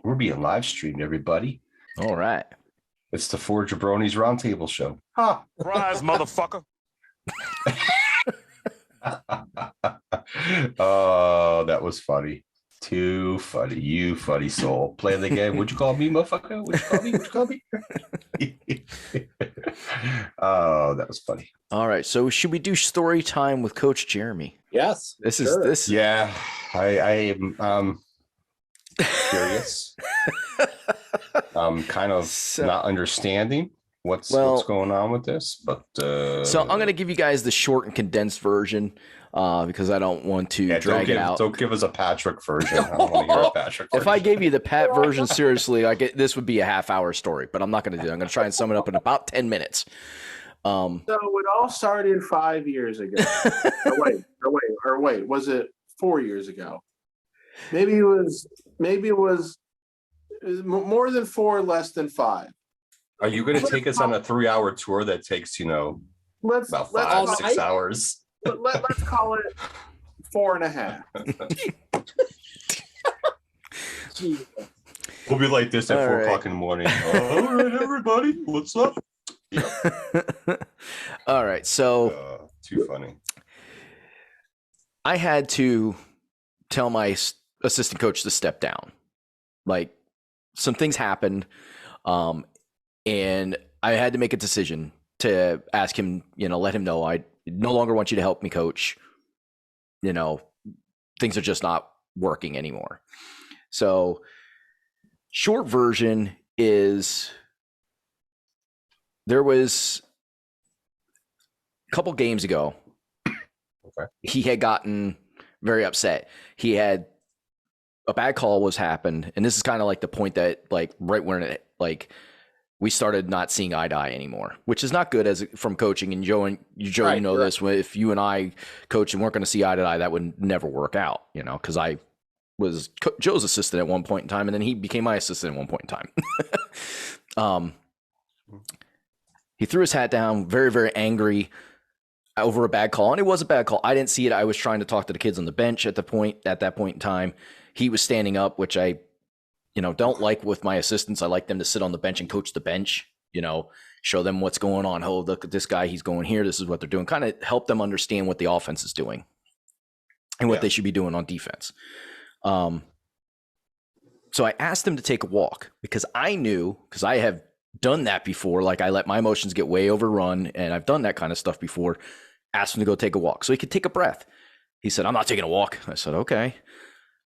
we're being live streamed, everybody. All right. It's the Four Jabronis Roundtable Show. Ha! Rise, motherfucker. Oh, that was funny. Too funny. You funny soul. Playing the game. What'd you call me, motherfucker? What'd you call me? Oh, that was funny. All right. So should we do story time with Coach Jeremy? Yes. This. Yeah, I am curious. I'm kind of not understanding what's going on with this, but so I'm going to give you guys the short and condensed version because I don't want to drag it out. Don't give us a Patrick version. I don't want to hear a Patrick version. If I gave you the Pat version, seriously, this would be a half-hour story, but I'm not going to do it. I'm going to try and sum it up in about 10 minutes. So it all started 5 years ago. or wait, was it 4 years ago? Maybe it was more than 4, less than 5. Are you going to take us on a 3-hour tour that takes, about 5-6 hours? Let's call it 4.5. We'll be like this at 4 o'clock in the morning. All right, everybody, what's up? Yep. All right, so too funny. I had to tell my assistant coach to step down. Like, some things happened, and I had to make a decision to ask him, let him know I no longer want you to help me coach. Things are just not working anymore. So, short version is there was a couple games ago, he had gotten very upset. He had a bad call was happened, and this is kind of like the point that right when we started not seeing eye to eye anymore, which is not good from coaching. And Joe, right, this. If you and I coach and weren't going to see eye to eye, that would never work out. Because I was Joe's assistant at one point in time, and then he became my assistant at one point in time. He threw his hat down, very, very angry over a bad call, and it was a bad call. I didn't see it. I was trying to talk to the kids on the bench at that point in time. He was standing up, which I don't like with my assistants. I like them to sit on the bench and coach the bench, show them what's going on. Oh, look at this guy. He's going here. This is what they're doing. Kind of help them understand what the offense is doing and what they should be doing on defense. So I asked him to take a walk because I have done that before. Like, I let my emotions get way overrun, and I've done that kind of stuff before. Asked him to go take a walk so he could take a breath. He said, "I'm not taking a walk." I said, "Okay."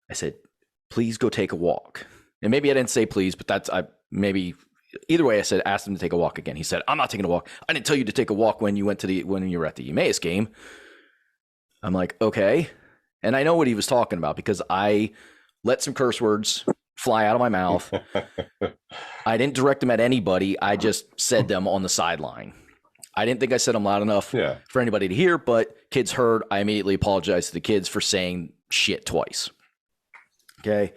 I said, "Please go take a walk." And maybe I didn't say please, but either way, I said, asked him to take a walk again. He said, "I'm not taking a walk. I didn't tell you to take a walk when you were at the Emmaus game." I'm like, okay. And I know what he was talking about because I let some curse words fly out of my mouth. I didn't direct them at anybody. I just said them on the sideline. I didn't think I said them loud enough for anybody to hear, but kids heard. I immediately apologized to the kids for saying shit twice. Okay.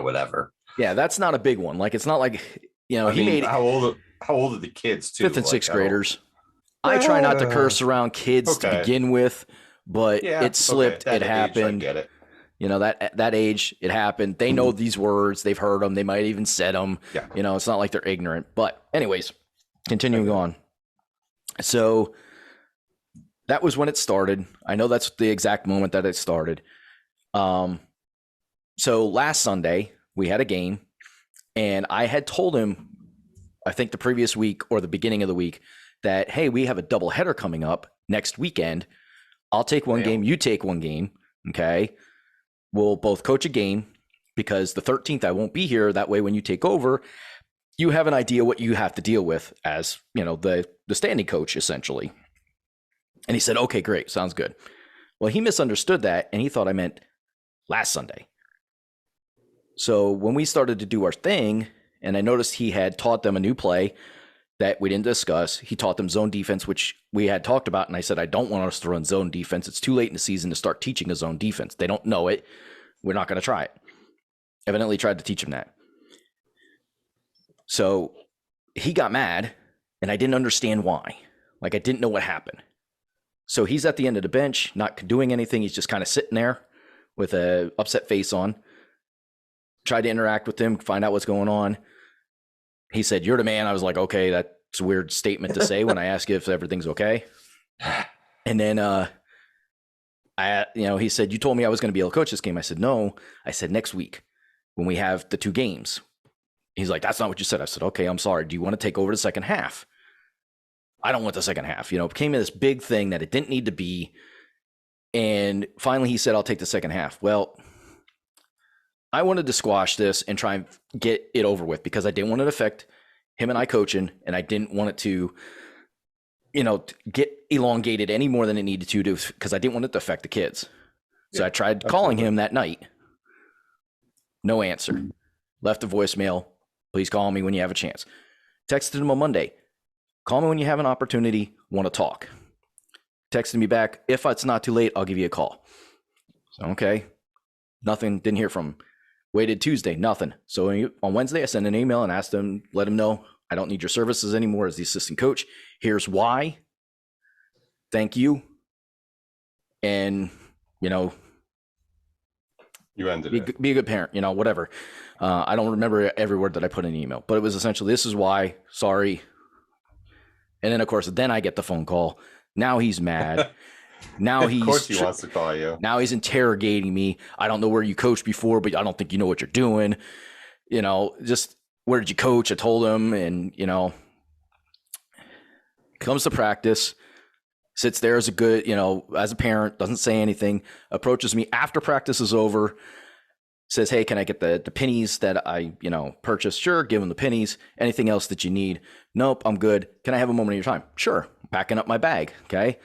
Whatever. Yeah, that's not a big one. Like, it's not like, how old are the kids too? 5th and 6th graders. I try not to curse around kids to begin with, but it slipped. It happened. Age, I get it. That age, it happened. They know these words. They've heard them. They might even said them. Yeah. It's not like they're ignorant. But anyways, continuing on. So that was when it started. I know that's the exact moment that it started. So last Sunday we had a game, and I had told him, I think the previous week or the beginning of the week, that, hey, we have a doubleheader coming up next weekend. I'll take one game. You take one game. Okay. We'll both coach a game because the 13th I won't be here. That way, when you take over, you have an idea what you have to deal with as, the standing coach, essentially. And he said, "Okay, great. Sounds good." Well, he misunderstood that, and he thought I meant last Sunday. So when we started to do our thing, and I noticed he had taught them a new play that we didn't discuss. He taught them zone defense, which we had talked about. And I said, "I don't want us to run zone defense. It's too late in the season to start teaching a zone defense. They don't know it. We're not going to try it." Evidently tried to teach him that. So he got mad, and I didn't understand why. Like, I didn't know what happened. So he's at the end of the bench, not doing anything. He's just kind of sitting there with a upset face on. tried to interact with him, find out what's going on. He said, "You're the man." I was like, okay, that's a weird statement to say when I ask you if everything's okay. And then, he said, "You told me I was going to be able to coach this game." I said, "No." I said, "Next week when we have the 2 games." He's like, "That's not what you said." I said, "Okay, I'm sorry. Do you want to take over the second half?" I don't want the second half. It became this big thing that it didn't need to be. And finally he said, "I'll take the second half." Well, I wanted to squash this and try and get it over with because I didn't want it to affect him and I coaching, and I didn't want it to, get elongated any more than it needed to because I didn't want it to affect the kids. So I tried calling him that night. No answer. Left a voicemail. "Please call me when you have a chance." Texted him on Monday. "Call me when you have an opportunity. Want to talk." Texted me back. "If it's not too late, I'll give you a call." So, okay. Nothing. Didn't hear from him. Waited Tuesday. Nothing. So on Wednesday, I sent an email and asked him, let him know, "I don't need your services anymore as the assistant coach. Here's why. Thank you." And, you ended it. Be a good parent, whatever. I don't remember every word that I put in the email, but it was essentially, "This is why. Sorry." And then, of course, I get the phone call. Now he's mad. Now of course he wants to call you. Now he's interrogating me. "I don't know where you coached before, but I don't think you know what you're doing. Just where did you coach?" I told him, and, comes to practice, sits there as a good, as a parent, doesn't say anything, approaches me after practice is over, says, "Hey, can I get the pennies that I, purchased?" Sure. Give him the pennies. "Anything else that you need?" "Nope, I'm good. Can I have a moment of your time?" "Sure." Packing up my bag. Okay.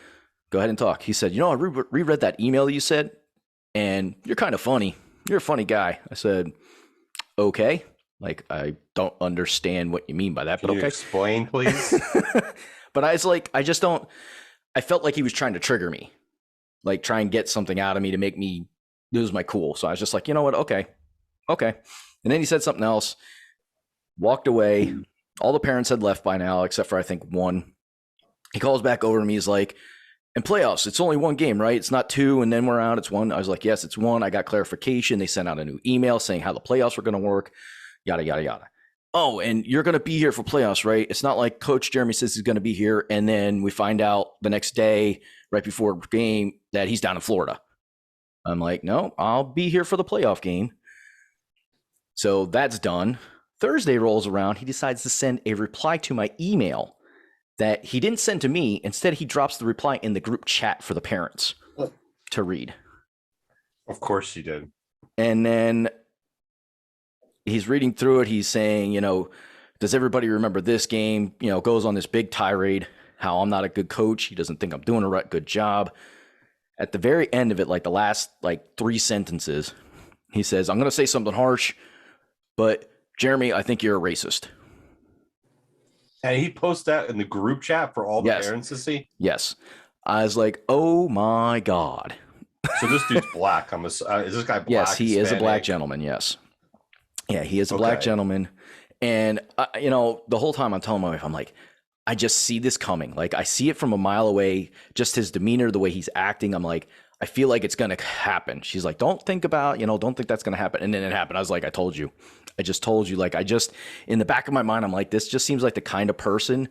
Go ahead and talk. He said, "I reread that email that you said, and you're kind of funny. You're a funny guy." I said, "Okay. Like, I don't understand what you mean by that, but okay. Can you explain, please?" But I was like, I felt like he was trying to trigger me, like try and get something out of me to make me lose my cool. So I was just like, you know what? Okay. And then he said something else, walked away. All the parents had left by now, except for I think one. He calls back over to me. He's like, "In playoffs, it's only 1 game, right? It's not 2 and then we're out. It's 1. I was like, "Yes, it's 1. I got clarification. They sent out a new email saying how the playoffs were going to work, yada, yada, yada." "Oh, and you're going to be here for playoffs, right? It's not like Coach Jeremy says he's going to be here, and then we find out the next day, right before game, that he's down in Florida." I'm like, "No, I'll be here for the playoff game." So that's done. Thursday rolls around. He decides to send a reply to my email that he didn't send to me. Instead, he drops the reply in the group chat for the parents to read. Of course he did. And then he's reading through it. He's saying, "Does everybody remember this game?" Goes on this big tirade, how I'm not a good coach. He doesn't think I'm doing a good job. At the very end of it, like the last 3 sentences, he says, "I'm going to say something harsh, but Jeremy, I think you're a racist." And he posts that in the group chat for all the parents to see? Yes. I was like, oh my God. So this dude's black. Is this guy black? Yes, he is a black gentleman. Yes. Yeah, he is a black gentleman. And, the whole time I'm telling my wife, I'm like, I just see this coming. Like, I see it from a mile away, just his demeanor, the way he's acting. I'm like, I feel like it's going to happen. She's like, don't think that's going to happen. And then it happened. I was like, I told you. I just told you. Like, in the back of my mind, I'm like, this just seems like the kind of person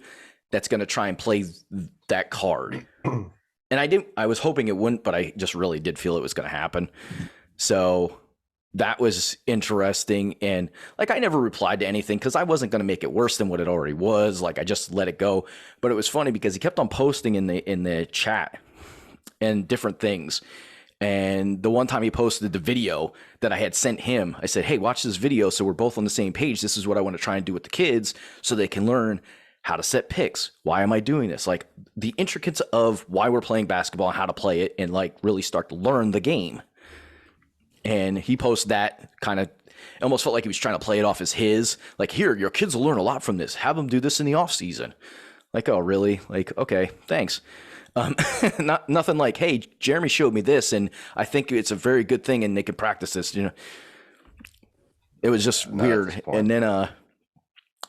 that's going to try and play that card. And I was hoping it wouldn't, but I just really did feel it was going to happen. So that was interesting. And I never replied to anything because I wasn't going to make it worse than what it already was. Like, I just let it go. But it was funny because he kept on posting in the chat and different things. And the one time he posted the video that I had sent him, I said, "Hey, watch this video so we're both on the same page. This is what I want to try and do with the kids so they can learn how to set picks. Why am I doing this?" Like, the intricacies of why we're playing basketball and how to play it, and really start to learn the game. And he posted that, kind of almost felt like he was trying to play it off as his. Like, "Here, your kids will learn a lot from this. Have them do this in the off season." Like, oh, really? Like, okay, thanks. Nothing like, "Hey, Jeremy showed me this, and I think it's a very good thing, and they can practice this." It was just weird. And then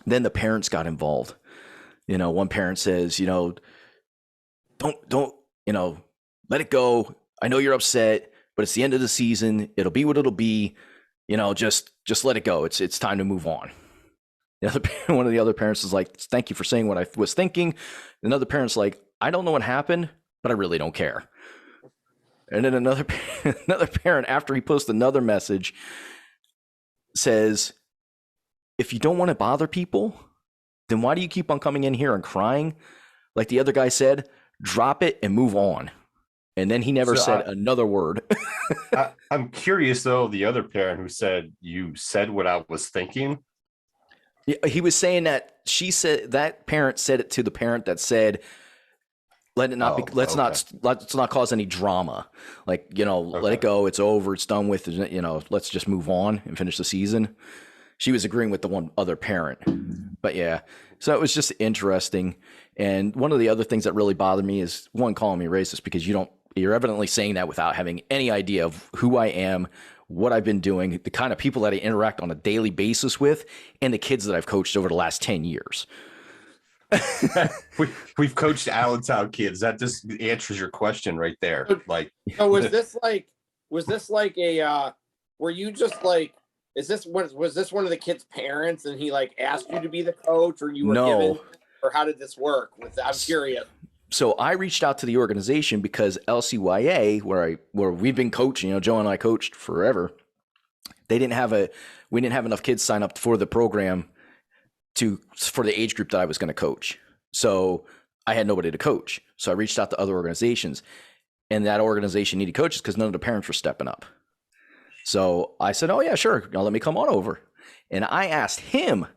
the parents got involved. One parent says, don't, let it go. I know you're upset, but it's the end of the season. It'll be what it'll be. Just let it go. It's time to move on. One of the other parents is like, thank you for saying what I was thinking. Another parent's like, I don't know what happened, but I really don't care. And then another parent, after he posts another message, says, if you don't want to bother people, then why do you keep on coming in here and crying? Like the other guy said, drop it and move on. And then he never said another word. I'm curious, though, the other parent who said, you said what I was thinking. Yeah, he was saying that that parent said it to the parent that said, let's not cause any drama. Like, let it go. It's over. It's done with, let's just move on and finish the season. She was agreeing with the one other parent. But yeah, so it was just interesting. And one of the other things that really bothered me is calling me racist, because you're evidently saying that without having any idea of who I am, what I've been doing, the kind of people that I interact on a daily basis with, and the kids that I've coached over the last 10 years. We've coached Allentown kids. That just answers your question right there. Like, so was this like a were you just like, was this one of the kids' parents and he like asked you to be the coach, or you were given, or how did this work? I'm curious. So I reached out to the organization because LCYA, where we've been coaching, Joe and I coached forever. We didn't have enough kids sign up for the program for the age group that I was going to coach. So I had nobody to coach. So I reached out to other organizations, and that organization needed coaches because none of the parents were stepping up. So I said, oh yeah, sure. Now let me come on over. And I asked him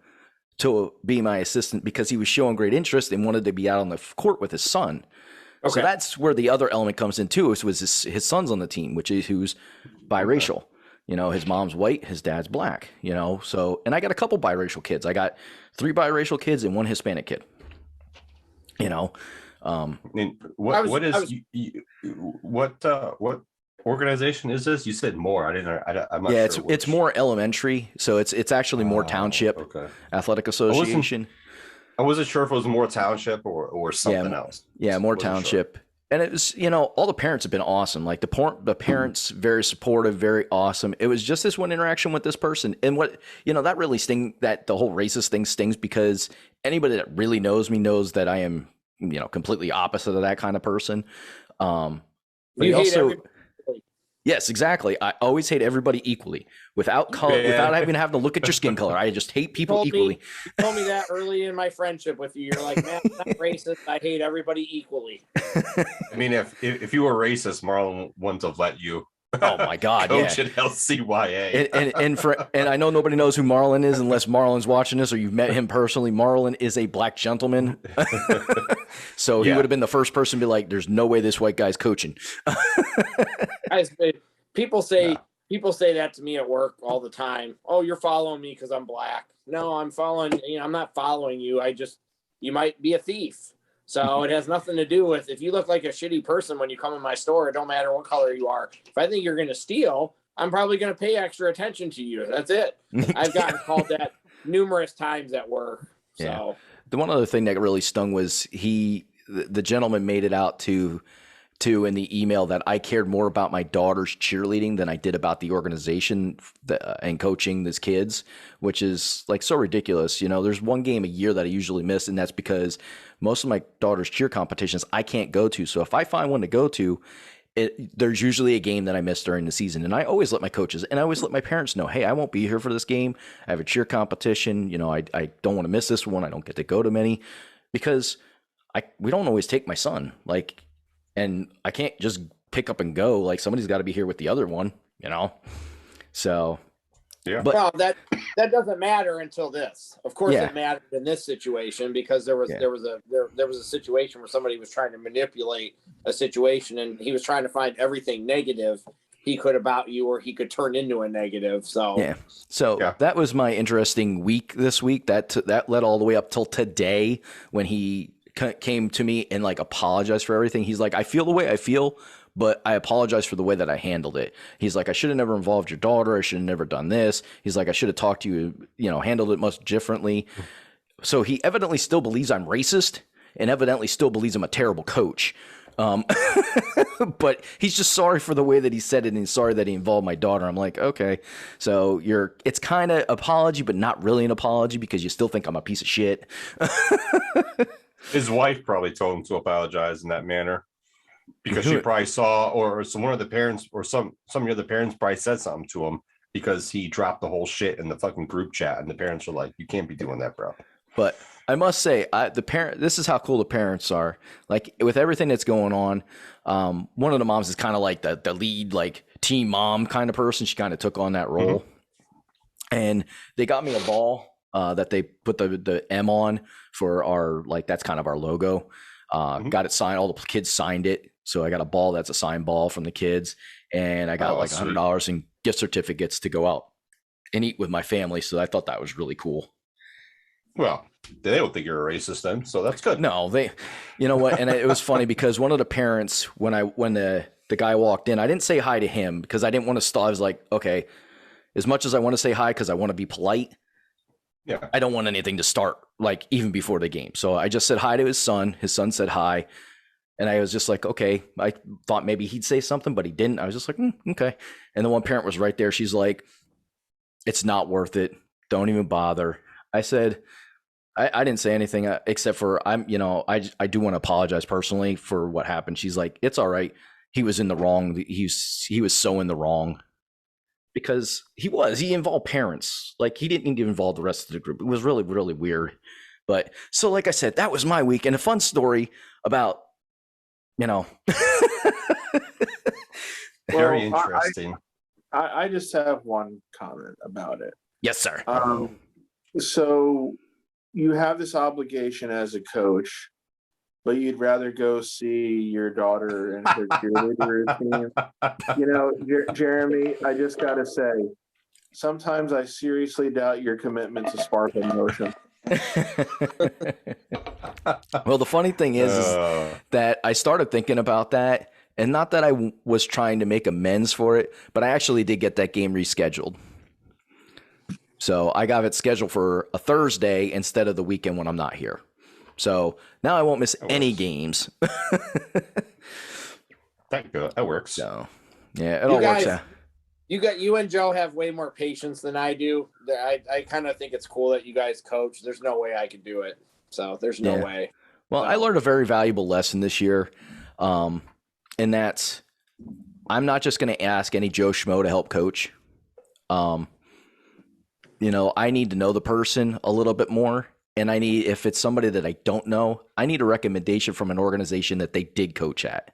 to be my assistant because he was showing great interest and wanted to be out on the court with his son. Okay. So that's where the other element comes in too. His son's on the team, who's biracial. His mom's white, his dad's black, so, and I got a couple biracial kids. I got 3 biracial kids and 1 Hispanic kid, what organization is this? You said more. I'm not sure. It's more elementary. So it's actually more township athletic association. I wasn't sure if it was more township or something else. Yeah. More township. Sure. And it was, all the parents have been awesome. Like the parents, very supportive, very awesome. It was just this one interaction with this person. And what, that really that the whole racist thing stings, because anybody that really knows me knows that I am, completely opposite of that kind of person. But you hate everybody. Yes, exactly. I always hate everybody equally without having to look at your skin color. I just hate people equally. You told me that early in my friendship with you. You're like, man, I'm not racist. I hate everybody equally. I mean, if you were racist, Marlon wouldn't have let you. Oh my God! Coach at LCYA. And I know nobody knows who Marlon is unless Marlon's watching this or you've met him personally. Marlon is a black gentleman, so he would have been the first person to be like, "There's no way this white guy's coaching." Guys, people say that to me at work all the time. Oh, you're following me because I'm black. No, I'm following. I'm not following you. You might be a thief. So it has nothing to do with if you look like a shitty person when you come in my store. It don't matter what color you are. If I think you're going to steal, I'm probably going to pay extra attention to you. That's it. I've gotten called that numerous times at work. So yeah. The one other thing that really stung was the gentleman made it out to in the email that I cared more about my daughter's cheerleading than I did about the organization and coaching these kids, which is like so ridiculous. There's one game a year that I usually miss, and that's because most of my daughter's cheer competitions I can't go to. So if I find one to go to, there's usually a game that I miss during the season. And I always let my coaches and I always let my parents know, hey, I won't be here for this game. I have a cheer competition. I don't want to miss this one. I don't get to go to many because we don't always take my son. And I can't just pick up and go. Like somebody's got to be here with the other one, So yeah. But no, that doesn't matter until this. Of course, it mattered in this situation because there was a situation where somebody was trying to manipulate a situation, and he was trying to find everything negative he could about you, or he could turn into a negative. So yeah. So that was my interesting week this week. That led all the way up till today when he came to me and apologized for everything. He's like, I feel the way I feel, but I apologize for the way that I handled it. He's like, I should have never involved your daughter. I should have never done this. He's like, I should have talked to you, handled it much differently. So he evidently still believes I'm racist and evidently still believes I'm a terrible coach. But he's just sorry for the way that he said it, and he's sorry that he involved my daughter. I'm like, okay, so it's kind of apology, but not really an apology because you still think I'm a piece of shit. His wife probably told him to apologize in that manner because she probably saw, or one of the parents, or some of the other parents probably said something to him because he dropped the whole shit in the fucking group chat, and the parents were like, "You can't be doing that, bro." But I must say, this is how cool the parents are. Like with everything that's going on, one of the moms is kind of like the lead, like team mom kind of person. She kind of took on that role, and they got me a ball that they put the M on for our, like, that's kind of our logo. Got it signed. All the kids signed it, so I got a ball that's a signed ball from the kids, and I got like $100 in gift certificates to go out and eat with my family. So I thought that was really cool. Well, they don't think you're a racist then, so that's good. No, you know what? And it was funny because one of the parents, when the guy walked in, I didn't say hi to him because I didn't want to stall. I was like, okay, as much as I want to say hi because I want to be polite, yeah, I don't want anything to start like even before the game. So I just said hi to his son. His son said hi. And I was just like, okay, I thought maybe he'd say something, but he didn't. I was just like, okay. And the one parent was right there. She's like, it's not worth it. Don't even bother. I said, I didn't say anything except for I do want to apologize personally for what happened. She's like, it's all right. He was in the wrong. He was so in the wrong because he involved parents. Like he didn't even involve the rest of the group. It was really, really weird. But so, like I said, that was my week, and a fun story about, very interesting. I just have one comment about it. Yes, sir. So you have this obligation as a coach, but you'd rather go see your daughter and her cheerleader team. Jeremy, I just got to say, sometimes I seriously doubt your commitment to spark emotion. Well, the funny thing is that I started thinking about that, and not that I was trying to make amends for it, but I actually did get that game rescheduled. So I got it scheduled for a Thursday instead of the weekend when I'm not here. So now I won't miss any games. That works. So yeah, it all works out. You and Joe have way more patience than I do. I kind of think it's cool that you guys coach. There's no way I could do it. So there's no way. Well, I learned a very valuable lesson this year. And that's, I'm not just going to ask any Joe Schmo to help coach. I need to know the person a little bit more. And if it's somebody that I don't know, I need a recommendation from an organization that they did coach at.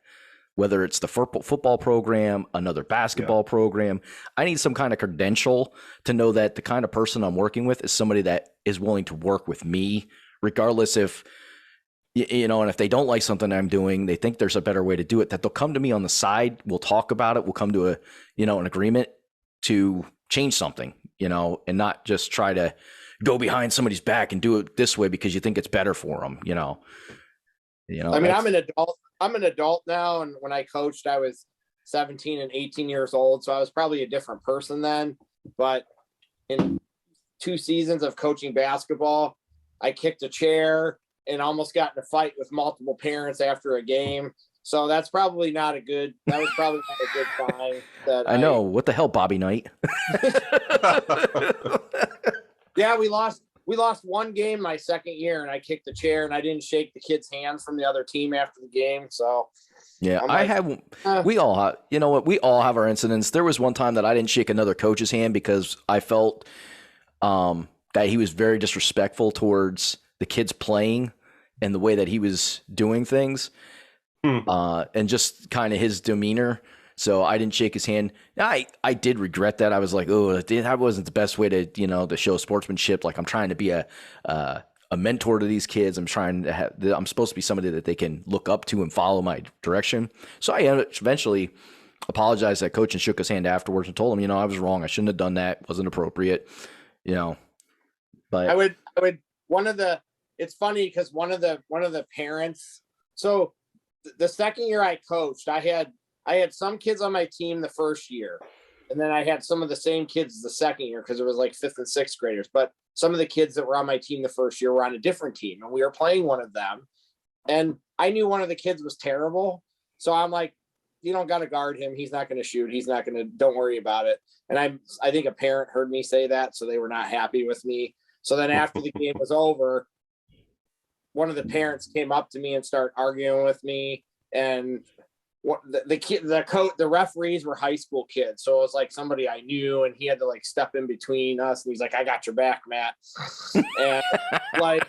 Whether it's the football program, another basketball program, I need some kind of credential to know that the kind of person I'm working with is somebody that is willing to work with me, regardless if, and if they don't like something I'm doing, they think there's a better way to do it, that they'll come to me on the side. We'll talk about it. We'll come to an agreement to change something, and not just try to go behind somebody's back and do it this way because you think it's better for them, I mean, I'm an adult now, and when I coached, I was 17 and 18 years old, so I was probably a different person then. But in 2 seasons of coaching basketball, I kicked a chair and almost got in a fight with multiple parents after a game. So that's probably not a good. That was probably not a good sign. That I know. What the hell, Bobby Knight? Yeah, we lost. We lost one game my second year, and I kicked the chair, and I didn't shake the kids' hands from the other team after the game. So, yeah, we all have, we all have our incidents. There was one time that I didn't shake another coach's hand because I felt that he was very disrespectful towards the kids playing and the way that he was doing things, and just kind of his demeanor. So I didn't shake his hand. I did regret that. I was like, oh, that wasn't the best way to, to show sportsmanship. Like, I'm trying to be a mentor to these kids. I'm supposed to be somebody that they can look up to and follow my direction. So I eventually apologized to that coach and shook his hand afterwards and told him, I was wrong. I shouldn't have done that. It wasn't appropriate, but I would, it's funny because one of the parents, so the second year I coached, I had some kids on my team the first year, and then I had some of the same kids the second year because it was like 5th and 6th graders. But some of the kids that were on my team the first year were on a different team, and we were playing one of them. And I knew one of the kids was terrible, So I'm like, you don't got to guard him. He's not going to shoot. He's not going to, don't worry about it. And I think a parent heard me say that, so they were not happy with me. So then after the game was over, one of the parents came up to me and started arguing with me. And the referees were high school kids. So it was like somebody I knew, and he had to like step in between us. And he's like, I got your back, Matt. And like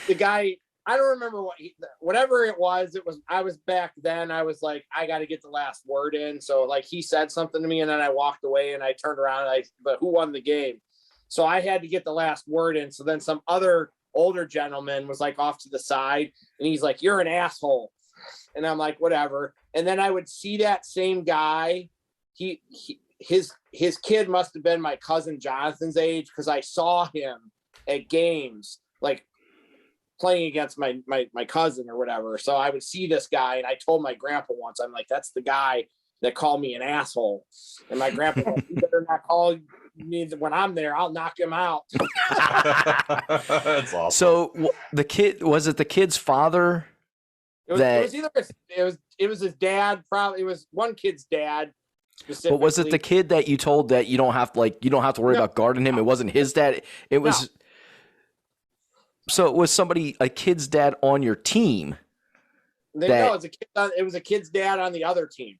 the guy, I don't remember whatever it was, I was back then. I was like, I got to get the last word in. So like he said something to me, and then I walked away, and I turned around and but who won the game? So I had to get the last word in. So then some other older gentleman was like off to the side, and he's like, you're an asshole. And I'm like, whatever. And then I would see that same guy. His kid must have been my cousin Jonathan's age, because I saw him at games, like playing against my cousin or whatever. So I would see this guy, and I told my grandpa once, I'm like, that's the guy that called me an asshole. And my grandpa, you better not call me when I'm there. I'll knock him out. That's awesome. So was it the kid's father? It was his dad. Probably it was one kid's dad. But was it the kid that you told that you don't have to worry about guarding him? It wasn't his dad. It was. No. So it was a kid's dad on your team. It was a kid's dad on the other team.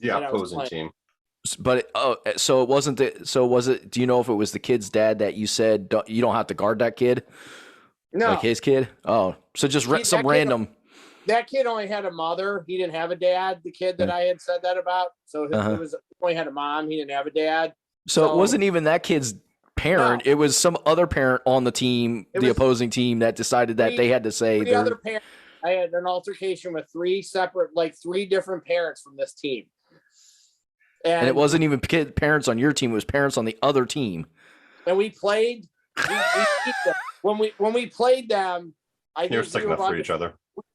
Yeah, opposing team. But so it wasn't was it? Do you know if it was the kid's dad that you said you don't have to guard that kid? No, like his kid. Oh, so just some random. That kid only had a mother. He didn't have a dad. The kid that I had said that about. So he only had a mom. He didn't have a dad. So it wasn't even that kid's parent. No. It was some other parent on the team, opposing team, that decided that they had to say the other parent. I had an altercation with three different parents from this team. And it wasn't even parents on your team. It was parents on the other team. And we played. We beat them. When we played them, they were sticking up for each other.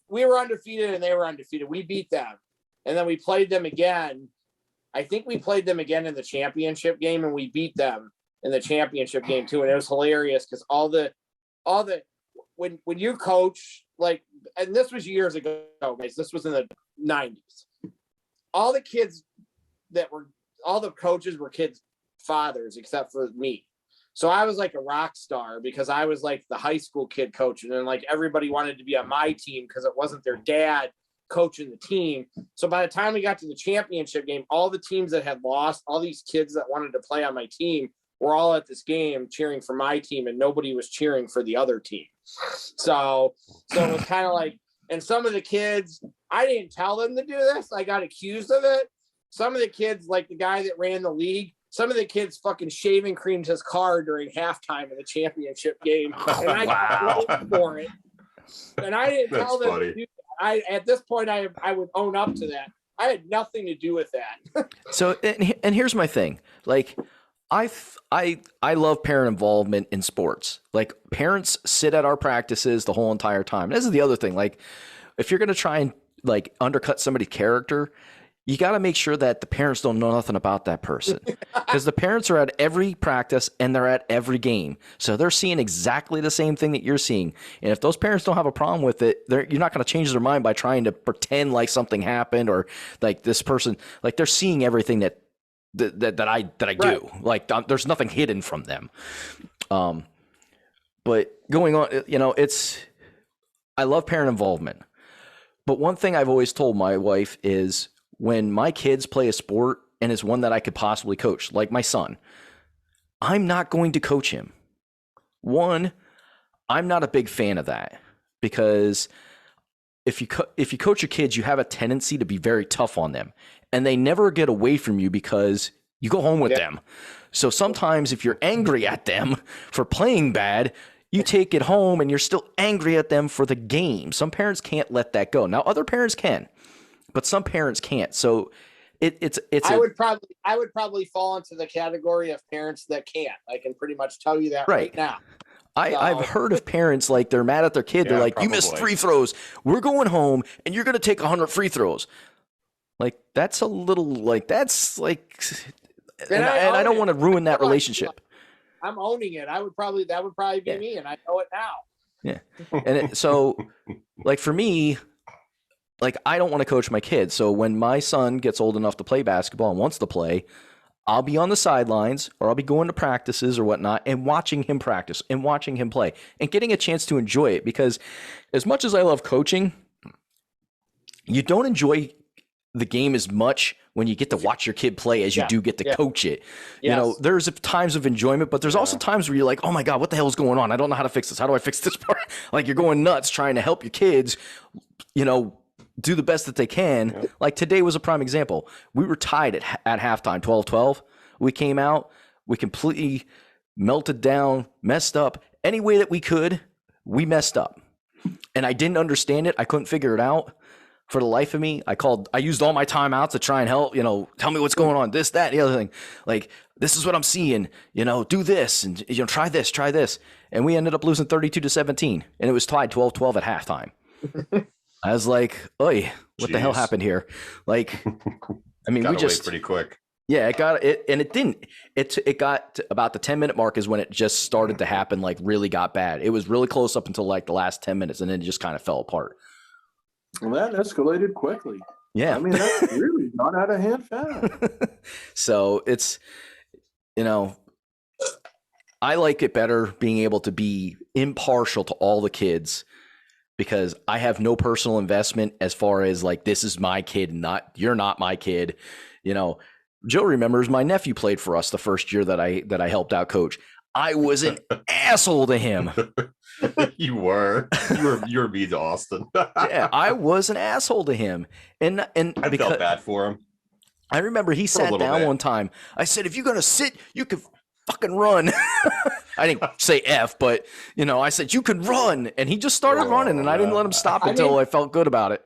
We were undefeated and they were undefeated. We beat them. And then we played them again. I think we played them again in the championship game, and we beat them in the championship game too. And it was hilarious because when you coach, like, and this was years ago, guys, this was in the 90s. All the coaches were kids' fathers except for me. So I was like a rock star because I was like the high school kid coaching, and like everybody wanted to be on my team because it wasn't their dad coaching the team. So by the time we got to the championship game, all the teams that had lost, all these kids that wanted to play on my team were all at this game cheering for my team, and nobody was cheering for the other team. So it was kind of like, and some of the kids, I didn't tell them to do this. I got accused of it. Some of the kids, like the guy that ran the league, some of the kids fucking shaving creamed his car during halftime of the championship game. And I got blamed for it. And I didn't tell them to do that. At this point, I would own up to that. I had nothing to do with that. So, and here's my thing. Like, I love parent involvement in sports. Like, parents sit at our practices the whole entire time. This is the other thing. Like, if you're going to try and like undercut somebody's character, you got to make sure that the parents don't know nothing about that person, because the parents are at every practice and they're at every game. So they're seeing exactly the same thing that you're seeing. And if those parents don't have a problem with it, you're not going to change their mind by trying to pretend like something happened, or like this person, like they're seeing everything that I do. Right. Like there's nothing hidden from them. But going on, I love parent involvement. But one thing I've always told my wife is, when my kids play a sport and it's one that I could possibly coach, like my son, I'm not going to coach him. One, I'm not a big fan of that, because if you coach your kids, you have a tendency to be very tough on them, and they never get away from you because you go home with them. So sometimes if you're angry at them for playing bad, you take it home and you're still angry at them for the game. Some parents can't let that go. Now, other parents can, but some parents can't. So I would probably fall into the category of parents that can't. I can pretty much tell you that right now. I've heard of parents, like, they're mad at their kid. They're like, probably. You missed free throws. We're going home and you're going to take 100 free throws. Like, that's a little, like, that's like, and I don't want to ruin that relationship. I'm owning it. That would probably be me, and I know it now. Yeah. And so like for me, like, I don't want to coach my kids. So when my son gets old enough to play basketball and wants to play, I'll be on the sidelines or I'll be going to practices or whatnot and watching him practice and watching him play and getting a chance to enjoy it. Because as much as I love coaching, you don't enjoy the game as much when you get to watch your kid play as you do get to coach it. You know, there's times of enjoyment, but there's also times where you're like, oh my God, what the hell is going on? I don't know how to fix this. How do I fix this part? Like, you're going nuts trying to help your kids, you know, do the best that they can. Yep. Like today was a prime example. We were tied at halftime, 12-12. We came out, we completely melted down, messed up. Any way that we could, we messed up. And I didn't understand it. I couldn't figure it out for the life of me. I used all my timeouts to try and help, you know, tell me what's going on, this, that, the other thing. Like, this is what I'm seeing, you know, do this and, you know, try this. And we ended up losing 32-17. And it was tied 12-12 at halftime. I was like, "Oy, what the hell happened here?" Like, I mean, we just pretty quick. Yeah, it got it, and it didn't. It got to about the 10-minute mark is when it just started to happen. Like, really got bad. It was really close up until like the last 10 minutes, and then it just kind of fell apart. Well, that escalated quickly. Yeah, I mean, that's really gone out of hand fast. So it's, you know, I like it better being able to be impartial to all the kids. Because I have no personal investment as far as like, this is my kid, you're not my kid. You know, Joe remembers my nephew played for us the first year that I helped out coach. I was an asshole to him. You were mean to Austin. Yeah, I was an asshole to him. And I felt bad for him. I remember he sat down one time. I said, if you're going to sit, you can fucking run. I didn't say F, but, you know, I said, you can run. And he just started running, and I didn't let him stop until I felt good about it.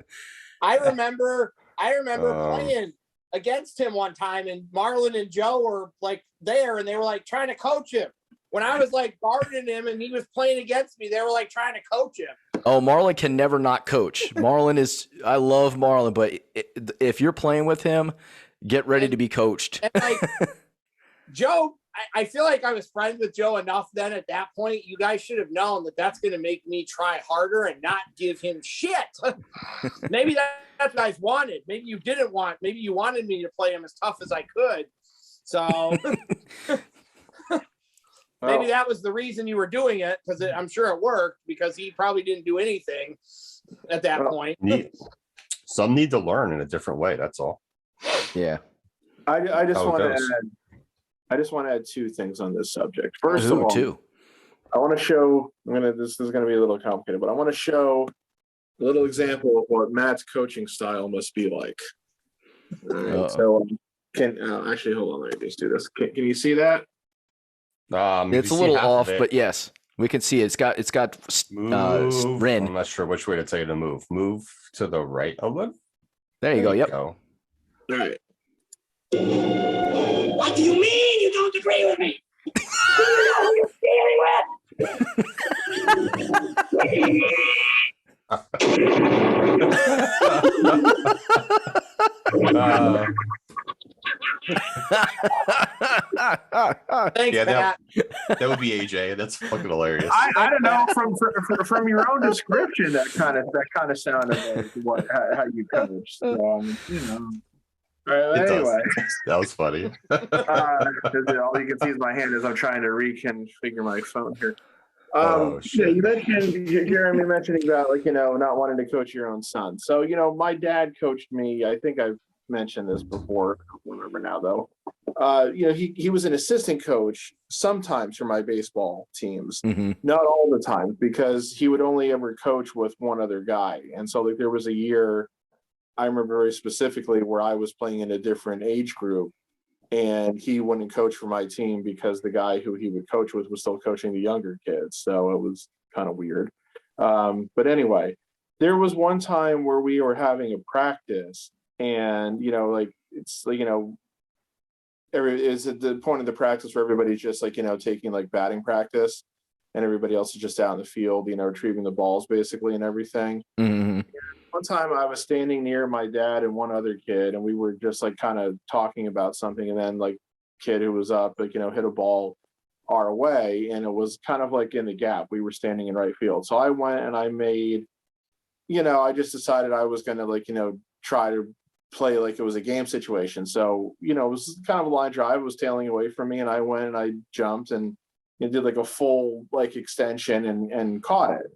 I remember playing against him one time, and Marlon and Joe were like there, and they were like trying to coach him. When I was like guarding him and he was playing against me, they were like trying to coach him. Oh, Marlon can never not coach. I love Marlon, but if you're playing with him, get ready to be coached. And like Joe, I feel like I was friends with Joe enough then at that point. You guys should have known that that's going to make me try harder and not give him shit. Maybe that's what I wanted. Maybe you didn't want. Maybe you wanted me to play him as tough as I could. So maybe that was the reason you were doing it, because I'm sure it worked, because he probably didn't do anything at that point. Some need to learn in a different way. That's all. Yeah. I just want to add two things on this subject. First of all, I want to show. This is going to be a little complicated, but I want to show a little example of what Matt's coaching style must be like. All right, so actually hold on, let me just do this. Can you see that? It's a little off, but yes, we can see it. It's got Ren. I'm not sure which way to tell you to move. Move to the right a little. There you go. Yep. All right. What do you mean you don't agree with me? Do you know who you're dealing with? Thanks, Matt. That would be AJ. That's fucking hilarious. I don't know from your own description that kind of sounded like how you coach. So, you know. Anyway, that was funny. All you can see is my hand as I'm trying to reconfigure my phone here. You mentioned Jeremy mentioning about not wanting to coach your own son. So my dad coached me. I think I've mentioned this before. I don't remember now though. He was an assistant coach sometimes for my baseball teams, not all the time, because he would only ever coach with one other guy. And so there was a year I remember very specifically where I was playing in a different age group, and he wouldn't coach for my team because the guy who he would coach with was still coaching the younger kids. So it was kind of weird. But anyway, there was one time where we were having a practice, and it's at the point of the practice where everybody's just taking batting practice, and everybody else is just out in the field, retrieving the balls basically and everything. One time I was standing near my dad and one other kid, and we were just kind of talking about something, and then kid who was up hit a ball our way, and it was kind of in the gap. We were standing in right field. So I went and I made I just decided I was going to try to play like it was a game situation. So, it was kind of a line drive. It was tailing away from me, and I went and I jumped and did like a full extension and caught it.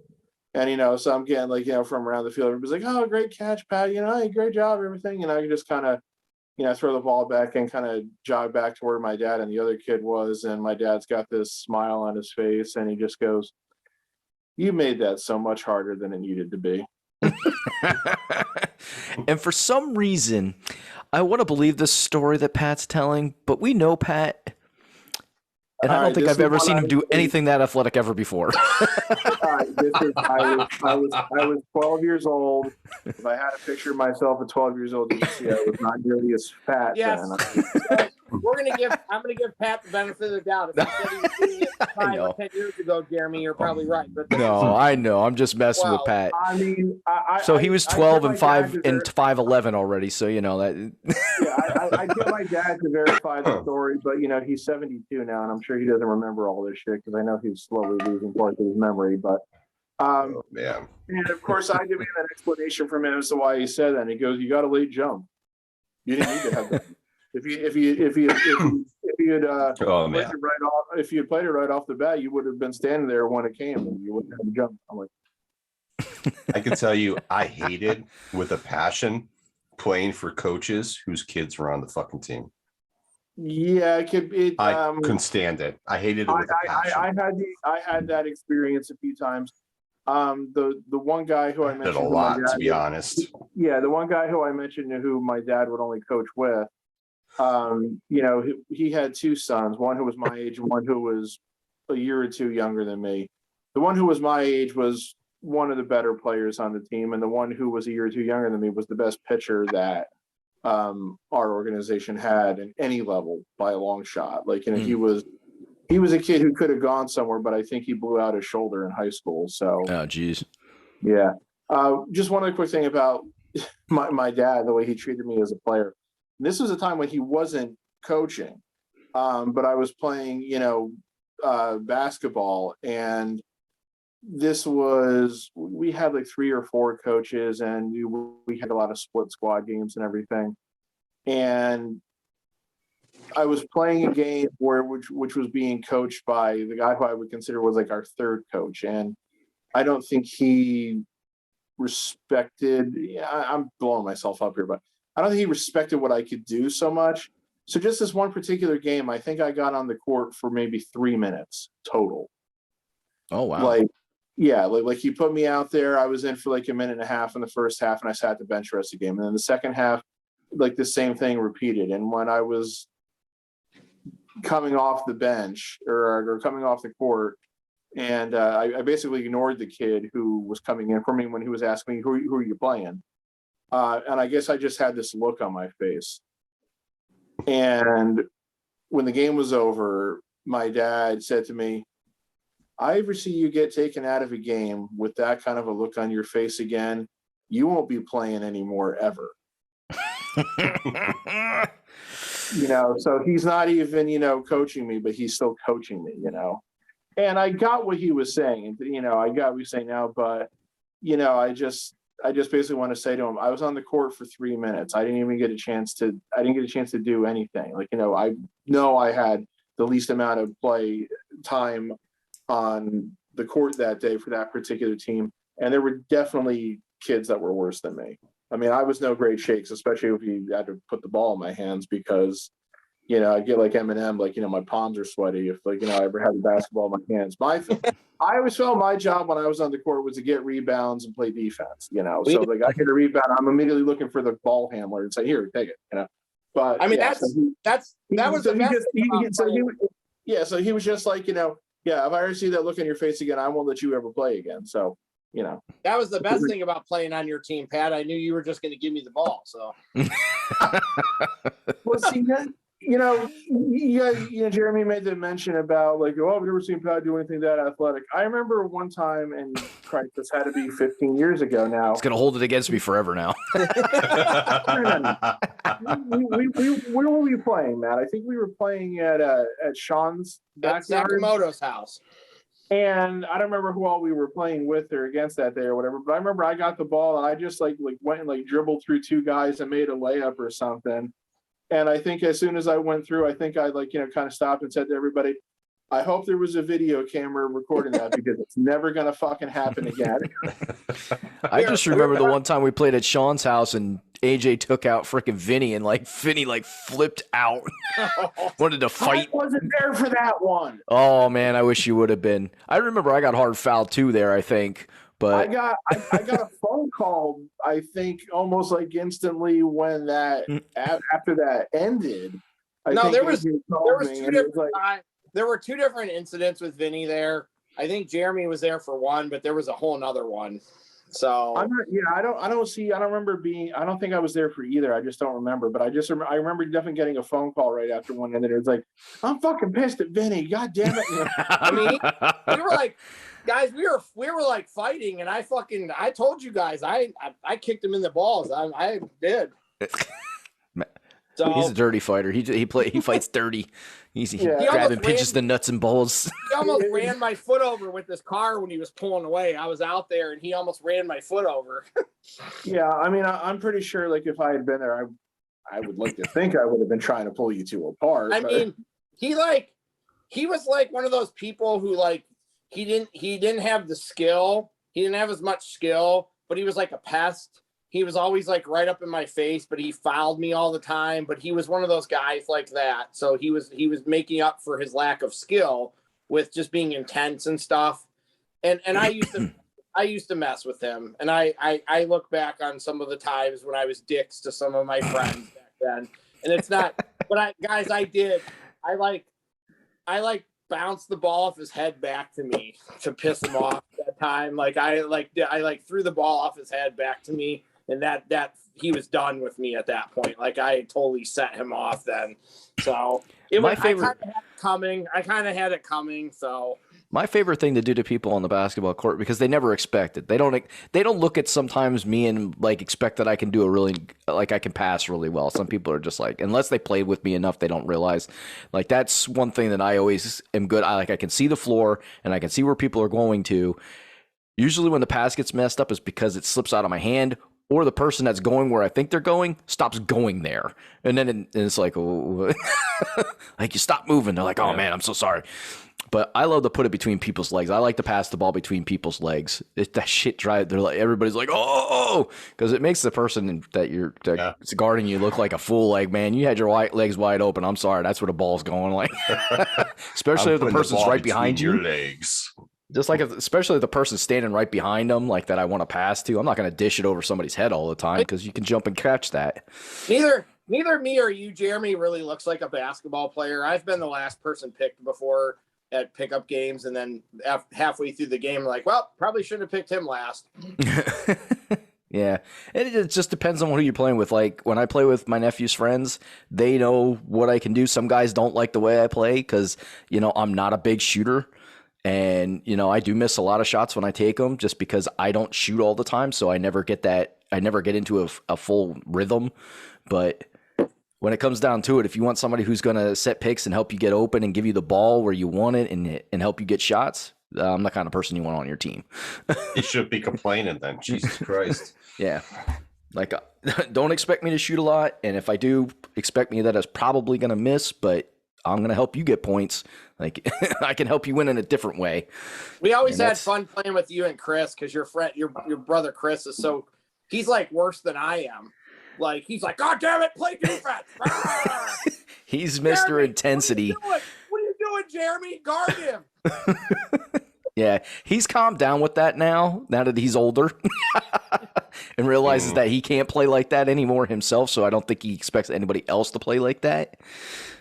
And, so I'm getting from around the field, everybody's like, "Oh, great catch, Pat. Hey, great job, everything." And I can just kind of, throw the ball back and kind of jog back to where my dad and the other kid was. And my dad's got this smile on his face, and he just goes, "You made that so much harder than it needed to be." And for some reason, I want to believe this story that Pat's telling, but we know Pat, and I don't think I've ever seen him do anything that athletic ever before. I was 12 years old. If I had a picture of myself at 12 years old, you can see I was not nearly as fat. Yes. Then. I'm gonna give Pat the benefit of the doubt. If he said he was doing it 5 or 10 years ago, Jeremy, you're probably right. But no, I know. I'm just messing with Pat. I mean, so he was 12 and 5'11" already. So that. Yeah, I get my dad to verify the story, but he's 72 now, and I'm sure he doesn't remember all this shit because I know he's slowly losing parts of his memory. But yeah. And of course, I give him an explanation from him as to why he said that. And he goes, "You got a late jump. You didn't need to have that. If you had if you had played it right off the bat, you would have been standing there when it came, and you wouldn't have jumped." I'm like, I can tell you, I hated with a passion playing for coaches whose kids were on the fucking team. Yeah, I couldn't stand it. I hated it with a passion. I had that experience a few times. The one guy who I mentioned did a lot, to be honest. Yeah, the one guy who I mentioned who my dad would only coach with. He had two sons, one who was my age and one who was a year or two younger than me. The one who was my age was one of the better players on the team, and the one who was a year or two younger than me was the best pitcher that our organization had in any level by a long shot. He was a kid who could have gone somewhere, but I think he blew out his shoulder in high school. So, oh geez, yeah. Just one other quick thing about my dad, the way he treated me as a player. This was a time when he wasn't coaching, but I was playing, basketball, and we had like 3 or 4 coaches, and we had a lot of split squad games and everything. And I was playing a game which was being coached by the guy who I would consider was like our third coach, and I don't think he respected. I'm blowing myself up here, but I don't think he respected what I could do so much. So just this one particular game, I think I got on the court for maybe 3 minutes total. Oh wow! Like he put me out there. I was in for like a minute and a half in the first half, and I sat the bench rest of the game. And then the second half, like the same thing repeated. And when I was coming off the bench or coming off the court, and I basically ignored the kid who was coming in for me when he was asking me, who are you playing? And I guess I just had this look on my face. And when the game was over, my dad said to me, "I ever see you get taken out of a game with that kind of a look on your face again, you won't be playing anymore ever." So he's not even, coaching me, but he's still coaching me, And I got what he was saying, I got what he's saying now, but, I just basically want to say to him, I was on the court for 3 minutes. I didn't get a chance to do anything. I know I had the least amount of play time on the court that day for that particular team. And there were definitely kids that were worse than me. I mean, I was no great shakes, especially if you had to put the ball in my hands because, I get like Eminem, my palms are sweaty if I ever had the basketball in my hands. I always felt my job when I was on the court was to get rebounds and play defense, So I get a rebound, I'm immediately looking for the ball handler and say, "Here, take it," But I mean, so he was just like, if I ever see that look on your face again, I won't let you ever play again. So, that was the best thing about playing on your team, Pat. I knew you were just going to give me the ball. So, well, see, Jeremy made the mention about I've never seen Pat do anything that athletic. I remember one time, and Christ, this had to be 15 years ago now. It's going to hold it against me forever now. Where were we playing, Matt? I think we were playing at Sean's backyard. Sakamoto's house. And I don't remember who all we were playing with or against that day or whatever, but I remember I got the ball and I just like went and like dribbled through two guys and made a layup or something. And I think as soon as I went through, I think I kind of stopped and said to everybody, I hope there was a video camera recording that because it's never going to fucking happen again. I just remember the one time we played at Sean's house and AJ took out freaking Vinny and Vinny flipped out. Wanted to fight. I wasn't there for that one. Oh man, I wish you would have been. I remember I got hard fouled too there, I think. But I got a phone call, I think almost like instantly when that after that ended. There were two different incidents with Vinny there. I think Jeremy was there for one, but there was a whole nother one. So I don't think I was there for either. I just don't remember. But I remember definitely getting a phone call right after one, and it was like, I'm fucking pissed at Vinny. God damn it! I mean, we were like, guys, we were like fighting, and I told you guys, I kicked him in the balls. I did. So, he's a dirty fighter. He fights dirty. He grabbing pinches the nuts and bolts. He almost ran my foot over with his car when he was pulling away. I was out there and he almost ran my foot over. Yeah, I mean, I'm pretty sure if I had been there, I would like to think I would have been trying to pull you two apart. I mean, he was like one of those people who he didn't have the skill. He didn't have as much skill, but he was like a pest. He was always right up in my face, but he fouled me all the time. But he was one of those guys like that. So he was making up for his lack of skill with just being intense and stuff. And I used to mess with him. And I look back on some of the times when I was dicks to some of my friends back then. And it's not, but I bounced the ball off his head back to me to piss him off that time. I threw the ball off his head back to me. And that he was done with me at that point. I totally set him off then. So I kind of had it coming. So my favorite thing to do to people on the basketball court, because they never expect it. They don't look at sometimes me and expect that I can do I can pass really well. Some people are just unless they played with me enough, they don't realize. That's one thing that I always am good. I can see the floor and I can see where people are going to. Usually when the pass gets messed up is because it slips out of my hand, or the person that's going where I think they're going stops going there. And then it's oh, you stop moving. They're like, oh man, I'm so sorry. But I love to put it between people's legs. I like to pass the ball between people's legs. That shit drives. Everybody's like, oh, because it makes the person that's guarding you look like a fool. Man, you had your legs wide open. I'm sorry, that's where the ball's going. Especially if the person's right behind you. Your legs. Just especially if the person's standing right behind them, that I want to pass to. I'm not going to dish it over somebody's head all the time because you can jump and catch that. Neither me or you, Jeremy, really looks like a basketball player. I've been the last person picked before at pickup games, and then halfway through the game, well, probably shouldn't have picked him last. Yeah, it just depends on who you're playing with. When I play with my nephew's friends, they know what I can do. Some guys don't like the way I play because I'm not a big shooter. And, I do miss a lot of shots when I take them just because I don't shoot all the time. So I never get into a full rhythm. But when it comes down to it, if you want somebody who's going to set picks and help you get open and give you the ball where you want it and help you get shots, I'm the kind of person you want on your team. You should be complaining then. Jesus Christ. Yeah. Don't expect me to shoot a lot. And if I do, expect me that it's probably going to miss, but I'm going to help you get points. I can help you win in a different way. We always had fun playing with you and Chris because your brother Chris is he's worse than I am. He's God damn it, play defense. He's Mr. Intensity. What are you doing, Jeremy? Guard him. Yeah, he's calmed down with that now that he's older and realizes that he can't play like that anymore himself. So I don't think he expects anybody else to play like that.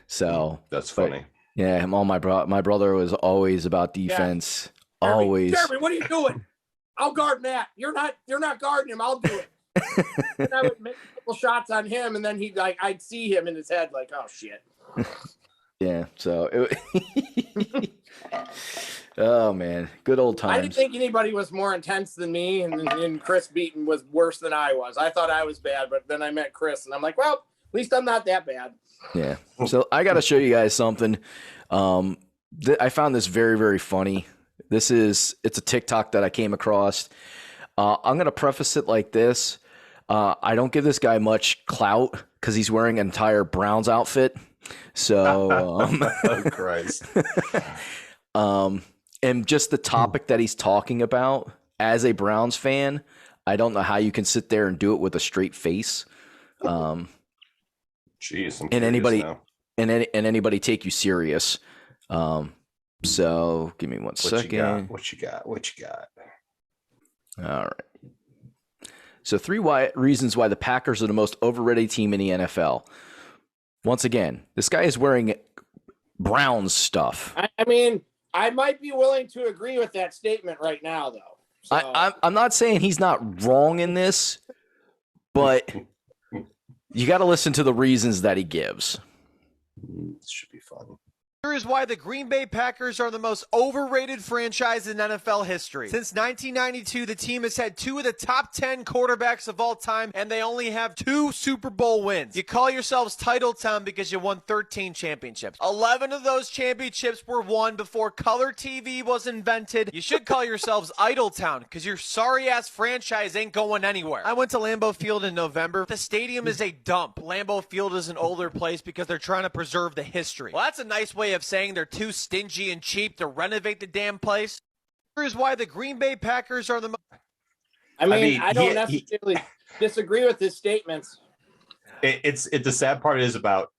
So that's funny. Yeah, my brother was always about defense. Yeah. Always. Jeremy, what are you doing? I'll guard Matt. You're not guarding him. I'll do it. And I would make a couple shots on him, and then I'd see him in his head oh shit. Yeah. So. Oh man, good old times. I didn't think anybody was more intense than me, and Chris Beaton was worse than I was. I thought I was bad, but then I met Chris, and I'm well, at least I'm not that bad. Yeah. So I got to show you guys something. I found this very, very funny. It's a TikTok that I came across. I'm going to preface it like this. I don't give this guy much clout because he's wearing an entire Browns outfit. So, oh Christ. And just the topic that he's talking about as a Browns fan, I don't know how you can sit there and do it with a straight face. Jeez, and anybody take you serious. So give me one second. What you got? All right. So 3 reasons why the Packers are the most overrated team in the NFL. Once again, this guy is wearing Browns stuff. I mean, I might be willing to agree with that statement right now, though. So. I'm not saying he's not wrong in this, but you got to listen to the reasons that he gives. This should be fun. Here is why the Green Bay Packers are the most overrated franchise in NFL history. Since 1992, the team has had 2 of the top 10 quarterbacks of all time, and they only have 2 Super Bowl wins. You call yourselves Title Town because you won 13 championships. 11 of those championships were won before color TV was invented. You should call yourselves Idle Town because your sorry-ass franchise ain't going anywhere. I went to Lambeau Field in November. The stadium is a dump. Lambeau Field is an older place because they're trying to preserve the history. Well, that's a nice way of saying they're too stingy and cheap to renovate the damn place. Here's why the Green Bay Packers are the most... I don't necessarily disagree with his statements. The sad part is about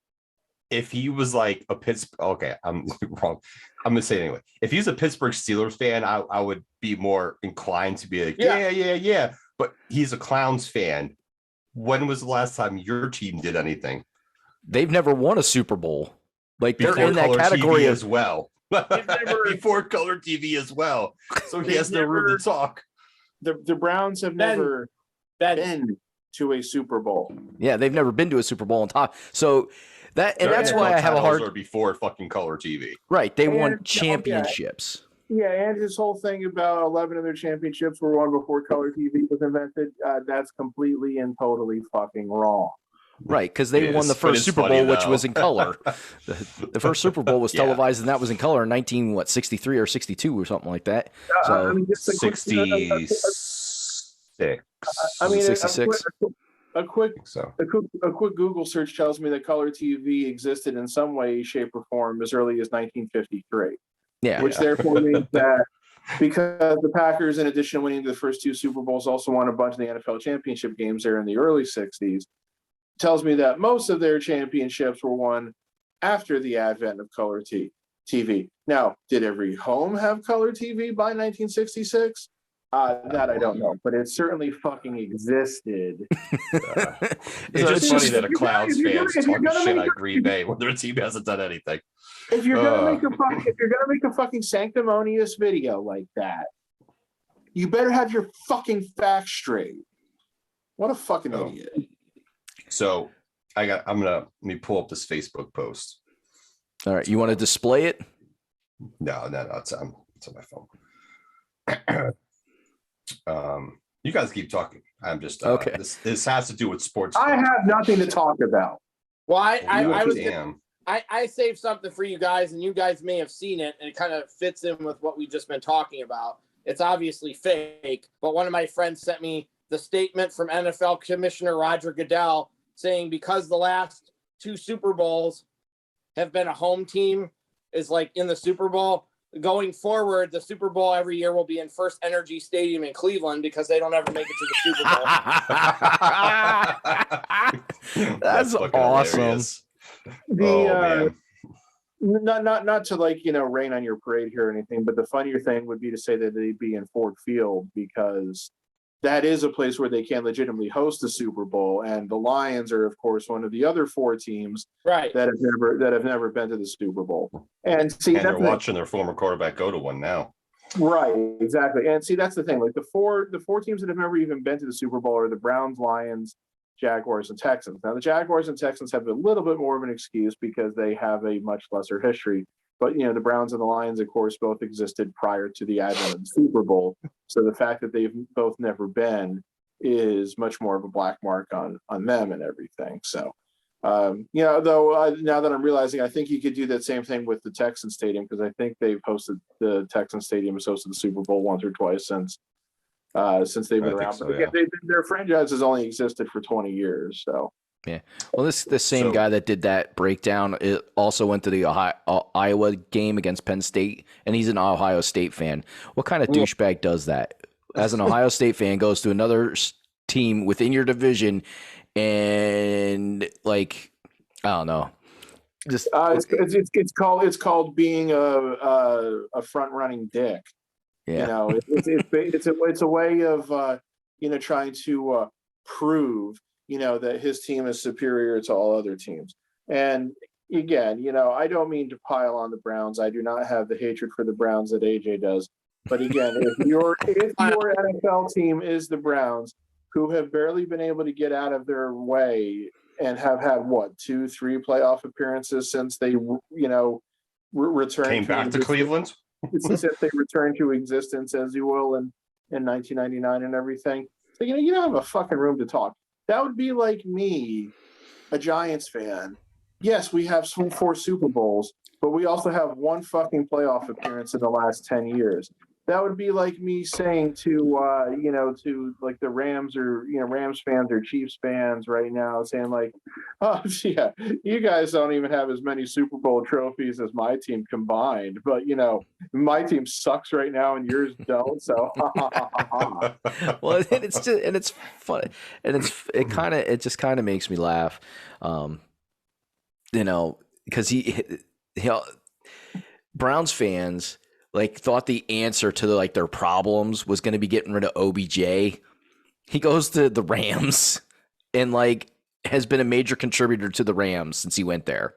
if he was like a Pittsburgh. Okay, I'm wrong. I'm gonna say it anyway. If he's a Pittsburgh Steelers fan, I would be more inclined to be like, yeah. But he's a Clowns fan. When was the last time your team did anything? They've never won a Super Bowl. Like they're in that color category TV as well. Before color TV as well. So he has no room to talk. The Browns have never been to a Super Bowl. Yeah, they've never been to a Super Bowl on top. So that's why I have a hard. Before fucking color TV. Right, they won championships. Yeah, and his whole thing about 11 of their championships were won before color TV was invented. That's completely and totally fucking wrong. Right, because they won the first Super Bowl, which was in color. The first Super Bowl was televised, and that was in color in 1963 or 62 or something like that. So 66. I mean, 66. A quick Google search tells me that color TV existed in some way, shape, or form as early as 1953. Yeah, which therefore means that because the Packers, in addition to winning the first 2 Super Bowls, also won a bunch of the NFL championship games there in the early 60s. Tells me that most of their championships were won after the advent of color TV. Now, did every home have color TV by 1966? That I don't know, but it certainly fucking existed. It's just funny that a Clowns fan's talking shit on Green Bay when their team hasn't done anything. If you're gonna make a fucking sanctimonious video like that, you better have your fucking facts straight. What a fucking idiot. So let me pull up this Facebook post. All right. You want to display it? No, it's on my phone. You guys keep talking. I'm just okay. This has to do with sports. I have nothing to talk about. Well, I saved something for you guys, and you guys may have seen it, and it kind of fits in with what we've just been talking about. It's obviously fake, but one of my friends sent me the statement from NFL Commissioner Roger Goodell saying because the last 2 Super Bowls have been a home team is like in the Super Bowl. Going forward, the Super Bowl every year will be in First Energy Stadium in Cleveland because they don't ever make it to the Super Bowl. That's awesome. Not to rain on your parade here or anything, but the funnier thing would be to say that they'd be in Ford Field because that is a place where they can legitimately host the Super Bowl, and the Lions are, of course, one of the other 4 teams that have never been to the Super Bowl. And they're watching their former quarterback go to one now. Right, exactly. And see, that's the thing. Like the four teams that have never even been to the Super Bowl are the Browns, Lions, Jaguars, and Texans. Now, the Jaguars and Texans have a little bit more of an excuse because they have a much lesser history. But, the Browns and the Lions, of course, both existed prior to the advent of the Super Bowl. So the fact that they've both never been is much more of a black mark on them and everything. So Though now that I'm realizing, I think you could do that same thing with the Texans Stadium, because I think the Texans Stadium has hosted the Super Bowl once or twice since they've been around. So, but again, their franchise has only existed for 20 years. So yeah. Well, the same guy that did that breakdown also went to the Iowa game against Penn State, and he's an Ohio State fan. What kind of douchebag does that? As an Ohio State fan, goes to another team within your division, and like, I don't know. Just it's called being a front running dick. Yeah. It's a way of trying to prove that his team is superior to all other teams. And again, I don't mean to pile on the Browns. I do not have the hatred for the Browns that AJ does. But again, if your NFL team is the Browns, who have barely been able to get out of their way and have had 2-3 playoff appearances since they returned came back to Cleveland. Since they returned to existence, as you will, in 1999 and everything. So you don't have a fucking room to talk. That would be like me, a Giants fan. Yes, we have 4 Super Bowls, but we also have 1 fucking playoff appearance in the last 10 years. That would be like me saying to like the Rams or Rams fans or Chiefs fans right now, saying like, oh yeah, you guys don't even have as many Super Bowl trophies as my team combined, but my team sucks right now and yours don't. So well, it's funny, and it just kind of makes me laugh, because he Browns fans thought the answer to their problems was going to be getting rid of OBJ. He goes to the Rams and has been a major contributor to the Rams since he went there,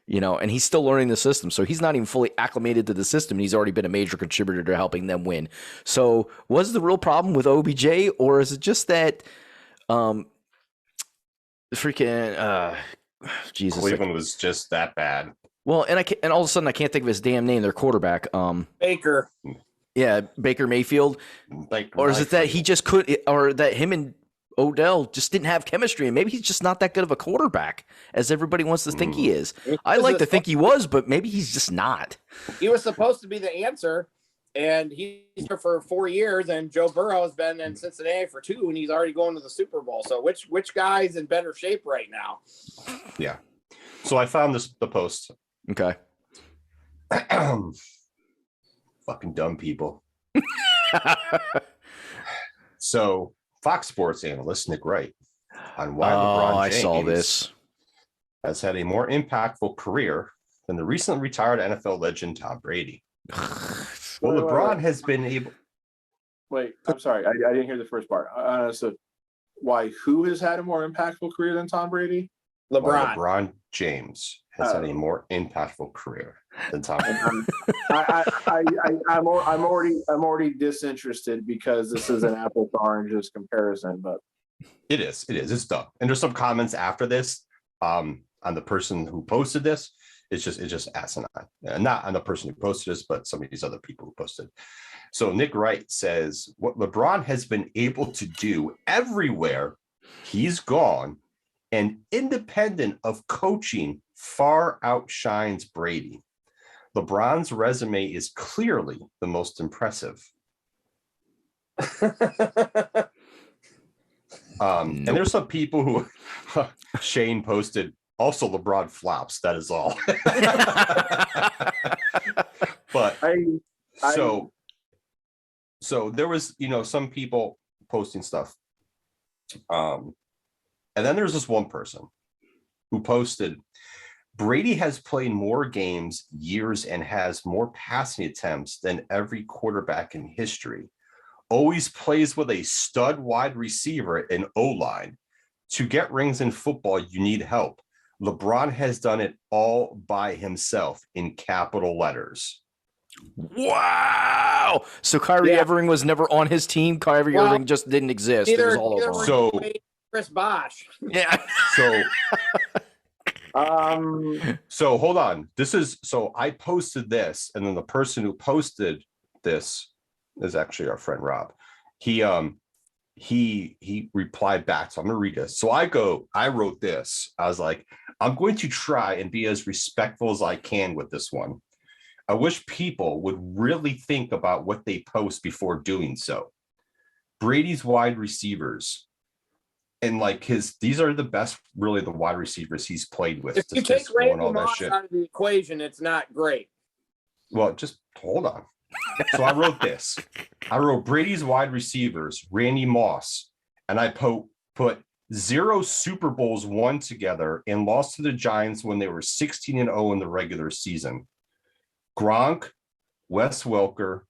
and he's still learning the system. So he's not even fully acclimated to the system. And he's already been a major contributor to helping them win. So was the real problem with OBJ, or is it just that Jesus, Cleveland was just that bad? Well, and all of a sudden I can't think of his damn name. Their quarterback, Baker. Yeah, Baker Mayfield. Or is it that he just or that him and Odell just didn't have chemistry, and maybe he's just not that good of a quarterback as everybody wants to think he is. I like to think he was, but maybe he's just not. He was supposed to be the answer, and he's here for 4 years, and Joe Burrow has been in Cincinnati for 2, and he's already going to the Super Bowl. So which guy's in better shape right now? Yeah. So I found the post. Okay. Fucking dumb people. So Fox Sports analyst Nick Wright on why LeBron James I saw this has had a more impactful career than the recently retired NFL legend Tom Brady. Well, LeBron has been able. Wait, I'm sorry, I didn't hear the first part. So why? Who has had a more impactful career than Tom Brady? LeBron James has had a more impactful career than Tom Brady. I'm already disinterested because this is an apples to oranges comparison, but it is. It's dumb. And there's some comments after this on the person who posted this. It's just asinine. Not on the person who posted this, but some of these other people who posted. So Nick Wright says what LeBron has been able to do everywhere he's gone, and independent of coaching, far outshines Brady. LeBron's resume is clearly the most impressive. And there's some people who Shane posted, also LeBron flops, that is all. But so there was, some people posting stuff. And then there's this one person who posted, Brady has played more games, years, and has more passing attempts than every quarterback in history. Always plays with a stud wide receiver and O-line. To get rings in football, you need help. LeBron has done it all by himself, in capital letters. Wow. So Kyrie Irving was never on his team. Kyrie Irving just didn't exist. It was all over. So Chris Bosh. Yeah. So hold on. So I posted this, and then the person who posted this is actually our friend Rob. He he replied back. So I'm gonna read this. So I wrote this. I was like, I'm going to try and be as respectful as I can with this one. I wish people would really think about what they post before doing so. Brady's wide receivers, and like these are the best, really, the wide receivers he's played with. If you take Randy Moss out of the equation, it's not great. Well, just hold on. So I wrote this. I wrote Brady's wide receivers, Randy Moss, and I put 0 Super Bowls won together and lost to the Giants when they were 16-0 in the regular season. Gronk, Wes Welker,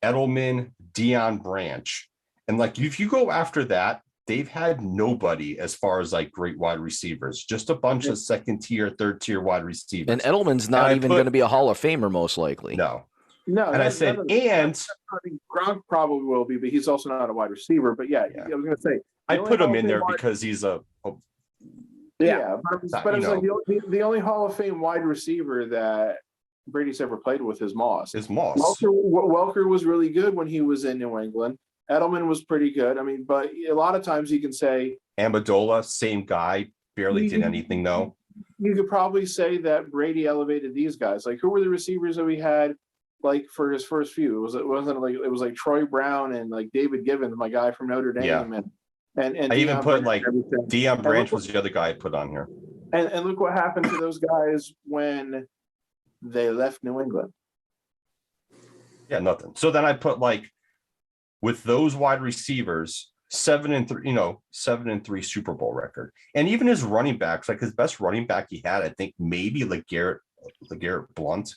Edelman, Deion Branch. And like, if you go after that, they've had nobody as far as like great wide receivers, just a bunch of second tier, third tier wide receivers. And Edelman's not even going to be a Hall of Famer, most likely. No. And I said, Gronk probably will be, but he's also not a wide receiver. But yeah. I was going to say, I put him in there because he's a. But it's like the only Hall of Fame wide receiver that Brady's ever played with is Moss. Welker was really good when he was in New England. Edelman was pretty good. I mean, but a lot of times you can say Amendola, same guy, barely did anything though. You could probably say that Brady elevated these guys. Like, who were the receivers that we had? Like for his first few, it was like Troy Brown and like David Givens, my guy from Notre Dame, and I even put like Deion Branch was the other guy I put on here. And look what happened to those guys when they left New England. Yeah, nothing. So then I put like with those wide receivers, 7-3 Super Bowl record, and even his running backs, like his best running back he had, I think maybe LeGarrette Blount.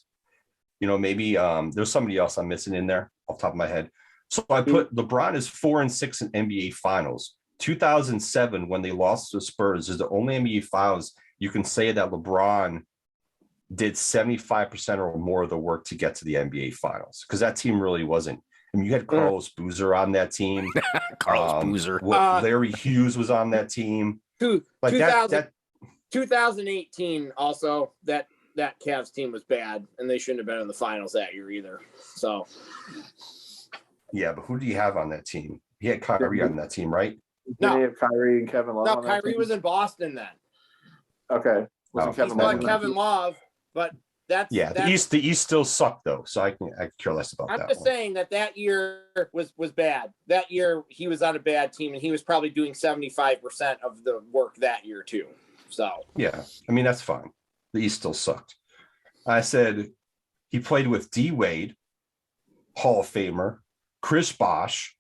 Maybe there's somebody else I'm missing in there off the top of my head. So I put LeBron is 4-6 in NBA Finals. 2007, when they lost to the Spurs, is the only NBA Finals you can say that LeBron did 75% or more of the work to get to the NBA Finals, because that team really wasn't. I mean, you had Carlos Boozer on that team. Boozer. Larry Hughes was on that team. 2018 also, that Cavs team was bad, and they shouldn't have been in the finals that year either. So, yeah, but who do you have on that team? He had Kyrie on that team, right? No, have Kyrie and Kevin Love. No, Kyrie was in Boston then. Okay, Kevin Love, but that's the East still sucked though, so I care less about that. I'm just saying that year was bad. That year he was on a bad team, and he was probably doing 75% of the work that year too. So yeah, I mean that's fine. The East still sucked. I said he played with D Wade, Hall of Famer, Chris Bosh,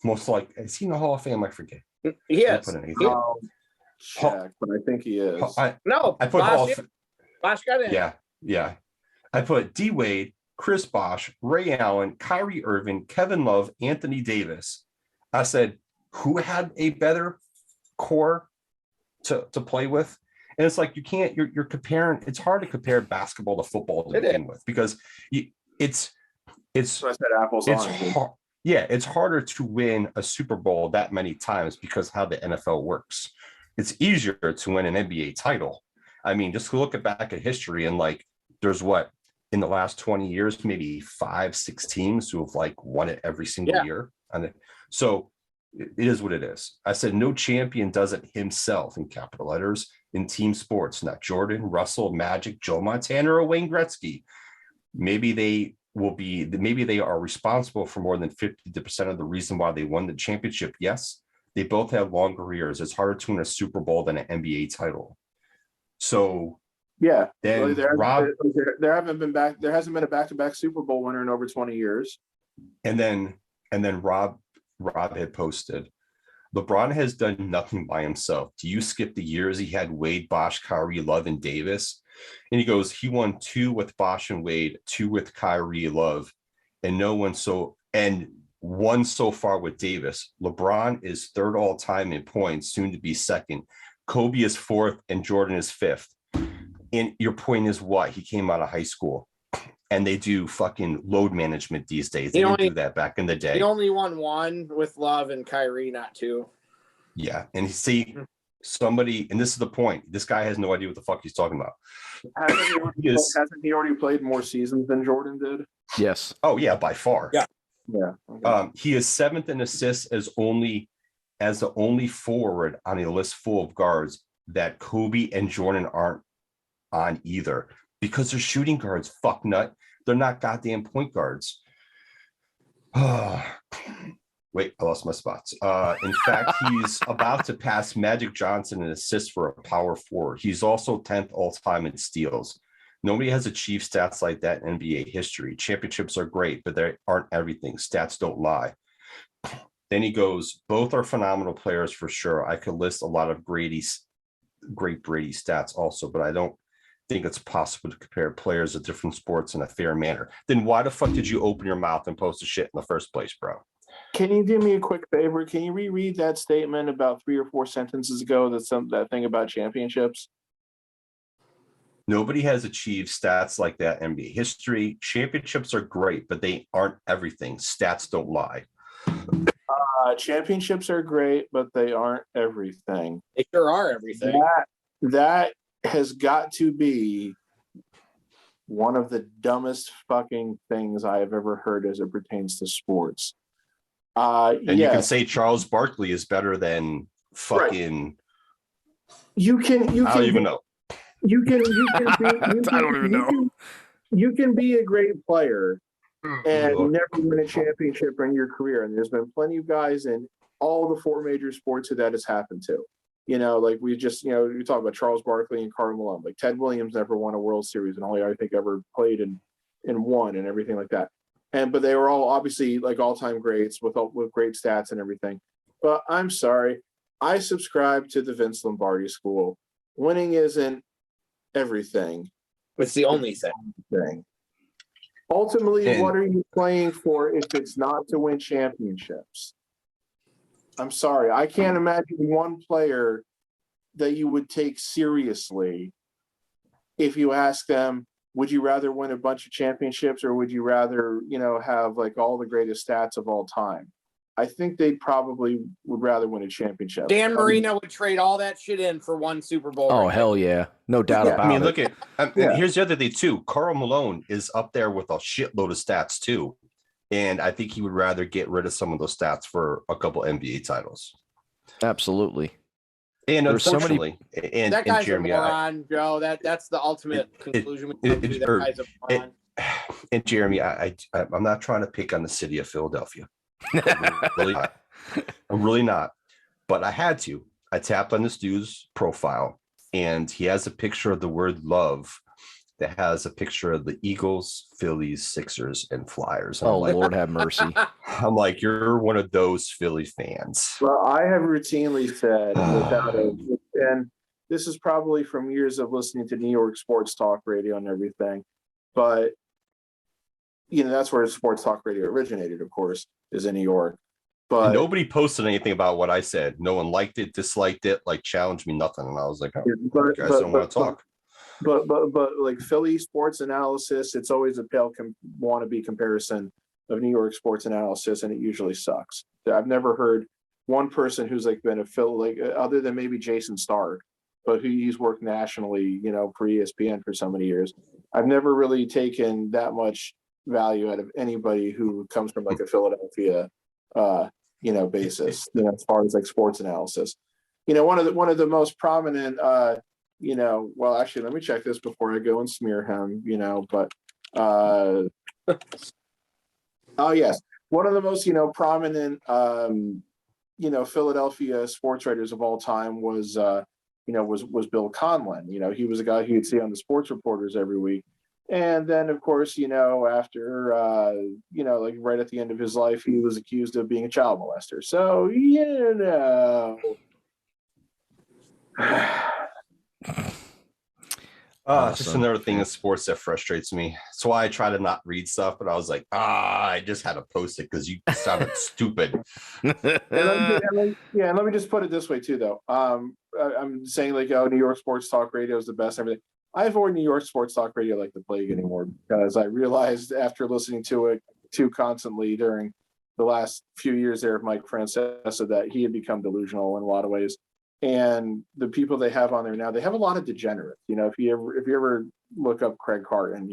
most like is he in the Hall of Fame? I forget. Yes. But I think he is. I put Bosh got in. Yeah. I put D Wade, Chris Bosh, Ray Allen, Kyrie Irving, Kevin Love, Anthony Davis. I said, who had a better core to play with? And it's like you're comparing. It's hard to compare basketball to football to begin with, because it's so I said apples. It's harder to win a Super Bowl that many times because how the NFL works. It's easier to win an NBA title. I mean, just look back at history, and like there's in the last 20 years, maybe 5-6 teams who have like won it every single year. And so it is what it is. I said no champion does it himself, in capital letters, in team sports. Not Jordan, Russell, Magic, Joe Montana, or Wayne Gretzky. Maybe they are responsible for more than 50% of the reason why they won the championship. Yes, they both have long careers. It's harder to win a Super Bowl than an NBA title. So yeah, then there hasn't been a back-to-back Super Bowl winner in over 20 years. And then Rob had posted, LeBron has done nothing by himself. Do you skip the years he had Wade, Bosh, Kyrie, Love, and Davis? And he goes, he won 2 with Bosh and Wade, 2 with Kyrie, Love, and one so far with Davis. LeBron is 3rd all time in points, soon to be 2nd. Kobe is 4th, and Jordan is 5th. And your point is what? He came out of high school, and they do fucking load management these days. They didn't do that back in the day. He only won 1 with Love and Kyrie, not 2. Yeah, and see somebody, and this is the point. This guy has no idea what the fuck he's talking about. Hasn't he already played more seasons than Jordan did? Yes. Oh yeah, by far. Yeah. Okay. He is 7th in assists as only as the only forward on a list full of guards that Kobe and Jordan aren't on either, because they're shooting guards, fuck nut. They're not goddamn point guards. Wait, I lost my spots. In fact, he's about to pass Magic Johnson in assists for a power forward. He's also 10th all-time in steals. Nobody has achieved stats like that in NBA history. Championships are great, but they aren't everything. Stats don't lie. Then he goes, both are phenomenal players for sure. I could list a lot of great Brady stats also, but I don't think it's possible to compare players of different sports in a fair manner. Then why the fuck did you open your mouth and post the shit in the first place, bro? Can you do me a quick favor? Can you reread that statement about 3 or 4 sentences ago? That thing about championships. Nobody has achieved stats like that in NBA history. Championships are great, but they aren't everything. Stats don't lie. Championships are great, but they aren't everything. They sure are everything. That has got to be one of the dumbest fucking things I have ever heard as it pertains to sports. And you can say Charles Barkley is better than fucking. Right. You can. I don't even know. You can. I don't even know. You can be a great player and never win a championship in your career. And there's been plenty of guys in all the 4 major sports that has happened to. Like we just, you talk about Charles Barkley and Karl Malone. Like Ted Williams never won a World Series and only I think ever played and won and everything like that. But they were all obviously like all-time greats with great stats and everything. But I'm sorry, I subscribe to the Vince Lombardi school. Winning isn't everything. It's the only thing. Ultimately, what are you playing for if it's not to win championships? I'm sorry, I can't imagine one player that you would take seriously if you ask them, would you rather win a bunch of championships or would you rather, have like all the greatest stats of all time? I think they probably would rather win a championship. Dan Marino would trade all that shit in for one Super Bowl. Oh, hell yeah. No doubt about it. I mean, look at, here's the other thing too. Karl Malone is up there with a shitload of stats too. And I think he would rather get rid of some of those stats for a couple NBA titles. Absolutely. And unfortunately, that guy's a moron, Joe. That's the ultimate conclusion. That guy's a moron. And Jeremy, I'm not trying to pick on the city of Philadelphia. I'm really not. But I had to. I tapped on this dude's profile, and he has a picture of the word love that has a picture of the Eagles, Phillies, Sixers, and Flyers. And Lord have mercy. I'm like, you're one of those Philly fans. Well, I have routinely said, and this is probably from years of listening to New York sports talk radio and everything, but that's where sports talk radio originated, of course, is in New York. But and nobody posted anything about what I said. No one liked it, disliked it, challenged me, nothing. And I was like, you guys don't want to talk. But like Philly sports analysis, it's always a pale wannabe comparison of New York sports analysis, and it usually sucks. I've never heard one person who's been a Philly, other than maybe Jason Stark, but he's worked nationally, for ESPN for so many years. I've never really taken that much value out of anybody who comes from a Philadelphia, basis, as far as sports analysis. One of the most prominent. Well, actually, let me check this before I go and smear him, but, oh yes. One of the most, prominent, Philadelphia sports writers of all time was Bill Conlon. He was a guy who you'd see on the sports reporters every week. And then, of course, after, right at the end of his life, he was accused of being a child molester. So, It's just another thing in sports that frustrates me. That's why I try to not read stuff, but I was like, I just had to post it because you sounded stupid. And let me just put it this way too, though. I'm saying New York sports talk radio is the best, everything. I avoid New York sports talk radio like the plague anymore, because I realized after listening to it too constantly during the last few years there of Mike Francesa that he had become delusional in a lot of ways. And the people they have on there now, they have a lot of degenerates. If you ever look up Craig Carton,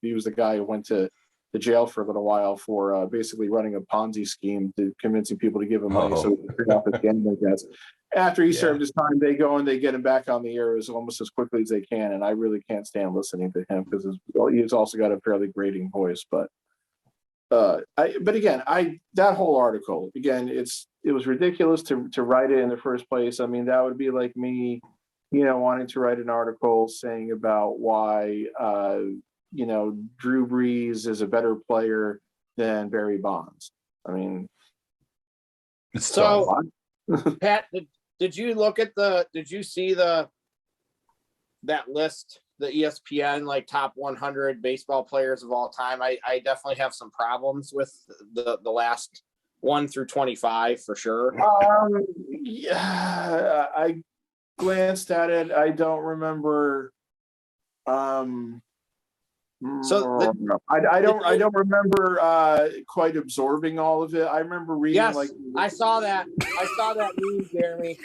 he was the guy who went to to jail for a little while for basically running a Ponzi scheme to convincing people to give him money so he could pay off his gambling debts. After he served his time, they go and they get him back on the air almost as quickly as they can. And I really can't stand listening to him because he's also got a fairly grating voice. But again, that whole article, again, it was ridiculous to write it in the first place. I mean, that would be like me, wanting to write an article saying about why, Drew Brees is a better player than Barry Bonds. I mean, so Pat, did you see that list, the ESPN like top 100 baseball players of all time? I definitely have some problems with the last 1 through 25 for sure. Yeah, I glanced at it. I don't remember. I don't remember quite absorbing all of it. I remember reading. Yes, like I saw that meme, Jeremy.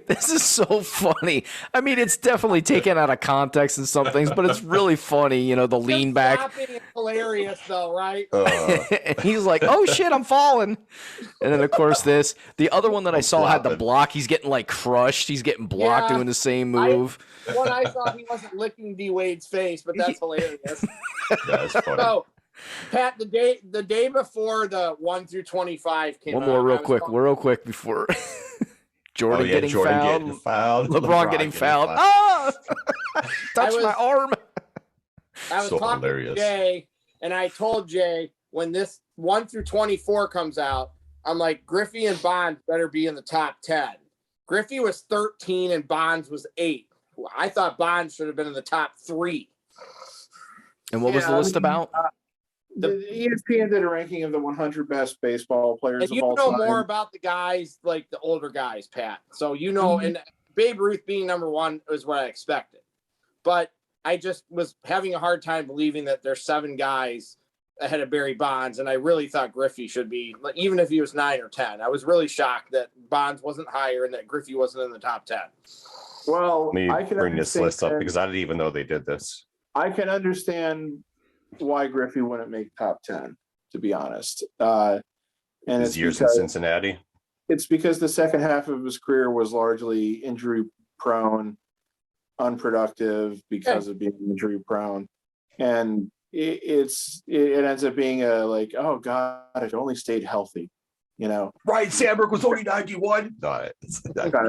This is so funny. I mean, it's definitely taken out of context in some things, but it's really funny. The lean back. It's hilarious, though, right? And he's like, "Oh shit, I'm falling." And then, of course, the other one that I saw had the block. He's getting like crushed. He's getting blocked doing the same move. When I saw he wasn't licking D Wade's face, but that's hilarious. That's funny. So, Pat, the day before the 1 through 25 came out. One more real quick before. Jordan getting fouled. LeBron getting fouled. Ah! Touch my arm. I was talking to Jay, and I told Jay when this 1 through 24 comes out, I'm like, Griffey and Bonds better be in the top 10. Griffey was 13 and Bonds was 8. I thought Bonds should have been in the top 3. And what was the list about? The ESPN did a ranking of the 100 best baseball players and of all time. You know more about the guys, like the older guys, Pat. So and Babe Ruth being number 1 was what I expected. But I just was having a hard time believing that there's 7 guys ahead of Barry Bonds, and I really thought Griffey should be, even if he was 9 or 10. I was really shocked that Bonds wasn't higher and that Griffey wasn't in the top 10. Well, I can bring this list up because I didn't even know they did this. I can understand why Griffey wouldn't make top 10, to be honest. And his years in Cincinnati. It's because the second half of his career was largely injury prone, unproductive because of being injury prone, and it ends up being oh God, if it only stayed healthy, Ryan Sandberg was only 91. No, but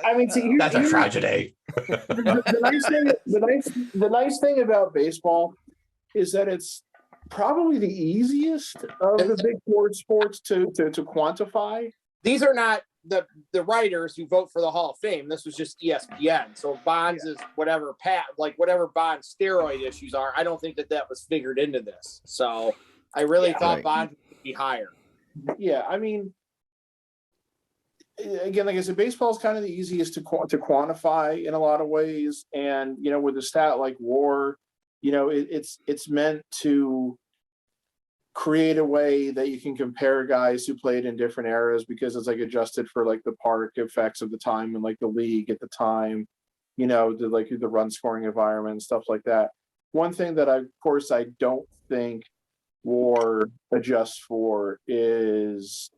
I mean, see, that's a tragedy. The nice thing about baseball is that it's probably the easiest of the big board sports to quantify. These are not the writers who vote for the Hall of Fame. This was just ESPN. So Bonds is whatever whatever Bonds steroid issues are. I don't think that was figured into this. So I really thought Bonds would be higher. Yeah, I mean, again, like I said, baseball is kind of the easiest to quantify in a lot of ways. And, with a stat like WAR, it's meant to create a way that you can compare guys who played in different eras because it's adjusted for the park effects of the time and the league at the time, the run scoring environment and stuff like that. One thing that I don't think WAR adjusts for is,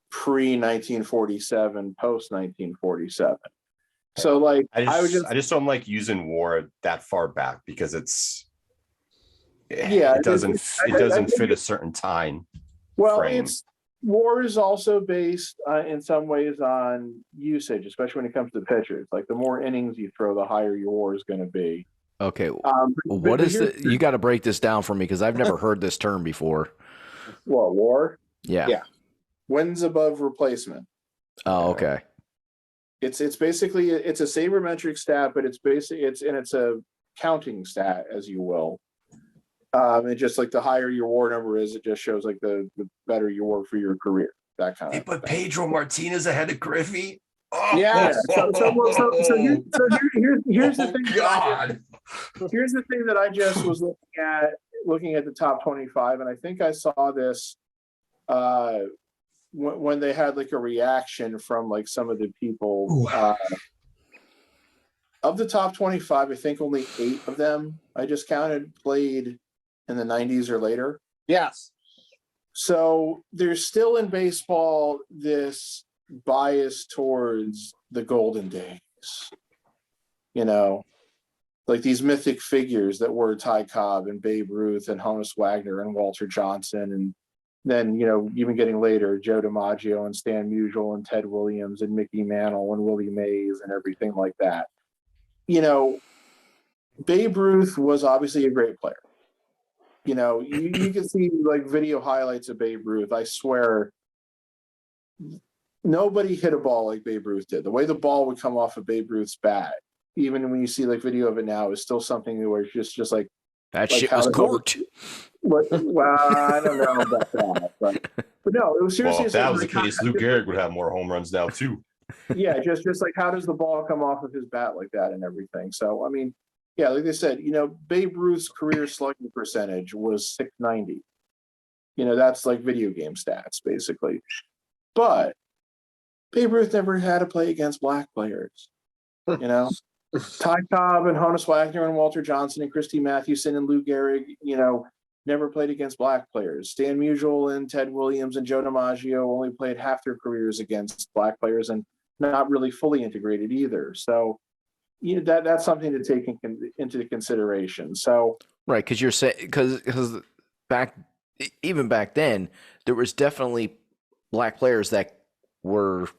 pre-1947, post-1947. So I just don't like using WAR that far back because it doesn't fit a certain time. Well, frame. WAR is also based in some ways on usage, especially when it comes to pitchers. The more innings you throw, the higher your WAR is going to be. Okay. You got to break this down for me because I've never heard this term before. What, WAR? Yeah. Wins above replacement. Oh, okay. It's basically a sabermetric stat, but it's a counting stat, as you will. And just the higher your WAR number is, it just shows the better you were for your career. That kind of. But Pedro Martinez ahead of Griffey. Oh, yeah. So here's the thing. God. Here's the thing that I just was looking at the top 25, and I think I saw this when they had a reaction from some of the people of the top 25, I think only 8 of them, I just counted, played in the 90s or later. Yes. So there's still in baseball this bias towards the golden days, you know, like these mythic figures that were Ty Cobb and Babe Ruth and Honus Wagner and Walter Johnson, and then, you know, even getting later, Joe DiMaggio and Stan Musial and Ted Williams and Mickey Mantle and Willie Mays and everything like that. You know, Babe Ruth was obviously a great player. You know, you can see like video highlights of Babe Ruth. I swear, nobody hit a ball like Babe Ruth did. The way the ball would come off of Babe Ruth's bat, even when you see like video of it now, is still something where it's just like that shit was corked. Well, I don't know about that, but no, it was seriously. Well, if that was the case, Lou Gehrig would have more home runs now too. Yeah, just like how does the ball come off of his bat like that and everything? So I mean, yeah, like I said, you know, Babe Ruth's career slugging percentage was .690. You know, that's like video game stats basically. But Babe Ruth never had to play against black players. You know, Ty Cobb and Honus Wagner and Walter Johnson and Christy Mathewson and Lou Gehrig, you know, never played against black players. Stan Musial and Ted Williams and Joe DiMaggio only played half their careers against black players and not really fully integrated either. So, you know, that's something to take into consideration. So, right, because you're saying because even back then there was definitely black players that were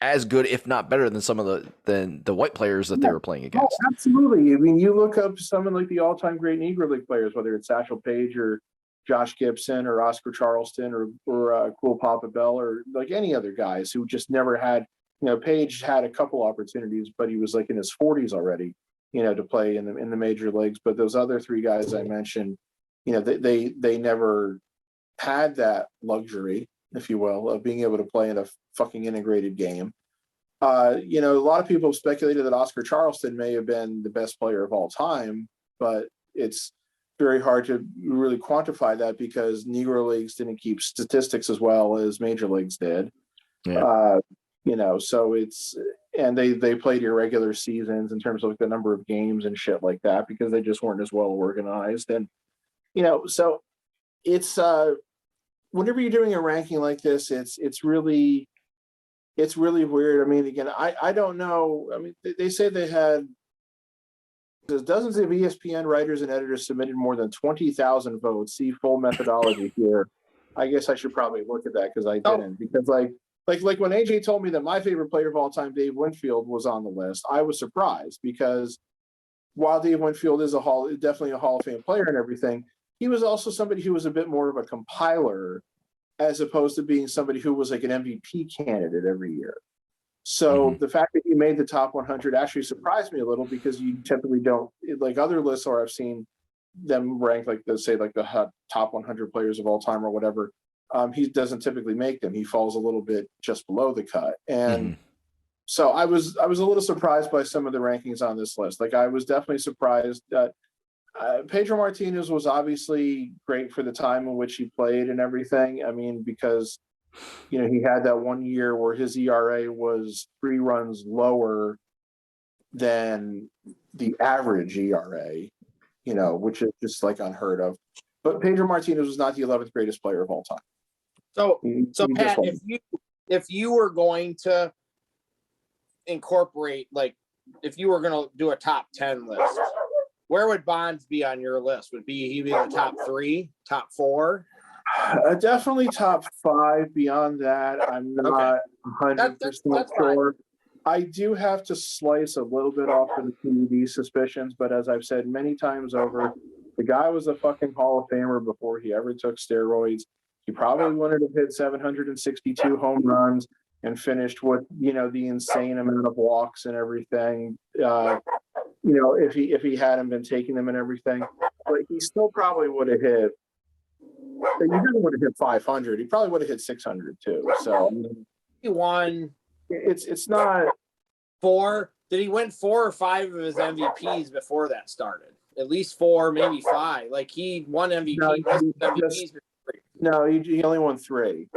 as good, if not better, than some of the white players that they were playing against. Oh, absolutely. I mean, you look up someone like the all-time great Negro League players, whether it's Satchel Paige or Josh Gibson or Oscar Charleston or Cool Papa Bell or like any other guys who just never had. You know, Page had a couple opportunities, but he was like in his 40s already, you know, to play in the major leagues. But those other 3 guys I mentioned, you know, they never had that luxury, if you will, of being able to play in a fucking integrated game. You know, a lot of people have speculated that Oscar Charleston may have been the best player of all time, but it's very hard to really quantify that because Negro Leagues didn't keep statistics as well as major leagues did. Yeah. You know, so and they played irregular seasons in terms of like the number of games and shit like that because they just weren't as well organized. And, you know, so it's whenever you're doing a ranking like this, it's really weird. I mean, again, I don't know. I mean, they say they had dozens of ESPN writers and editors submitted more than 20,000 votes. See full methodology here. I guess I should probably look at that because I didn't. Because like when AJ told me that my favorite player of all time, Dave Winfield, was on the list, I was surprised because while Dave Winfield is definitely a Hall of Fame player and everything, he was also somebody who was a bit more of a compiler as opposed to being somebody who was like an MVP candidate every year. So the fact that he made the top 100 actually surprised me a little because you typically don't, like other lists where I've seen them ranked like the top 100 players of all time or whatever. He doesn't typically make them. He falls a little bit just below the cut. And so I was a little surprised by some of the rankings on this list. Like I was definitely surprised that Pedro Martinez was obviously great for the time in which he played and everything. I mean, because, you know, he had that 1 year where his ERA was 3 runs lower than the average ERA, you know, which is just like unheard of. But Pedro Martinez was not the 11th greatest player of all time. So Pat, if you were going to incorporate, like, if you were going to do a top 10 list, where would Bonds be on your list? Would he be in the top 3, top 4? Definitely top 5. Beyond that, I'm not 100% sure. I do have to slice a little bit off of the PED suspicions, but as I've said many times over, the guy was a fucking Hall of Famer before he ever took steroids. He probably wanted to hit 762 home runs and finished with, you know, the insane amount of walks and everything. You know, if he hadn't been taking them and everything, but he still probably would have hit. He didn't want to hit 500. He probably would have hit 600 too. So he won. It's not 4. Did he win 4 or 5 of his MVPs before that started? At least 4, maybe 5. Like he won MVP. No, he only won 3.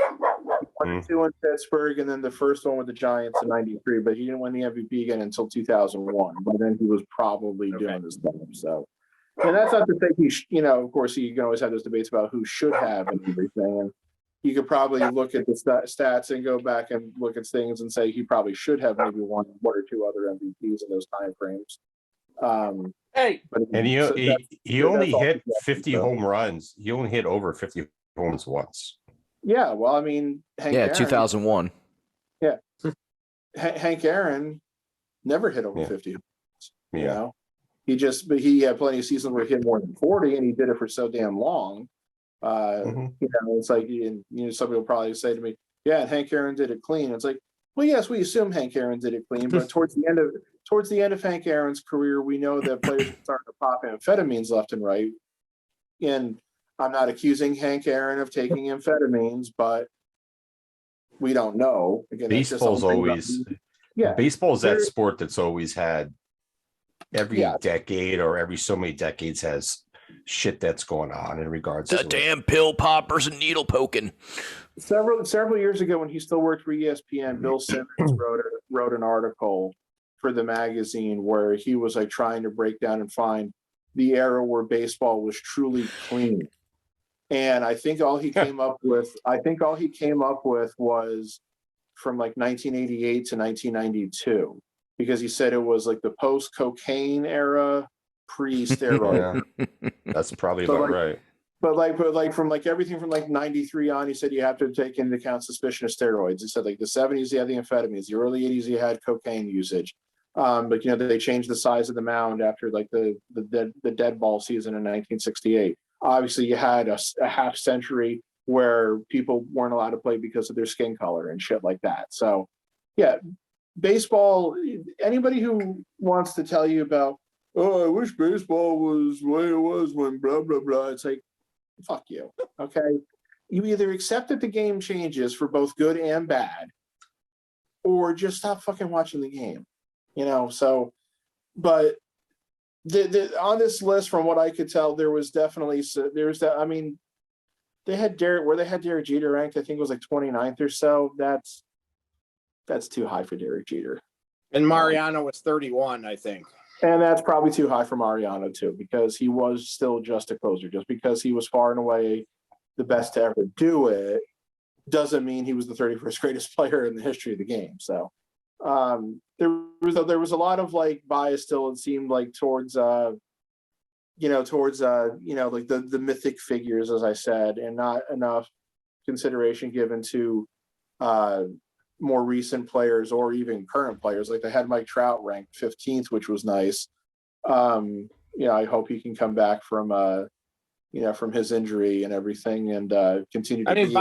and 2 in Pittsburgh, and then the first one with the Giants in '93. But he didn't win the MVP again until 2001. By then, he was probably doing his thing. So, and that's not to say of course, you can always have those debates about who should have and everything. And you could probably look at the stats and go back and look at things and say he probably should have maybe won 1 or 2 other MVPs in those time frames. And he only hit 50 home runs. He only hit over 50 homes once. Yeah, well, I mean, Hank Aaron, 2001. Yeah, Hank Aaron never hit over 50. You know, but he had plenty of seasons where he hit more than 40, and he did it for so damn long. It's like, some people probably say to me, "Yeah, Hank Aaron did it clean." It's like, well, yes, we assume Hank Aaron did it clean, but towards the end of Hank Aaron's career, we know that players were starting to pop amphetamines left and right. And I'm not accusing Hank Aaron of taking amphetamines, but we don't know. Again, baseball's that sport that's always had every decade or every so many decades has shit that's going on in regards to damn pill poppers and needle poking. Several years ago, when he still worked for ESPN, Bill Simmons wrote an article for the magazine where he was like trying to break down and find the era where baseball was truly clean. And I think all he came up with was from like 1988 to 1992, because he said it was like the post-cocaine era, pre-steroid. That's probably about right. But from like everything from like 93 on, he said you have to take into account suspicion of steroids. He said like the 70s, you had the amphetamines, the early 80s, you had cocaine usage. But they changed the size of the mound after like the dead ball season in 1968. Obviously, you had a half century where people weren't allowed to play because of their skin color and shit like that. So, yeah, baseball. Anybody who wants to tell you about, I wish baseball was the way it was when blah blah blah. It's like, fuck you. Okay, you either accept that the game changes for both good and bad, or just stop fucking watching the game. So, but on this list, from what I could tell, they had Derek Jeter ranked, I think it was like 29th or so. That's too high for Derek Jeter. And Mariano was 31, I think. And that's probably too high for Mariano too, because he was still just a closer. Just because he was far and away the best to ever do it doesn't mean he was the 31st greatest player in the history of the game. So there was a lot of like bias still, it seemed like, towards like the mythic figures, as I said, and not enough consideration given to more recent players or even current players. Like they had Mike Trout ranked 15th, which was nice. I hope he can come back from his injury and everything and continue to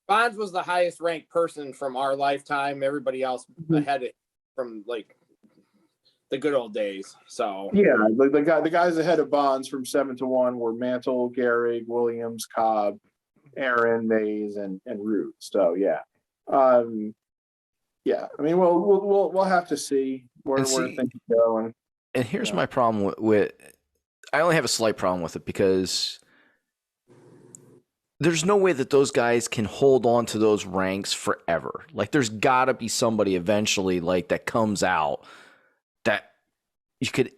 Bonds was the highest ranked person from our lifetime. Everybody else had it from like the good old days. So yeah, the guys ahead of Bonds from 7-1 were Mantle, Gehrig, Williams, Cobb, Aaron, Mays, and Root. So yeah. I mean, we'll have to see where things go. And here's my problem with I only have a slight problem with it because there's no way that those guys can hold on to those ranks forever. Like there's got to be somebody eventually like that comes out that you could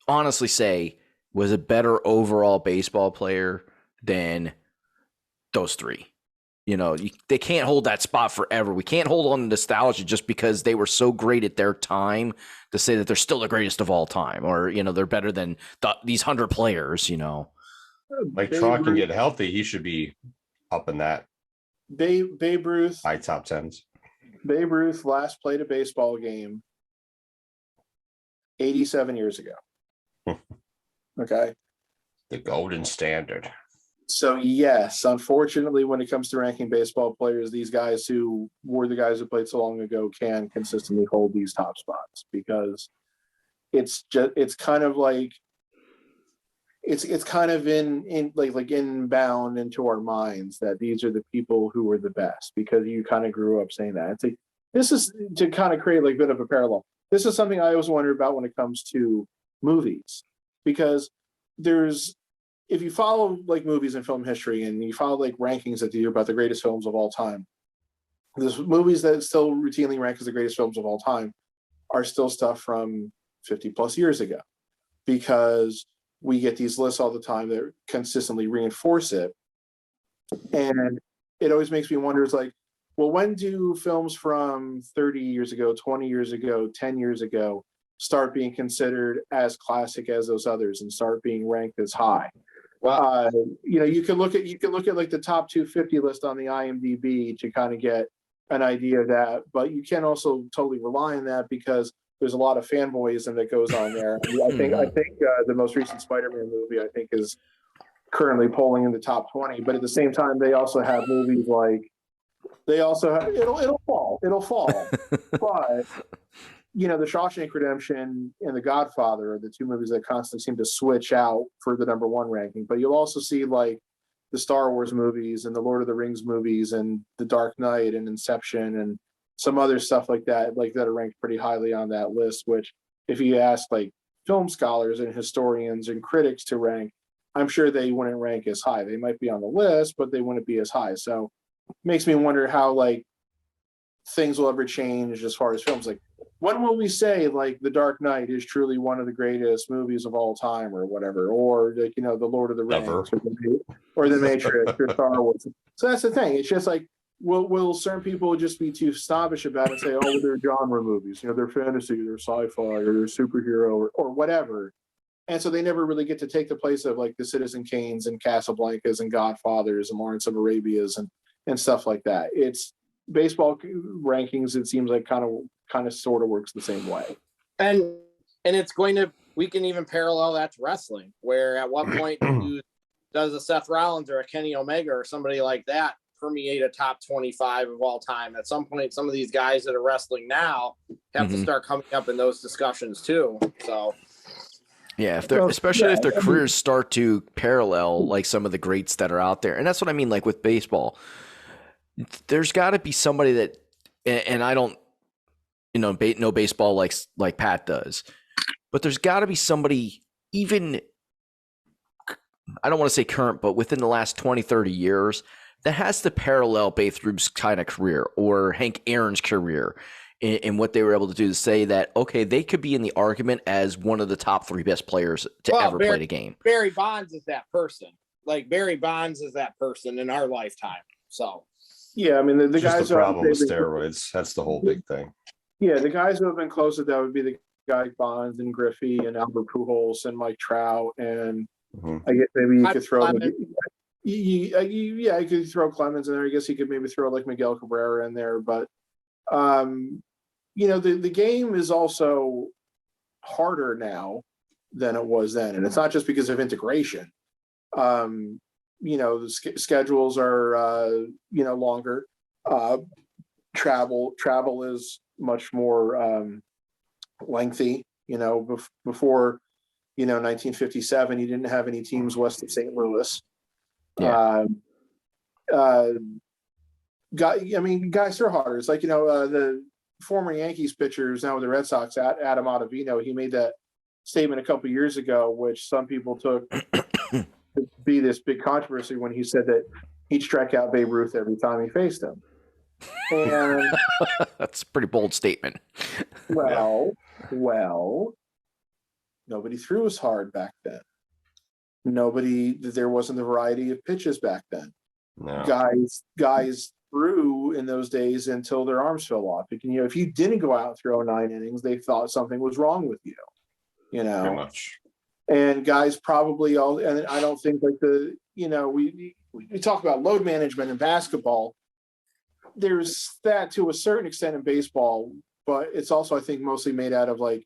honestly say was a better overall baseball player than those three. They can't hold that spot forever. We can't hold on to nostalgia just because they were so great at their time to say that they're still the greatest of all time, or they're better than these 100 players. Like Trout can get healthy, he should be up in that. Babe Ruth, high top 10s. Babe Ruth last played a baseball game 87 years ago. Okay, the golden standard. So yes, unfortunately, when it comes to ranking baseball players, these guys who were the guys who played so long ago can consistently hold these top spots, because it's kind of like it's kind of inbound into our minds that these are the people who were the best, because you kind of grew up saying that. It's like, this is to kind of create like a bit of a parallel. This is something I always wonder about when it comes to movies, because if you follow like movies and film history and you follow like rankings that they do about the greatest films of all time, There's movies that still routinely rank as the greatest films of all time are still stuff from 50 plus years ago, because we get these lists all the time that consistently reinforce it. And it always makes me wonder, it's like, well, when do films from 30 years ago, 20 years ago, 10 years ago start being considered as classic as those others and start being ranked as high? Well, you can look at like the top 250 list on the IMDb to kind of get an idea of that, but you can't also totally rely on that, because there's a lot of fanboyism that goes on there. I think the most recent Spider-Man movie, I think, is currently polling in the top 20, but at the same time, they also have movies like, it'll fall, but The Shawshank Redemption and The Godfather are the two movies that constantly seem to switch out for the number one ranking. But you'll also see like the Star Wars movies and the Lord of the Rings movies and The Dark Knight and Inception and some other stuff like that are ranked pretty highly on that list, which if you ask like film scholars and historians and critics to rank, I'm sure they wouldn't rank as high. They might be on the list, but they wouldn't be as high. So it makes me wonder how like things will ever change as far as films. Like, when will we say like The Dark Knight is truly one of the greatest movies of all time or whatever, or like, The Lord of the Rings or the Matrix or Star Wars? So that's the thing. It's just like, will certain people just be too snobbish about it and say, oh, they're genre movies, they're fantasy, they're sci-fi, or they're superhero or whatever. And so they never really get to take the place of like the Citizen Kanes and Casablancas and Godfathers and Lawrence of Arabia's and stuff like that. It's baseball rankings, it seems like kind of sort of works the same way. And we can even parallel that to wrestling, where at what point does a Seth Rollins or a Kenny Omega or somebody like that permeate a top 25 of all time? At some point, some of these guys that are wrestling now have to start coming up in those discussions too. So yeah, especially if their careers start to parallel like some of the greats that are out there. And that's what I mean, like with baseball. There's got to be somebody that, and I don't, know baseball like Pat does, but there's got to be somebody, even, I don't want to say current, but within the last 20, 30 years that has to parallel Babe Ruth's kind of career or Hank Aaron's career in what they were able to do to say that, okay, they could be in the argument as one of the top three best players to ever play the game. Barry Bonds is that person. Like Barry Bonds is that person in our lifetime. So. Yeah, I mean, the guys. Just the problem with steroids. That's the whole big thing. Yeah, the guys who have been close to that would be the guy Bonds and Griffey and Albert Pujols and Mike Trout, and I guess maybe you could throw. You could throw Clemens in there. I guess you could maybe throw like Miguel Cabrera in there, but the game is also harder now than it was then, and it's not just because of integration. The schedules are longer. Travel is much more lengthy. Before 1957, you didn't have any teams west of St. Louis. Yeah. Guys are harder. It's like the former Yankees pitcher who's now with the Red Sox, Adam Ottavino. He made that statement a couple of years ago, which some people took to be this big controversy when he said that he'd strike out Babe Ruth every time he faced him. And that's a pretty bold statement. Well, nobody threw as hard back then. There wasn't the variety of pitches back then. No. Guys threw in those days until their arms fell off. If you didn't go out and throw 9 innings, they thought something was wrong with you. Pretty much. And guys probably and I don't think like we talk about load management in basketball. There's that to a certain extent in baseball, but it's also, I think, mostly made out of like,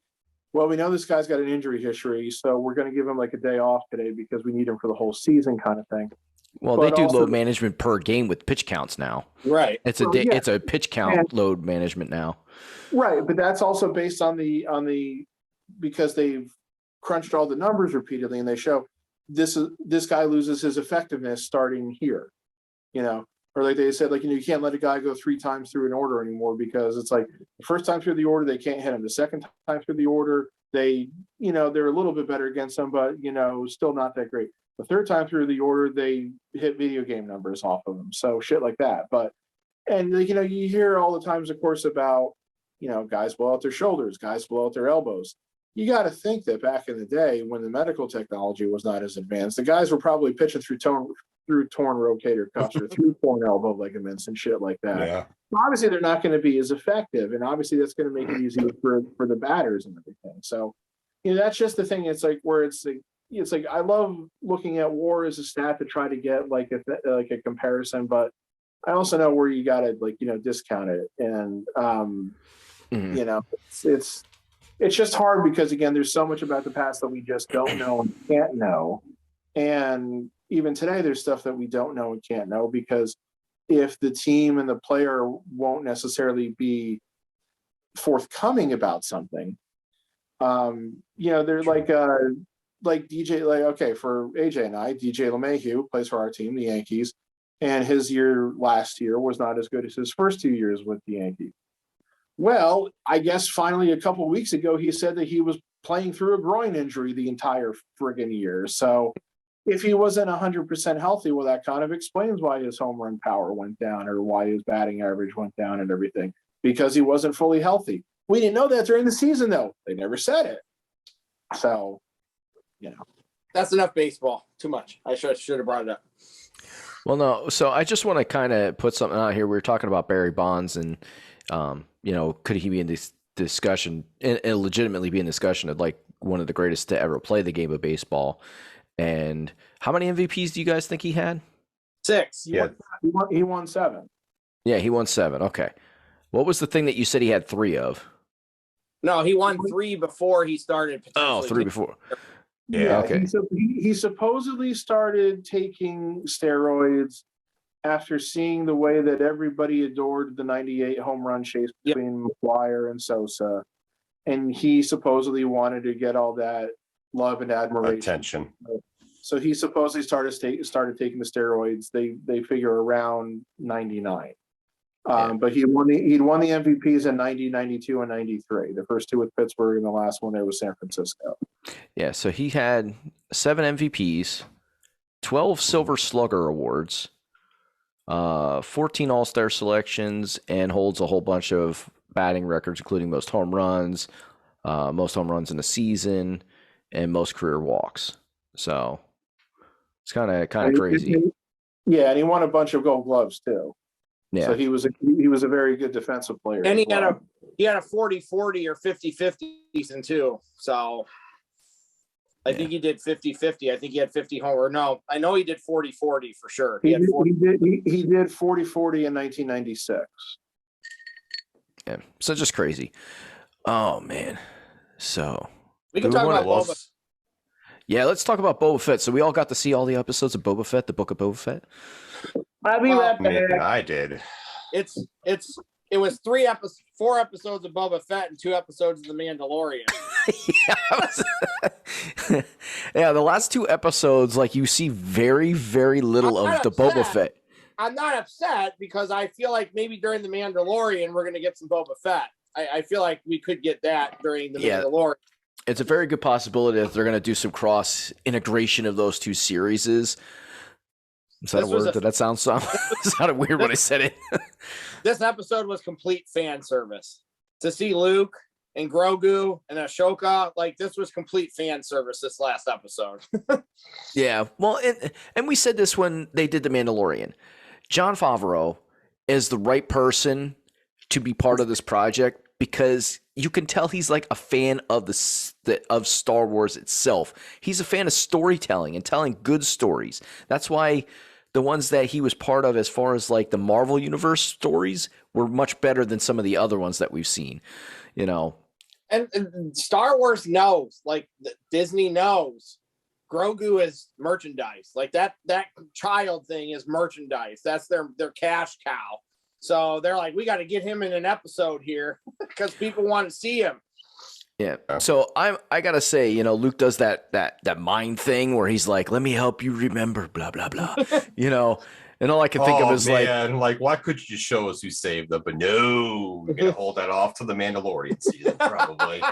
well, we know this guy's got an injury history, so we're going to give him like a day off today because we need him for the whole season kind of thing. Well, but they do load management per game with pitch counts now. Right. It's a pitch count load management now. Right, but that's also based on the because they've crunched all the numbers repeatedly and they show this guy loses his effectiveness starting here, or like they said, like, you can't let a guy go 3 times through an order anymore because it's like the first time through the order, they can't hit him. The second time through the order, they're a little bit better against him, but, still not that great. The third time through the order, they hit video game numbers off of him. So shit like that. But And you hear all the times, of course, about guys blow out their shoulders, guys blow out their elbows. You got to think that back in the day when the medical technology was not as advanced, the guys were probably pitching through torn rotator cuffs or through torn elbow ligaments and shit like that. Yeah. Obviously, they're not going to be as effective, and obviously that's going to make it easier for the batters and everything. So, that's just the thing. It's like where it's like I love looking at WAR as a stat to try to get like a comparison, but I also know where you got to discount it, and it's just hard because again, there's so much about the past that we just don't know and can't know, and even today there's stuff that we don't know and can't know because if the team and the player won't necessarily be forthcoming about something, they're like DJ, okay, for AJ and I, DJ LeMahieu plays for our team, the Yankees, and his last year was not as good as his first 2 years with the Yankees. Well, I guess finally a couple of weeks ago, he said that he was playing through a groin injury the entire friggin' year. So if he wasn't 100% healthy, well, that kind of explains why his home run power went down or why his batting average went down and everything, because he wasn't fully healthy. We didn't know that during the season, though. They never said it. So, That's enough baseball. Too much. I should have brought it up. Well, no. So I just want to kind of put something out here. We were talking about Barry Bonds and, could he be in this discussion and legitimately be in discussion of like one of the greatest to ever play the game of baseball? And how many MVPs do you guys think he had? 6. Yeah. He won 7. Yeah, he won 7. Okay. What was the thing that you said he had 3 of? No, he won 3 before he started. Oh, 3 before. Yeah. Okay. He supposedly started taking steroids after seeing the way that everybody adored the 98 home run chase between McGwire and Sosa. And he supposedly wanted to get all that love and admiration. Attention. So he supposedly started taking the steroids. They figure around 99. But he'd won the MVPs in 90, 92, and 93. The first 2 with Pittsburgh, and the last one there was San Francisco. Yeah, so he had 7 MVPs, 12 Silver Slugger awards, 14 All-Star selections, and holds a whole bunch of batting records, including most home runs in a season, and most career walks. So it's kind of crazy. Yeah, and he won a bunch of Gold Gloves too. Yeah. So he was a very good defensive player. And he had a 40-40 or 50-50 season too. So I think he did 50-50. I think he had 50 homer. No, I know he did 40-40 for sure. He did 40-40 in 1996. Yeah. So just crazy. Oh man. So we can talk about Boba. Yeah, let's talk about Boba Fett. So we all got to see all the episodes of Boba Fett, the Book of Boba Fett. I'll be right back. I did. It was 4 episodes of Boba Fett and 2 episodes of The Mandalorian. Yeah, the last 2 episodes, like you see very, very little of the Boba Fett. I'm not upset because I feel like maybe during The Mandalorian we're going to get some Boba Fett. I feel like we could get that during The Mandalorian. It's a very good possibility that they're going to do some cross integration of those 2 series. Is that a word? Did that sound sounded weird when I said it? This episode was complete fan service. To see Luke and Grogu and Ashoka, like this was complete fan service this last episode. Yeah. Well, and we said this when they did The Mandalorian. Jon Favreau is the right person to be part of this project because you can tell he's like a fan of of Star Wars itself. He's a fan of storytelling and telling good stories. That's why the ones that he was part of as far as like the Marvel Universe stories were much better than some of the other ones that we've seen, And Star Wars knows, like Disney knows, Grogu is merchandise. Like that child thing is merchandise. That's their cash cow. So they're like, we got to get him in an episode here because people want to see him. Yeah. So I gotta say, Luke does that mind thing where he's like, "Let me help you remember," blah blah blah. And all I can think of is like, why could you just show us who saved them? But no, we're gonna hold that off to the Mandalorian season, probably.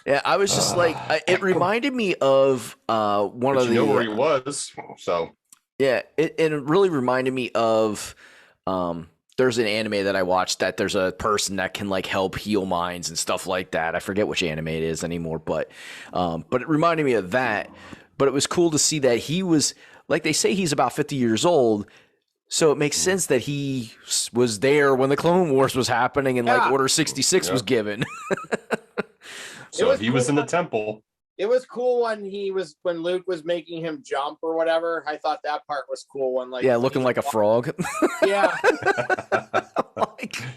Yeah, I was just like, it reminded me of one of the. Where he was, so. Yeah, it really reminded me of there's an anime that I watched that there's a person that can like help heal minds and stuff like that. I forget which anime it is anymore, but it reminded me of that. But it was cool to see that he was, like they say, he's about 50 years old. So it makes sense that he was there when the Clone Wars was happening and like Order 66 was given. So he was in the temple. It was cool when Luke was making him jump or whatever. I thought that part was cool when looking like a frog. Yeah.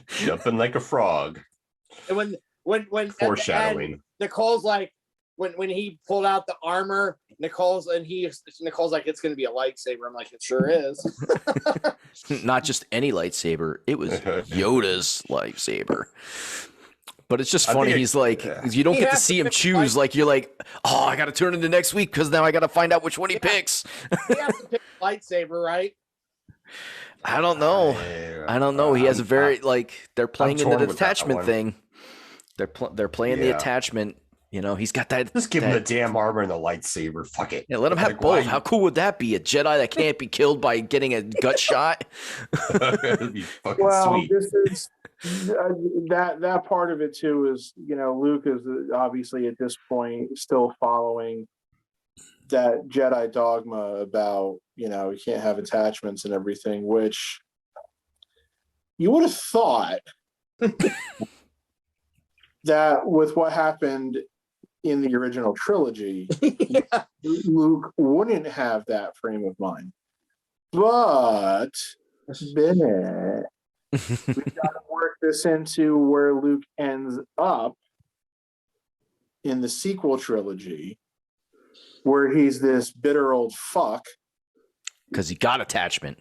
Jumping like a frog. And when foreshadowing. End, Nicole's like when he pulled out the armor, Nicole's like, it's gonna be a lightsaber. I'm like, it sure is. Not just any lightsaber, it was Yoda's lightsaber. But it's just funny. He's like, you don't get to see him choose. Like, you're like, oh, I got to turn into next week because now I got to find out which one he picks. He has to pick a lightsaber, right? I don't know. I don't know. He has a very they're playing into the attachment thing. They're playing the attachment. You know, he's got that. Just give him the damn armor and the lightsaber. Fuck it. Yeah, let him have both. How cool would that be? A Jedi that can't be killed by getting a gut shot. That'd be fucking sweet. This is that part of it too. Is Luke is obviously at this point still following that Jedi dogma about you can't have attachments and everything, which you would have thought that with what happened in the original trilogy, Luke wouldn't have that frame of mind. But Bennett, we got to work this into where Luke ends up in the sequel trilogy, where he's this bitter old fuck. Because he got attachment.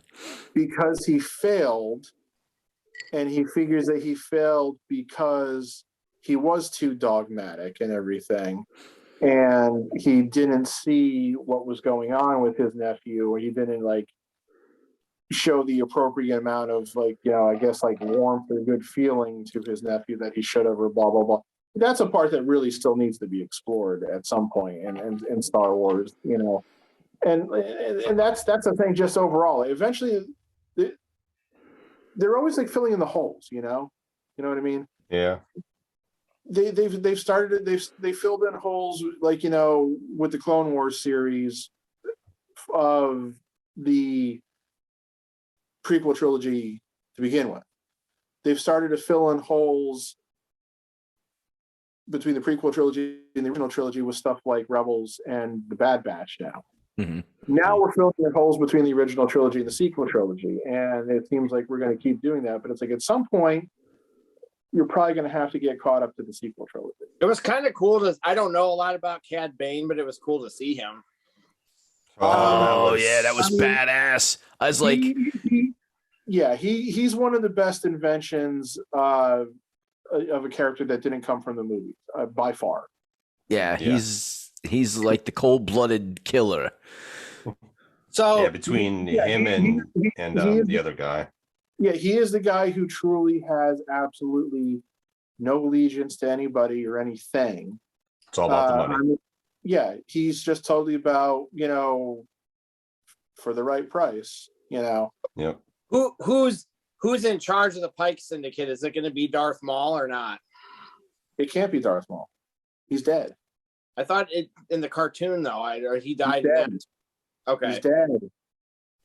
Because he failed, and he figures that he failed because he was too dogmatic and everything, and he didn't see what was going on with his nephew, or he didn't show the appropriate amount of I guess warmth or good feeling to his nephew that he should have, or blah blah blah. That's a part that really still needs to be explored at some point in Star Wars, and that's the thing. Just overall, eventually, they're always filling in the holes. You know what I mean? Yeah. They've started they filled in holes with the Clone Wars series of the prequel trilogy to begin with. They've started to fill in holes between the prequel trilogy and the original trilogy with stuff like Rebels and the Bad Batch now. Mm-hmm. Now we're filling in holes between the original trilogy and the sequel trilogy, and it seems like we're going to keep doing that. But it's at some point, you're probably going to have to get caught up to the sequel trilogy. It was kind of cool I don't know a lot about Cad Bane, but it was cool to see him. That was badass. I was like, he's one of the best inventions of a character that didn't come from the movie by far. Yeah, he's like the cold-blooded killer. So between him and the other guy. Yeah, he is the guy who truly has absolutely no allegiance to anybody or anything. It's all about the money. He's just totally about, for the right price, Yep. Who's in charge of the Pike Syndicate? Is it going to be Darth Maul or not? It can't be Darth Maul. He's dead. I thought it in the cartoon though. He died. He's dead. Okay. He's dead.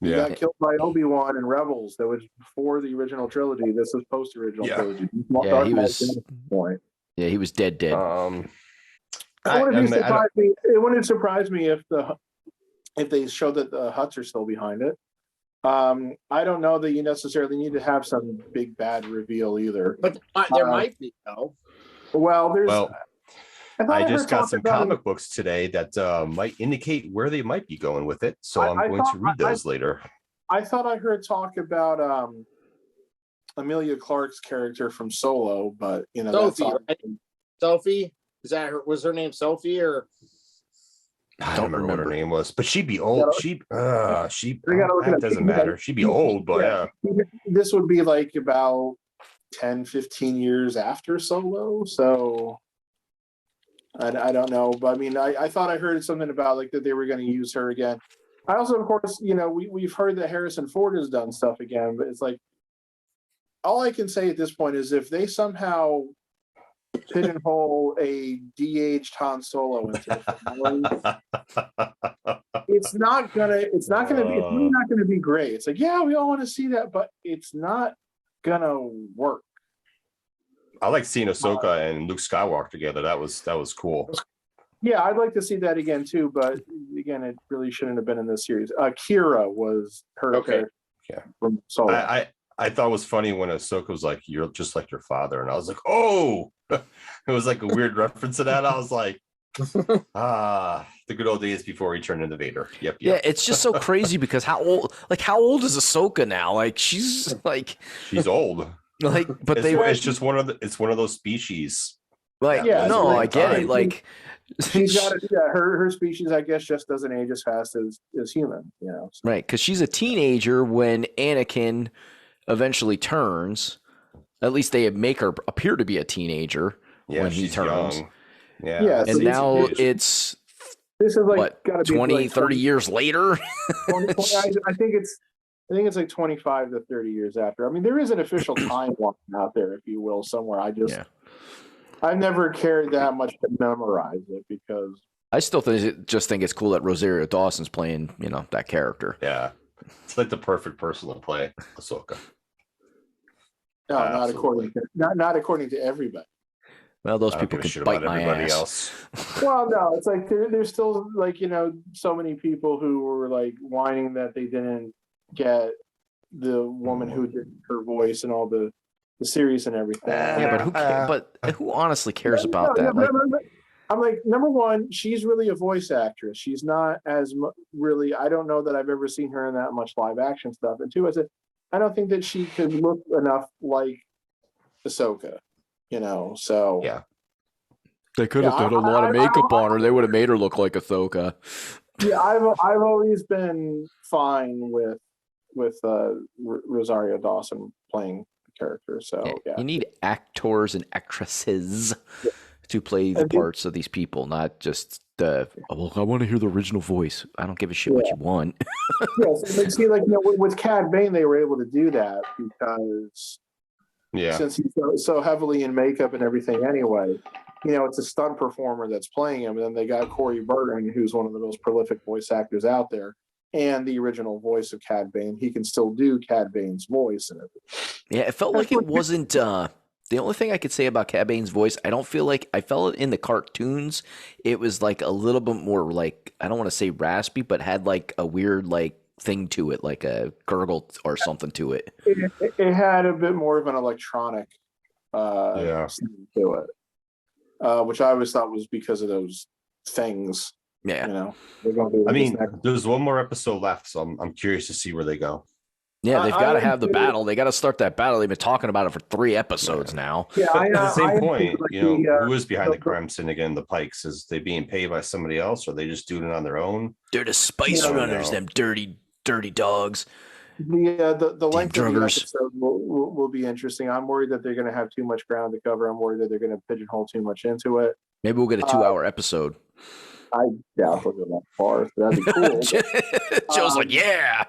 He Yeah. got killed by Obi-Wan in Rebels. That was before the original trilogy. This was post-original trilogy. He was dead. It wouldn't surprise me if they show that the Hutts are still behind it. I don't know that you necessarily need to have some big bad reveal either. But there might be though. I just got some comic books today that might indicate where they might be going with it. So I'm going to read those later. I thought I heard talk about Emilia Clarke's character from Solo, but Sophie, right? Sophie? Was her name Sophie or? I don't remember what her name was, but she'd be old. That doesn't matter. She'd be old, but this would be about 10, 15 years after Solo. So I don't know, but I thought I heard something about that they were going to use her again. I also, of course, we've heard that Harrison Ford has done stuff again, but it's all I can say at this point is if they somehow pigeonhole a de-aged Han Solo into the finale, it's really not gonna be great. It's like, yeah, we all want to see that, but it's not gonna work. I like seeing Ahsoka and Luke Skywalker together. That was cool. Yeah, I'd like to see that again too, but again, it really shouldn't have been in this series. Kira was her character from Solo. I thought it was funny when Ahsoka was like, "You're just like your father," and I was like, "Oh!" It was like a weird reference to that. I was like, "Ah, the good old days before he turned into Vader." Yep. Yeah, it's just so crazy because how old is Ahsoka now? Like she's old. Like, but it's just one of those species. Like, no, I get it. Like, she's got her species, I guess, just doesn't age as fast as human, you know. So. Right, because she's a teenager when Anakin eventually turns. At least they make her appear to be a teenager when he turns. Young. Yeah. And now this is like what, 20, like 30 years later? 20, I think it's like 25 to 30 years after. I mean, there is an official timeline out there, if you will, somewhere. I've never cared that much to memorize it because I still think it's cool that Rosario Dawson's playing, that character. Yeah. It's like the perfect person to play Ahsoka. No, not according to everybody. Well, those people can bite my ass. Else. Well, no, it's like there's still like, so many people who were like whining that they didn't get the woman who did her voice and all the series and everything. Yeah, but who honestly cares about that? I'm like, number one, she's really a voice actress. She's not as really. I don't know that I've ever seen her in that much live action stuff. And two, I don't think that she could look enough like Ahsoka. So yeah, they could have done a lot of makeup on her. They would have made her look like Ahsoka. Yeah, I've always been fine with Rosario Dawson playing the character. So yeah, you need actors and actresses to play the parts of these people, not just I want to hear the original voice. I don't give a shit what you want. So see, like with Cad Bane, they were able to do that because. Yeah. Since he's so heavily in makeup and everything anyway, it's a stunt performer that's playing him. And then they got Corey Burton, who's one of the most prolific voice actors out there, and the original voice of Cad Bane. He can still do Cad Bane's voice and everything. Yeah, it felt like it wasn't the only thing I could say about Cad Bane's voice. I don't feel like I felt it in the cartoons. It was like a little bit more like, I don't want to say raspy, but had like a weird like thing to it, like a gurgle or something to it. It had a bit more of an electronic scene to it, which I always thought was because of those things. Yeah, there's one more episode left, so I'm curious to see where they go. Yeah, they've got to have the battle. They got to start that battle. They've been talking about it for 3 episodes now. Yeah, at the same point, who is behind the crime syndicate and the Pikes? Is they being paid by somebody else, or are they just doing it on their own? They're the Spice Runners, them dirty dogs. The length of the episode will be interesting. I'm worried that they're going to have too much ground to cover. I'm worried that they're going to pigeonhole too much into it. Maybe we'll get a 2-hour episode. I doubt we'll go that far. That'd be cool. Joe's like, yeah.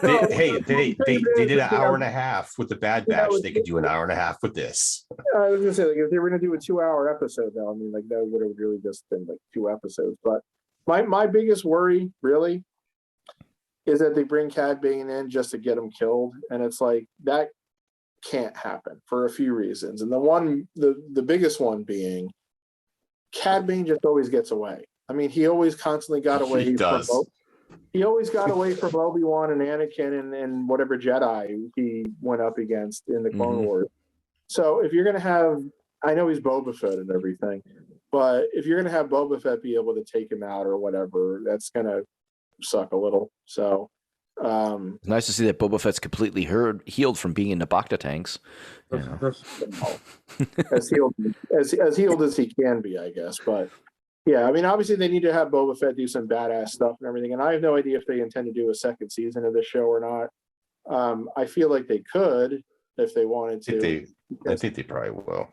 They did an hour and a half with the Bad Batch. They could do an hour and a half with this. I was going to say, like, if they were going to do a 2-hour episode, though, I mean, like, that would have really just been like 2 episodes. But my biggest worry, really, is that they bring Cad Bane in just to get him killed. And it's like, that can't happen for a few reasons. And the biggest one being, Cad Bane just always gets away. I mean, he always constantly got away. He always got away from Obi-Wan and Anakin and whatever Jedi he went up against in the Clone Wars. So if you're going to have, I know he's Boba Fett and everything, but if you're going to have Boba Fett be able to take him out or whatever, that's going to suck a little. So nice to see that Boba Fett's completely healed from being in the Bacta tanks. As healed as he can be, I guess. But yeah, I mean, obviously they need to have Boba Fett do some badass stuff and everything. And I have no idea if they intend to do a second season of this show or not. I feel like they could if they wanted to. I think they probably will.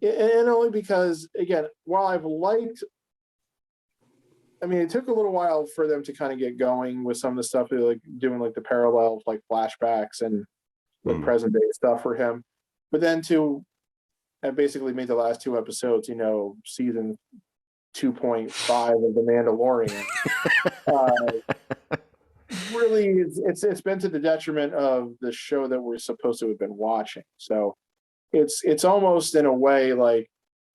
And only because, again, while I've liked, I mean, it took a little while for them to kind of get going with some of the stuff they're like doing, like the parallel like flashbacks and present day stuff for him. But then to have basically made the last 2 episodes, season 2.5 of The Mandalorian, really, it's been to the detriment of the show that we're supposed to have been watching. So it's almost in a way like,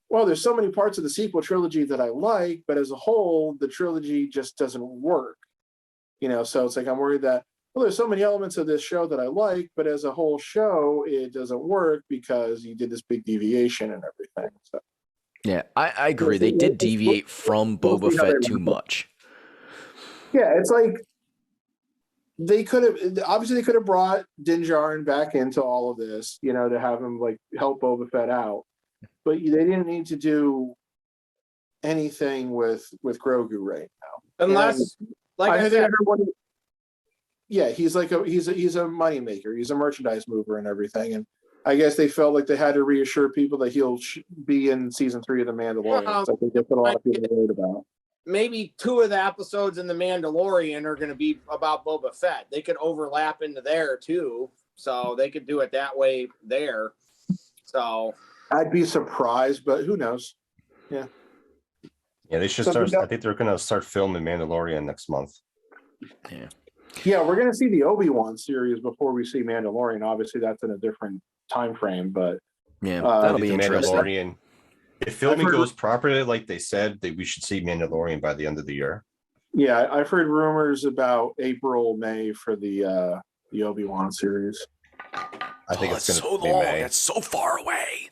well, there's so many parts of the sequel trilogy that I like, but as a whole, the trilogy just doesn't work. So it's like I'm worried that, well, there's so many elements of this show that I like, but as a whole show, it doesn't work because you did this big deviation and everything. So yeah, I agree. They did deviate from Boba Fett too much. Yeah, it's like they could have brought Din Djarin back into all of this, to have him like help Boba Fett out, but they didn't need to do anything with Grogu right now, unless, like I said, yeah, he's a money maker, he's a merchandise mover and everything, and I guess they felt like they had to reassure people that he'll be in season 3 of The Mandalorian. So I think that's what a lot of people are worried about. Maybe 2 of the episodes in The Mandalorian are going to be about Boba Fett. They could overlap into there too, so they could do it that way there. So I'd be surprised, but who knows? Yeah, they should start. I think they're going to start filming Mandalorian next month. Yeah, we're going to see the Obi-Wan series before we see Mandalorian. Obviously, that's in a different time frame, but that'll be interesting. Mandalorian. If filming goes properly, like they said, that we should see Mandalorian by the end of the year. Yeah, I've heard rumors about April, May for the Obi-Wan series. I think it's going to be May. That's so far away.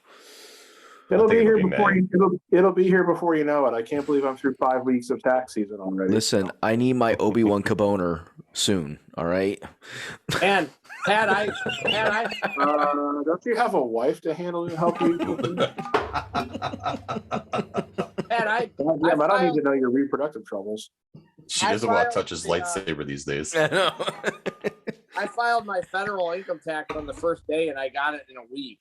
It'll be here before you know it. I can't believe I'm through 5 weeks of tax season already. Listen, I need my Obi-Wan Caboner soon. All right. And Pat, don't you have a wife to help you? Pat, I don't need to know your reproductive troubles. She doesn't want to touch his lightsaber these days. I know. I filed my federal income tax on the first day, and I got it in a week.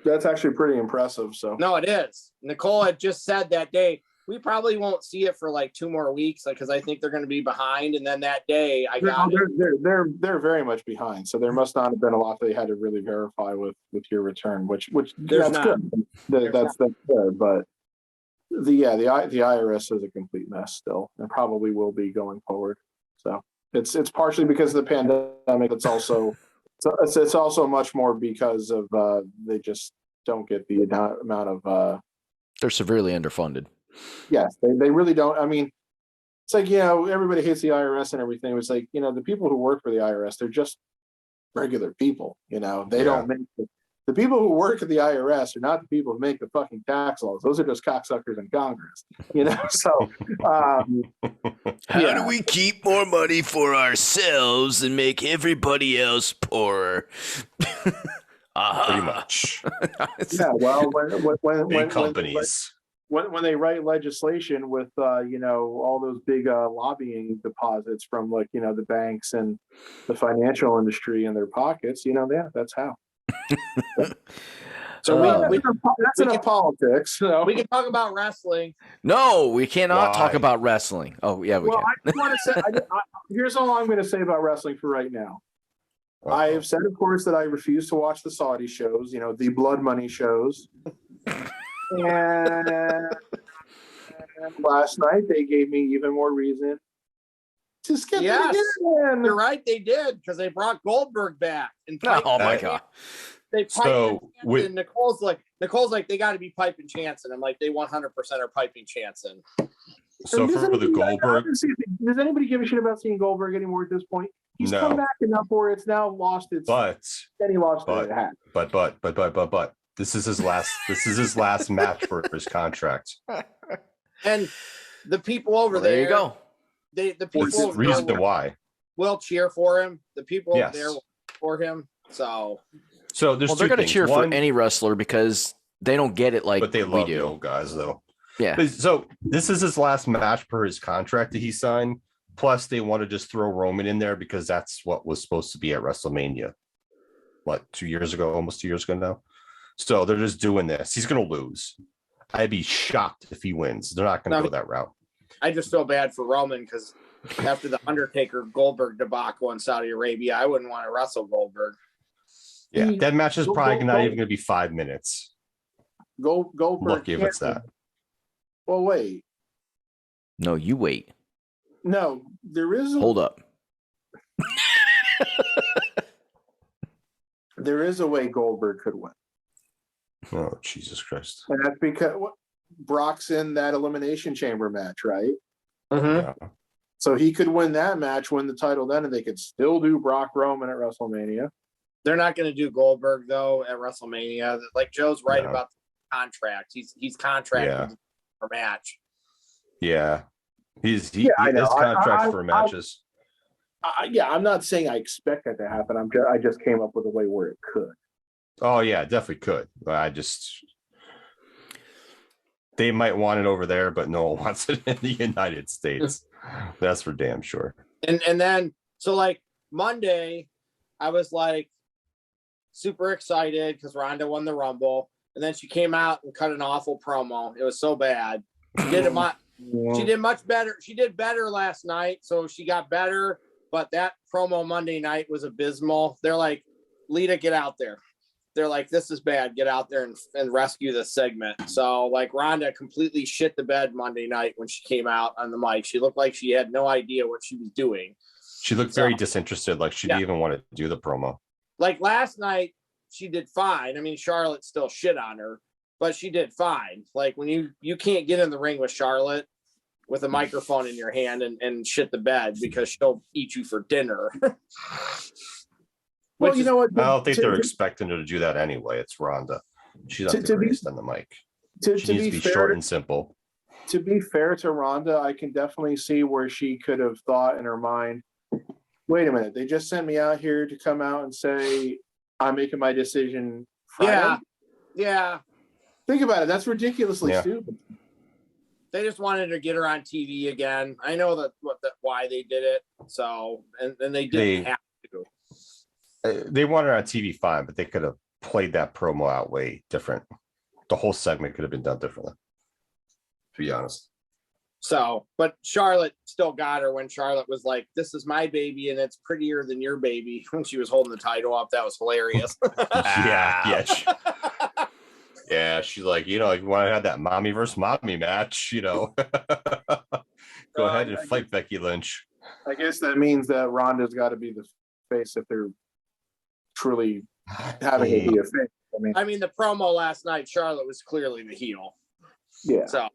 That's actually pretty impressive. So no, it is. Nicole had just said that day, we probably won't see it for like 2 more weeks, because I think they're going to be behind. And then that day I got it. They're very much behind. So there must not have been a lot they had to really verify with your return, which There's that's not. good. That's good. But the IRS is a complete mess still, and probably will be going forward. So it's partially because of the pandemic. It's also much more because of they just don't get the amount of they're severely underfunded. Yes, they really don't. I mean, it's like, everybody hates the IRS and everything. It's like, the people who work for the IRS, they're just regular people. They don't make the people who work at the IRS are not the people who make the fucking tax laws. Those are just cocksuckers in Congress. So how do we keep more money for ourselves and make everybody else poorer? Pretty much. Yeah, well, when big companies. When they write legislation with all those big lobbying deposits from the banks and the financial industry in their pockets, that's how. So that's enough politics. So. We can talk about wrestling. No, we cannot talk about wrestling. Oh yeah, we can. I just want to say, here's all I'm going to say about wrestling for right now. I have said, of course, that I refuse to watch the Saudi shows, the blood money shows. And last night they gave me even more reason to skip it again. You're right, they did, because they brought Goldberg back. And oh my god! They piped Nicole's like they got to be piping Chanson. I'm like, they 100% are piping Chanson. So for the Goldberg, does anybody give a shit about seeing Goldberg anymore at this point? He's come back enough where it's now lost its. Then he lost it. But this is his last. This is his last match for his contract. And the people over there you go. The people reason why will cheer for him. The people over there will cheer for him. So they're going to cheer for any wrestler because they don't get it like but they love we do. The old guys though. Yeah. So this is his last match per his contract that he signed. Plus, they want to just throw Roman in there because that's what was supposed to be at WrestleMania. What, 2 years ago? Almost 2 years ago now. So they're just doing this. He's going to lose. I'd be shocked if he wins. They're not going to go that route. I just feel bad for Roman because After the Undertaker Goldberg debacle in Saudi Arabia, I wouldn't want to wrestle Goldberg. Yeah, that match is probably not even going to be 5 minutes. Goldberg. Lucky if it's that. Well, wait. No, you wait. No, there is. Hold up. There is a way Goldberg could win. Oh, Jesus Christ. And that's because Brock's in that Elimination Chamber match, right? Mm-hmm. Yeah. So he could win that match, win the title then, and they could still do Brock Roman at WrestleMania. They're not going to do Goldberg, though, at WrestleMania. Like, Joe's right No. about the contract. He's contracted for a match. Yeah. His I know. contracts for matches. I'm not saying I expect that to happen. I just came up with a way where it could. Oh, yeah, definitely could. They might want it over there, but no one wants it in the United States. That's for damn sure. And then, so like Monday, I was like super excited because Ronda won the Rumble. And then she came out and cut an awful promo. It was so bad. She did She did much better. She did better last night, so she got better. But that promo Monday night was abysmal. They're like, Lita, get out there. They're like, this is bad. Get out there and rescue this segment. So, like, Ronda completely shit the bed Monday night when she came out on the mic. She looked like she had no idea what she was doing. She looked very disinterested, like she didn't even want to do the promo. Like last night, she did fine. I mean, Charlotte still shit on her, but she did fine. Like, when you can't get in the ring with Charlotte with a microphone in your hand and shit the bed because she'll eat you for dinner. Well, you know what? I don't think they're expecting her to do that anyway. It's Ronda. She's not the greatest on the mic. She needs to be short and simple. To be fair to Ronda, I can definitely see where she could have thought in her mind, wait a minute, they just sent me out here to come out and say I'm making my decision Friday? Yeah. Think about it. That's ridiculously stupid. They just wanted to get her on TV again. I know why they did it. So, and they didn't have to. They wanted her on TV fine, but they could have played that promo out way different. The whole segment could have been done differently, to be honest. So, but Charlotte still got her when Charlotte was like, this is my baby and it's prettier than your baby. When she was holding the title up, that was hilarious. Yeah, she's like, you want to have that mommy versus mommy match, Go ahead and fight Becky Lynch. I guess that means that Ronda's got to be the face if they're truly having it be a face. I mean, the promo last night, Charlotte was clearly the heel. Yeah. So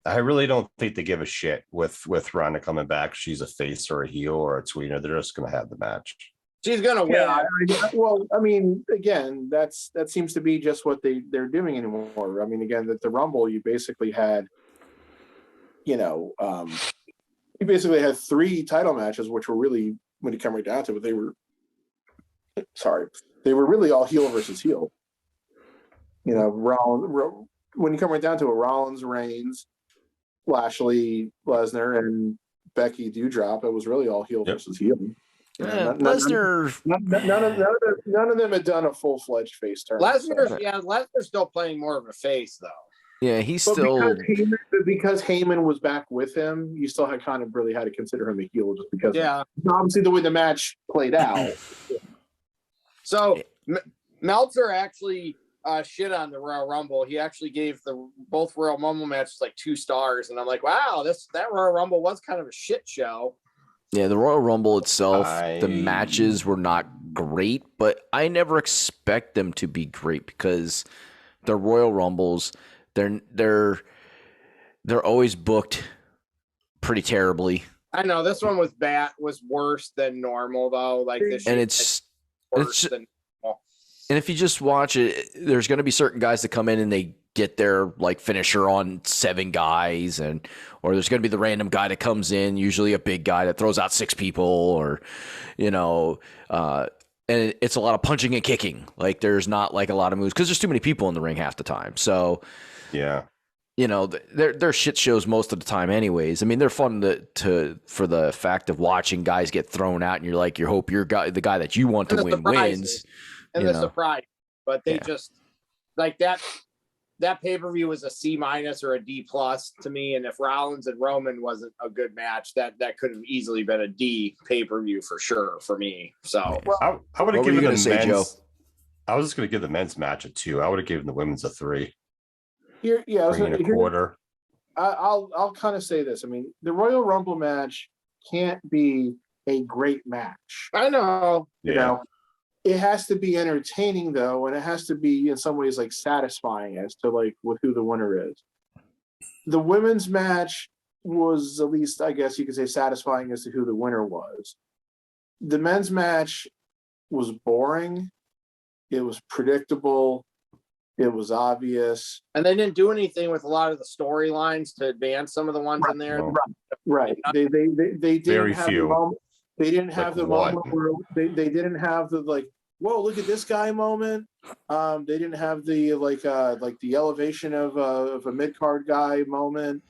I really don't think they give a shit with Ronda coming back. She's a face or a heel or a tweener. They're just going to have the match. She's going to win. Yeah, well, I mean, again, that seems to be just what they're doing anymore. I mean, again, that the Rumble, you basically had, you basically had 3 title matches, which were really, when you come right down to it, they were really all heel versus heel. When you come right down to it, Rollins, Reigns, Lashley, Lesnar, and Becky Doudrop, it was really all heel versus heel. Lesnar. None of them had done a full-fledged face turn. Lesnar's still playing more of a face, though. Yeah, he's still. Because Heyman was back with him, you still had kind of really had to consider him a heel just because. Yeah. Obviously, the way the match played out. So Meltzer actually shit on the Royal Rumble. He actually gave both Royal Rumble matches like 2 stars, and I'm like, wow, that Royal Rumble was kind of a shit show. Yeah, the Royal Rumble itself, the matches were not great, but I never expect them to be great because the Royal Rumbles, they're always booked pretty terribly. I know this one was worse than normal though. Like this, and it's than normal. And if you just watch it, there's going to be certain guys that come in and they get their like finisher on 7 guys, or there's going to be the random guy that comes in, usually a big guy that throws out 6 people, or and it's a lot of punching and kicking. Like there's not like a lot of moves because there's too many people in the ring half the time. So yeah, they're shit shows most of the time anyways. I mean, they're fun for the fact of watching guys get thrown out and you're like, you hope the guy that you want to win wins. And the surprise, but they just like that. that pay-per-view was a C- or a D+ to me. And if Rollins and Roman wasn't a good match, that could have easily been a D pay-per-view for sure for me. So I would have given the say, Joe? men's. I was just going to give the men's match a 2. I would have given the women's a 3. Here, yeah, 3.25. I'll kind of say this. I mean, the Royal Rumble match can't be a great match. I know. You know, it has to be entertaining though, and it has to be in some ways like satisfying as to like with who the winner is. The women's match was at least, I guess you could say, satisfying as to who the winner was. The men's match was boring. It was predictable. It was obvious. And they didn't do anything with a lot of the storylines to advance some of the ones in there. Right. They didn't Very have few. the moment. They didn't have Like the moment where they didn't have the like, whoa, look at this guy moment. They didn't have the like the elevation of a mid-card guy moment.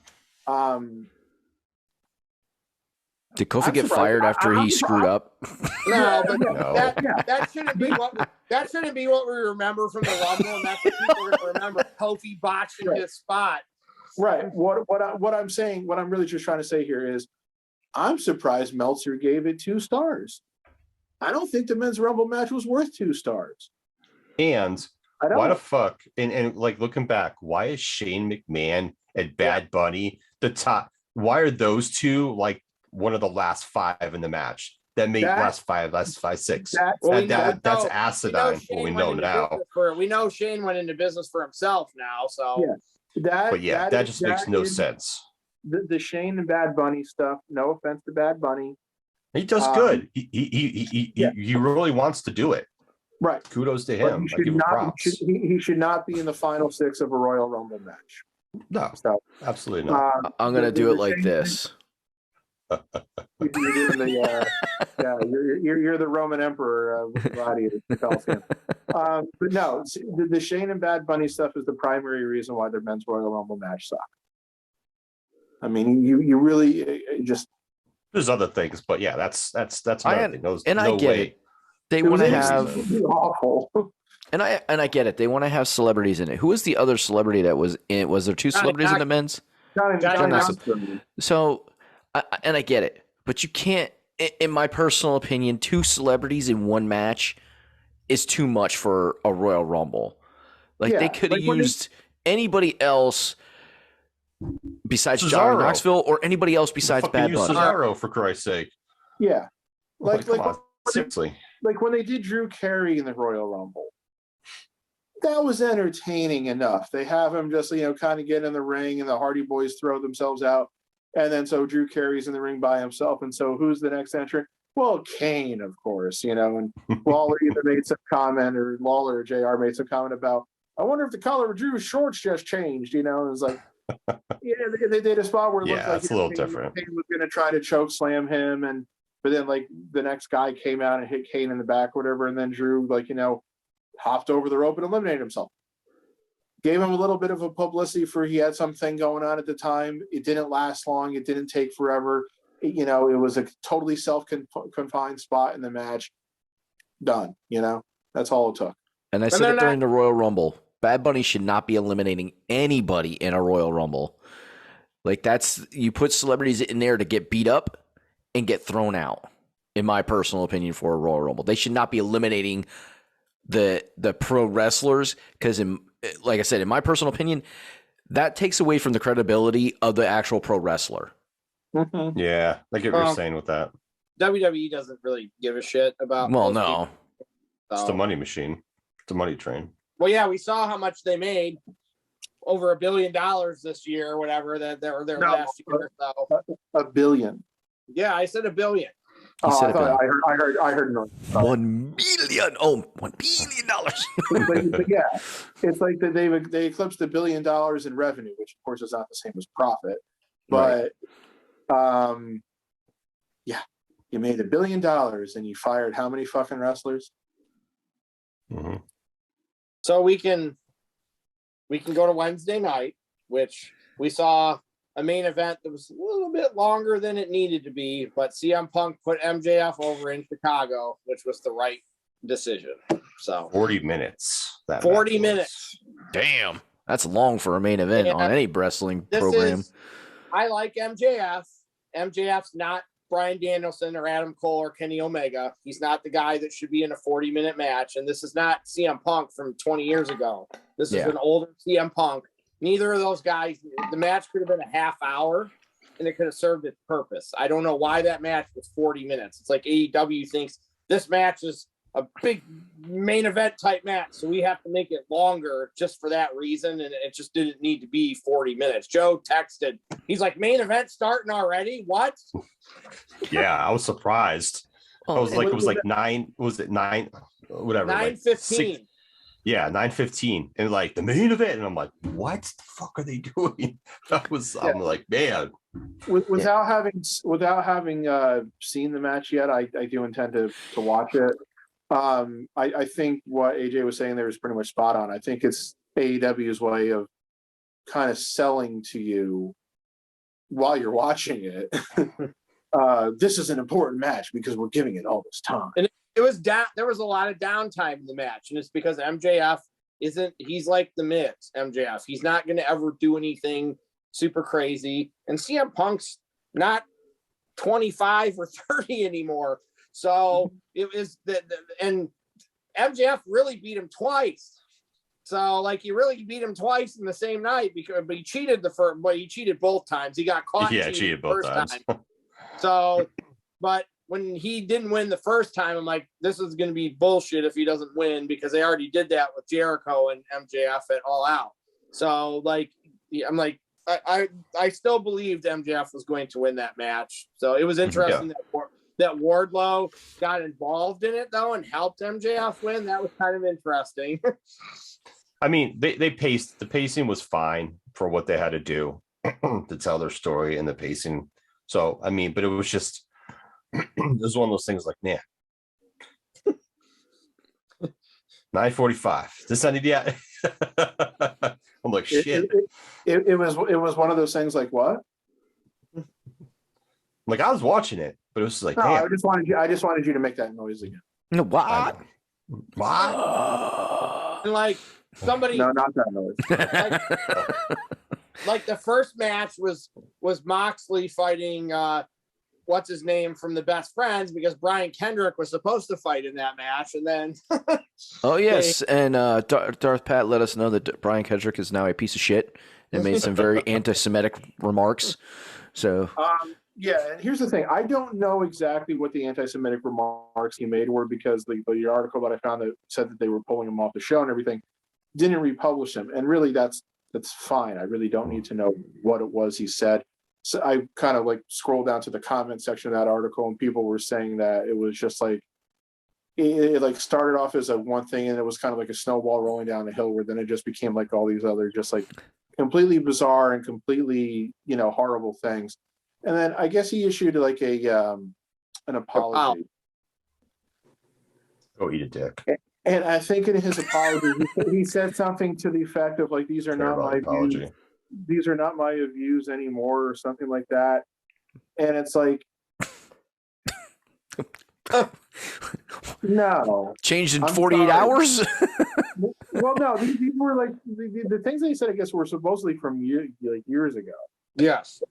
Did Kofi I'm get surprised. fired after he screwed up? No, but No. that shouldn't be what we remember from the Rumble, and that's what people are going to remember. Kofi botching his spot. Right. What I'm saying, what I'm really just trying to say here is, I'm surprised Meltzer gave it 2 stars. I don't think the men's Rumble match was worth 2 stars. And I don't. why the fuck? And like looking back, why is Shane McMahon and Bad Bunny the top? Why are those two like one of the last 5 in the match? That made last five, 6. That's asinine. We know now. We know Shane went into business for himself now. So that just makes no sense. The Shane and Bad Bunny stuff. No offense to Bad Bunny, he does good. He really wants to do it. Right. Kudos to him. I give him props. He should not be in the final 6 of a Royal Rumble match. No, So, absolutely not. I'm gonna do it like this. You're doing the you're the Roman Emperor with the body of him. But no, the Shane and Bad Bunny stuff is the primary reason why their men's Royal Rumble match sucked. I mean, you really just. There's other things, but yeah, that's another thing. I get it. They want to have awful. And I get it. They want to have celebrities in it. Who was the other celebrity that was in it? Was there 2 celebrities in the men's? Johnny. So, I get it, but you can't. In my personal opinion, 2 celebrities in one match is too much for a Royal Rumble. Like they could have used anybody else besides Johnny Knoxville or anybody else besides Bad Bunny. Cesaro, for Christ's sake. Yeah, like seriously, like when they did Drew Carey in the Royal Rumble. That was entertaining enough. They have him just, kind of get in the ring and the Hardy Boys throw themselves out. And then so Drew Carey's in the ring by himself. And so who's the next entrant? Well, Kane, of course, and Lawler either made some comment or Lawler or JR made some comment about, I wonder if the color of Drew's shorts just changed, and it was like, they did a spot where it looked like it's a little different. Kane was going to try to choke slam him. But then like the next guy came out and hit Kane in the back or whatever. And then Drew, hopped over the rope and eliminated himself. Gave him a little bit of a publicity for he had something going on at the time. It didn't last long. It didn't take forever. It was a totally self-confined spot in the match. Done. That's all it took. And I said it during the Royal Rumble. Bad Bunny should not be eliminating anybody in a Royal Rumble. Like you put celebrities in there to get beat up and get thrown out, in my personal opinion, for a Royal Rumble. They should not be eliminating the pro wrestlers because, like I said, in my personal opinion, that takes away from the credibility of the actual pro wrestler. Mm-hmm. Yeah, I get what you're saying with that. WWE doesn't really give a shit about. Well, no, it's the money machine. It's a money train. Well, yeah, we saw how much they made, over $1 billion this year or whatever that their last year. So. $1 billion. Yeah, I said $1 billion. I heard no. 1 million. Oh, $1 billion. but yeah, it's like they eclipsed $1 billion in revenue, which of course is not the same as profit. But yeah, you made $1 billion and you fired how many fucking wrestlers? Mm-hmm. So we can go to Wednesday night, which we saw a main event that was a little bit longer than it needed to be, but CM Punk put MJF over in Chicago, which was the right decision. So 40 minutes. 40 minutes. Damn. That's long for a main event on any wrestling program. I like MJF. MJF's not Bryan Danielson or Adam Cole or Kenny Omega. He's not the guy that should be in a 40-minute match. And this is not CM Punk from 20 years ago. This is an older CM Punk. Neither of those guys, the match could have been a half hour and it could have served its purpose. I don't know why that match was 40 minutes. It's like AEW thinks this match is a big main event type match, so we have to make it longer just for that reason, and it just didn't need to be 40 minutes. Joe texted, he's like, main event starting already? What? Yeah, I was surprised. I was like, it was like 9, was it 9? Whatever. 9:15. Like 9:15. And like the main event. And I'm like, what the fuck are they doing? I'm like, man. Without having seen the match yet, I do intend to watch it. I think what AJ was saying there is pretty much spot on. I think it's AEW's way of kind of selling to you while you're watching it. This is an important match because we're giving it all this time. And it was there was a lot of downtime in the match, and it's because MJF he's like the Miz. MJF, he's not going to ever do anything super crazy, and CM Punk's not 25 or 30 anymore. So it was and MJF really beat him twice. So like he really beat him twice in the same night but he cheated he cheated both times. He got caught. Yeah, cheated both times. So, but when he didn't win the first time, I'm like, this is going to be bullshit if he doesn't win, because they already did that with Jericho and MJF at All Out. So like, I'm like, I still believed MJF was going to win that match. So it was interesting that Wardlow got involved in it though and helped MJF win. That was kind of interesting. I mean, the pacing was fine for what they had to do to tell their story, and the pacing. So, I mean, but it was just, it was one of those things like, man, 9:45. This ended yet? I'm like, shit. It was one of those things like, what? Like, I was watching it, but it was like, no, damn. I just wanted you to make that noise again. What? And like somebody, no, not that noise. Like the first match was Moxley fighting what's his name from the Best Friends, because Brian Kendrick was supposed to fight in that match, and then oh yes, and Darth Pat let us know that Brian Kendrick is now a piece of shit and made some very anti-Semitic remarks. So yeah, and here's the thing: I don't know exactly what the anti-Semitic remarks he made were, because the article that I found that said that they were pulling him off the show and everything didn't republish him, and really that's fine. I really don't need to know what it was he said. So I kind of like scrolled down to the comment section of that article, and people were saying that it was just like it like started off as a one thing, and it was kind of like a snowball rolling down a hill, where then it just became like all these other just like completely bizarre and completely horrible things. And then I guess he issued like an apology. Go eat a dick. And I think in his apology, he said something to the effect of like, "These are not my views. These are not my views anymore," or something like that. And it's like, no, changed in 48 hours. Well, no, these were like the things they said, I guess, were supposedly from years ago. Yes.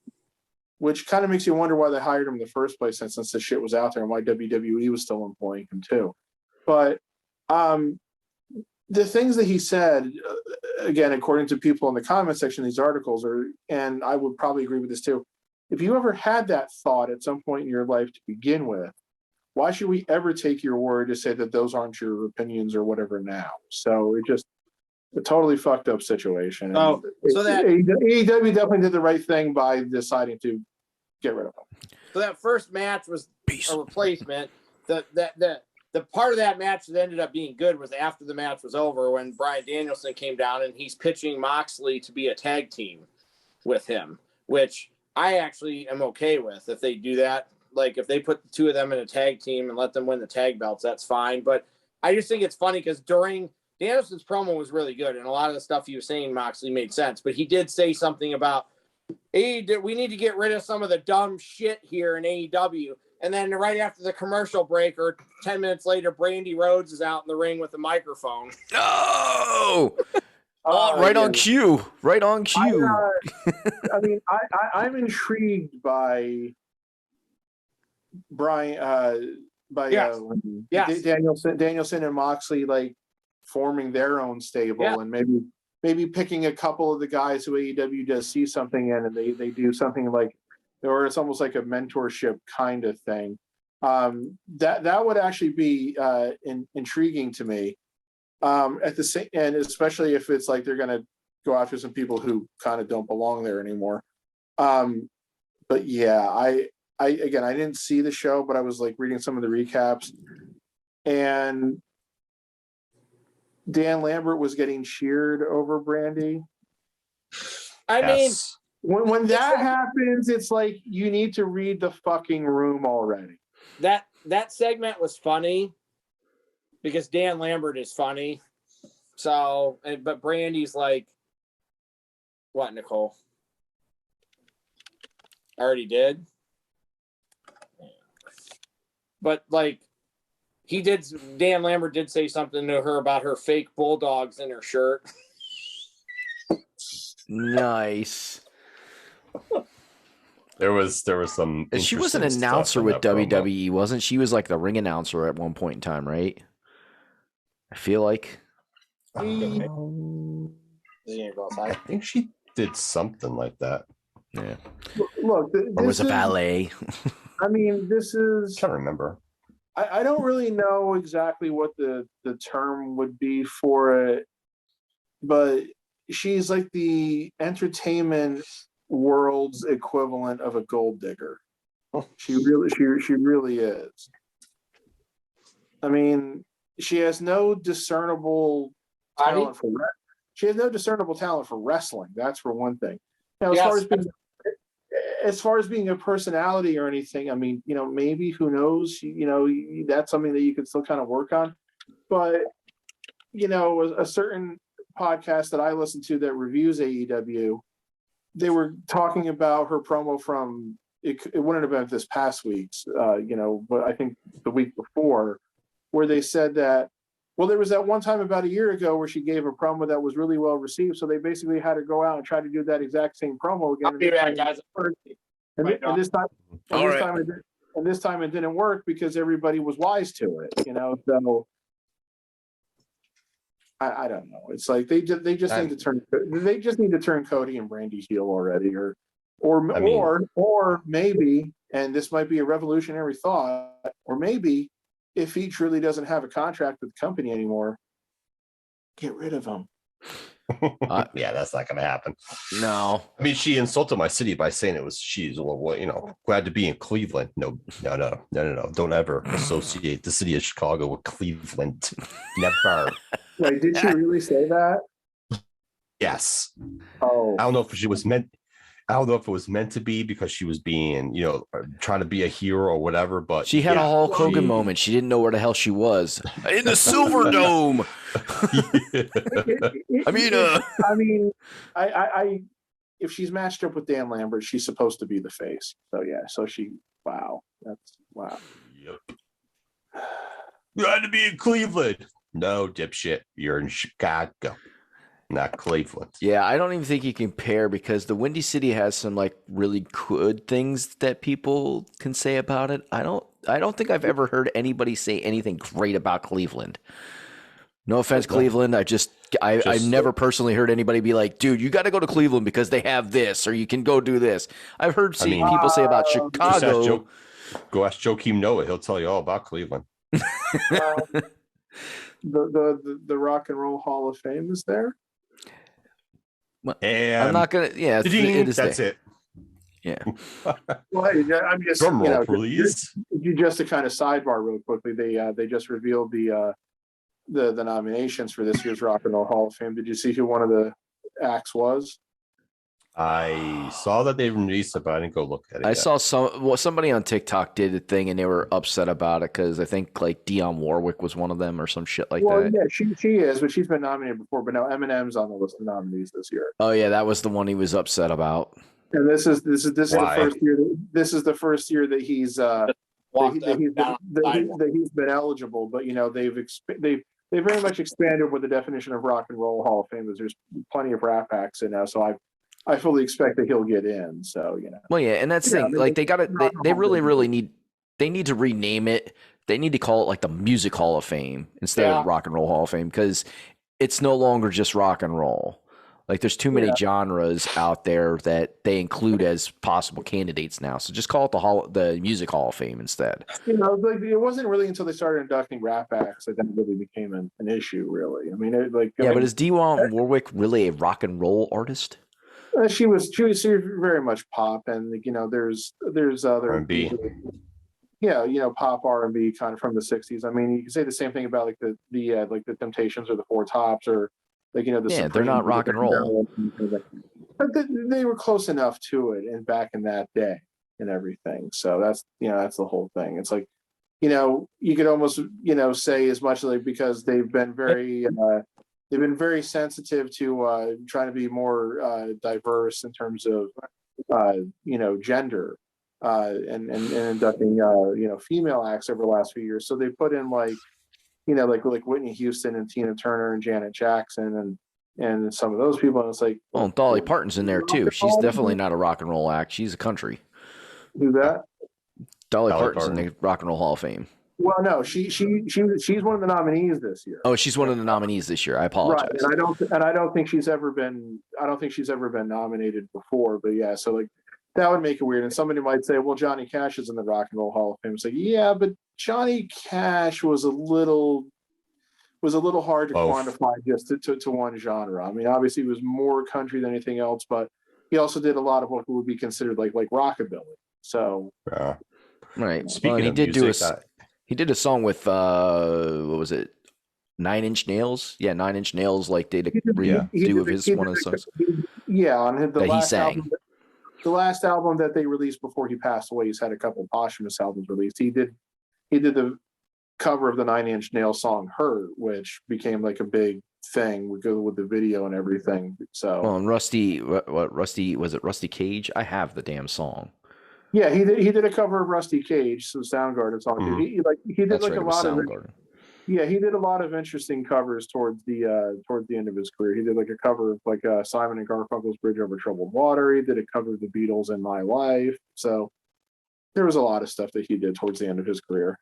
Which kind of makes you wonder why they hired him in the first place, since the shit was out there, and why WWE was still employing him too. But the things that he said, again, according to people in the comment section of these articles, and I would probably agree with this too, if you ever had that thought at some point in your life to begin with, why should we ever take your word to say that those aren't your opinions or whatever now? So it just a totally fucked up situation. Oh, so that AEW definitely did the right thing by deciding to get rid of him. So that first match was a replacement. The part of that match that ended up being good was after the match was over, when Bryan Danielson came down and he's pitching Moxley to be a tag team with him, which I actually am okay with. If they do that, like if they put the two of them in a tag team and let them win the tag belts, that's fine. But I just think it's funny because during Danielson's promo was really good, and a lot of the stuff he was saying, Moxley, made sense. But he did say something about, we need to get rid of some of the dumb shit here in AEW. And then right after the commercial break, or 10 minutes later, Brandy Rhodes is out in the ring with a microphone. No! Right on cue. Right on cue. I mean, I'm intrigued by Brian, Danielson and Moxley, like forming their own stable, and maybe picking a couple of the guys who AEW does see something in, and they do something like, or it's almost like a mentorship kind of thing. That would actually be intriguing to me. At the same, and especially if it's like they're going to go after some people who kind of don't belong there anymore. But yeah, I didn't see the show, but I was like reading some of the recaps, and Dan Lambert was getting cheered over Brandy. I mean, when that happens, it's like you need to read the fucking room already. That segment was funny because Dan Lambert is funny. So, but Brandy's like, what, Nicole? I already did. But like, Dan Lambert did say something to her about her fake bulldogs in her shirt. Nice. There was some. And she was an announcer with WWE, wasn't she? Was like the ring announcer at one point in time, right? I feel like. I think she did something like that. Yeah. Look, or was a ballet. I mean, this is. I can't remember. I don't really know exactly what the term would be for it, but she's like the entertainment world's equivalent of a gold digger. She really is. I mean, she has no discernible talent for wrestling. That's for one thing. Now, as far as being a personality or anything, I mean, maybe, who knows? That's something that you could still kind of work on. But a certain podcast that I listen to that reviews AEW, they were talking about her promo from it wouldn't have been this past week's, but I think the week before, where they said that, well, there was that one time about a year ago where she gave a promo that was really well received, so they basically had to go out and try to do that exact same promo again. I'll be back, guys. And this time it didn't work because everybody was wise to it. So I don't know. It's like they just need to turn Cody and Brandy heel already, or maybe, and this might be a revolutionary thought, or maybe if he truly doesn't have a contract with the company anymore, get rid of him. Yeah, that's not going to happen. No. I mean, she insulted my city by saying she's glad to be in Cleveland. No. Don't ever associate the city of Chicago with Cleveland. Never. Wait, did she really say that? Yes. Oh. I don't know if it was meant to be because she was being, trying to be a hero or whatever, but she had a Hulk Hogan moment. She didn't know where the hell she was. In the Silver Dome. If she's matched up with Dan Lambert, she's supposed to be the face. So yeah, wow. Yep. You had to be in Cleveland. No, dipshit. You're in Chicago. Not Cleveland. Yeah, I don't even think you can compare because the Windy City has some like really good things that people can say about it. I don't think I've ever heard anybody say anything great about Cleveland. No offense, Cleveland. I've never personally heard anybody be like, dude, you got to go to Cleveland because they have this, or you can go do this. I've heard people say about Chicago. Go ask Joakim Noah. He'll tell you all about Cleveland. The Rock and Roll Hall of Fame is there. And I'm not gonna. Yeah, that's it. Yeah. Well, I'm just. Drum roll, please. Just to kind of sidebar real quickly, they just revealed the nominations for this year's Rock and Roll Hall of Fame. Did you see who one of the acts was? I saw that they released it, but I didn't go look at it. I saw somebody on TikTok did a thing, and they were upset about it because I think like Dionne Warwick was one of them or some shit like that. Well, yeah, she is, but she's been nominated before. But now Eminem's on the list of nominees this year. Oh yeah, that was the one he was upset about. And this is the first year. This is the first year that he's he's been eligible. But they've they very much expanded what the definition of Rock and Roll Hall of Fame is. There's plenty of rap acts in now, so I fully expect that he'll get in. So Well, yeah, and that's the thing. Like they really need to rename it. They need to call it like the Music Hall of Fame instead of Rock and Roll Hall of Fame, because it's no longer just rock and roll. Like there's too many genres out there that they include as possible candidates now. So just call it the Music Hall of Fame instead. Like it wasn't really until they started inducting rap acts that really became an issue. Really, I mean, but is Dionne Warwick really a rock and roll artist? She was very much pop, and there's other R&B. Pop R&B kind of from the '60s. I mean, you can say the same thing about like the Temptations or the Four Tops or they're not rock and roll, but they were close enough to it, and back in that day and everything. So that's the whole thing. It's like you could almost say as much like because they've been very sensitive to trying to be more diverse in terms of gender and inducting female acts over the last few years. So they put in like Whitney Houston and Tina Turner and Janet Jackson and some of those people, and it's like, well, Dolly Parton's in there too. She's definitely not a rock and roll act. She's a country. Who's that? Dolly Parton's in the Rock and Roll Hall of Fame. Well, no, she's one of the nominees this year. Oh, she's one of the nominees this year. I apologize. Right, and I don't think she's ever been nominated before. But yeah, so like that would make it weird. And somebody might say, well, Johnny Cash is in the Rock and Roll Hall of Fame. It's like, yeah, but Johnny Cash was a little hard to quantify just to one genre. I mean, obviously he was more country than anything else, but he also did a lot of what would be considered like rockabilly. So right. Speaking of music, he did a song with what was it? 9 Inch Nails. Yeah, 9 Inch Nails like did a redo of his one of the songs. Yeah, on the that last he sang. album. The last album that they released before he passed away, he's had a couple of posthumous albums released. He did the cover of the 9 Inch Nails song "Hurt," which became like a big thing with the video and everything. So, well, and Rusty was it Rusty Cage? I have the damn song. Yeah, he did a cover of Rusty Cage, so Soundgarden song. Mm-hmm. He did That's like right, a lot of Soundgarden. Yeah, he did a lot of interesting covers towards the end of his career. He did like a cover of like Simon and Garfunkel's "Bridge Over Troubled Water." He did a cover of the Beatles' "In My Life." So there was a lot of stuff that he did towards the end of his career.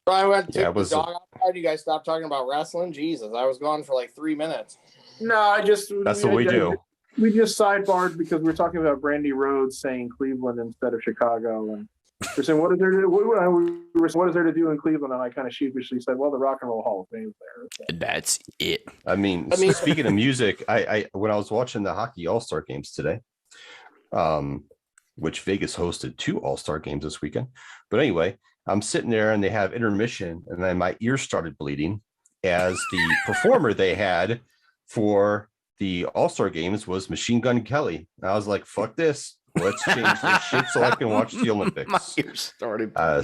I went to take the dog outside. You guys stopped talking about wrestling? Jesus, I was gone for like 3 minutes. No, that's what we do. We just sidebarred because we're talking about Brandy Rhodes saying Cleveland instead of Chicago, and we're saying what is there to do in Cleveland? And I kind of sheepishly said, well, the Rock and Roll Hall of Fame is there. So. That's it. I mean, speaking of music, I when I was watching the hockey All-Star games today, which Vegas hosted 2 All-Star games this weekend. But anyway, I'm sitting there and they have intermission, and then my ears started bleeding as the performer they had for the All-Star games was Machine Gun Kelly. And I was like, fuck this. Let's change this shit so I can watch the Olympics. My ears started. I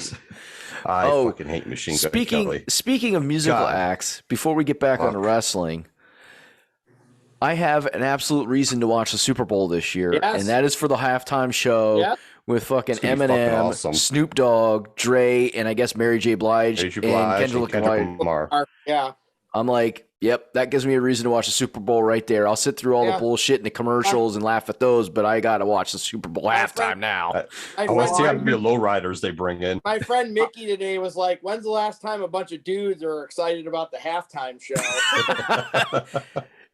fucking hate Machine Gun Kelly. Speaking of musical acts, before we get back onto wrestling, I have an absolute reason to watch the Super Bowl this year, and that is for the halftime show with fucking Eminem, awesome. Snoop Dogg, Dre, and I guess Mary J. Blige, and Kendrick Lamar. Yeah. I'm like, yep, that gives me a reason to watch the Super Bowl right there. I'll sit through all the bullshit and the commercials and laugh at those, but I got to watch the Super Bowl halftime now. I want to see how many lowriders they bring in. My friend Mickey today was like, when's the last time a bunch of dudes are excited about the halftime show?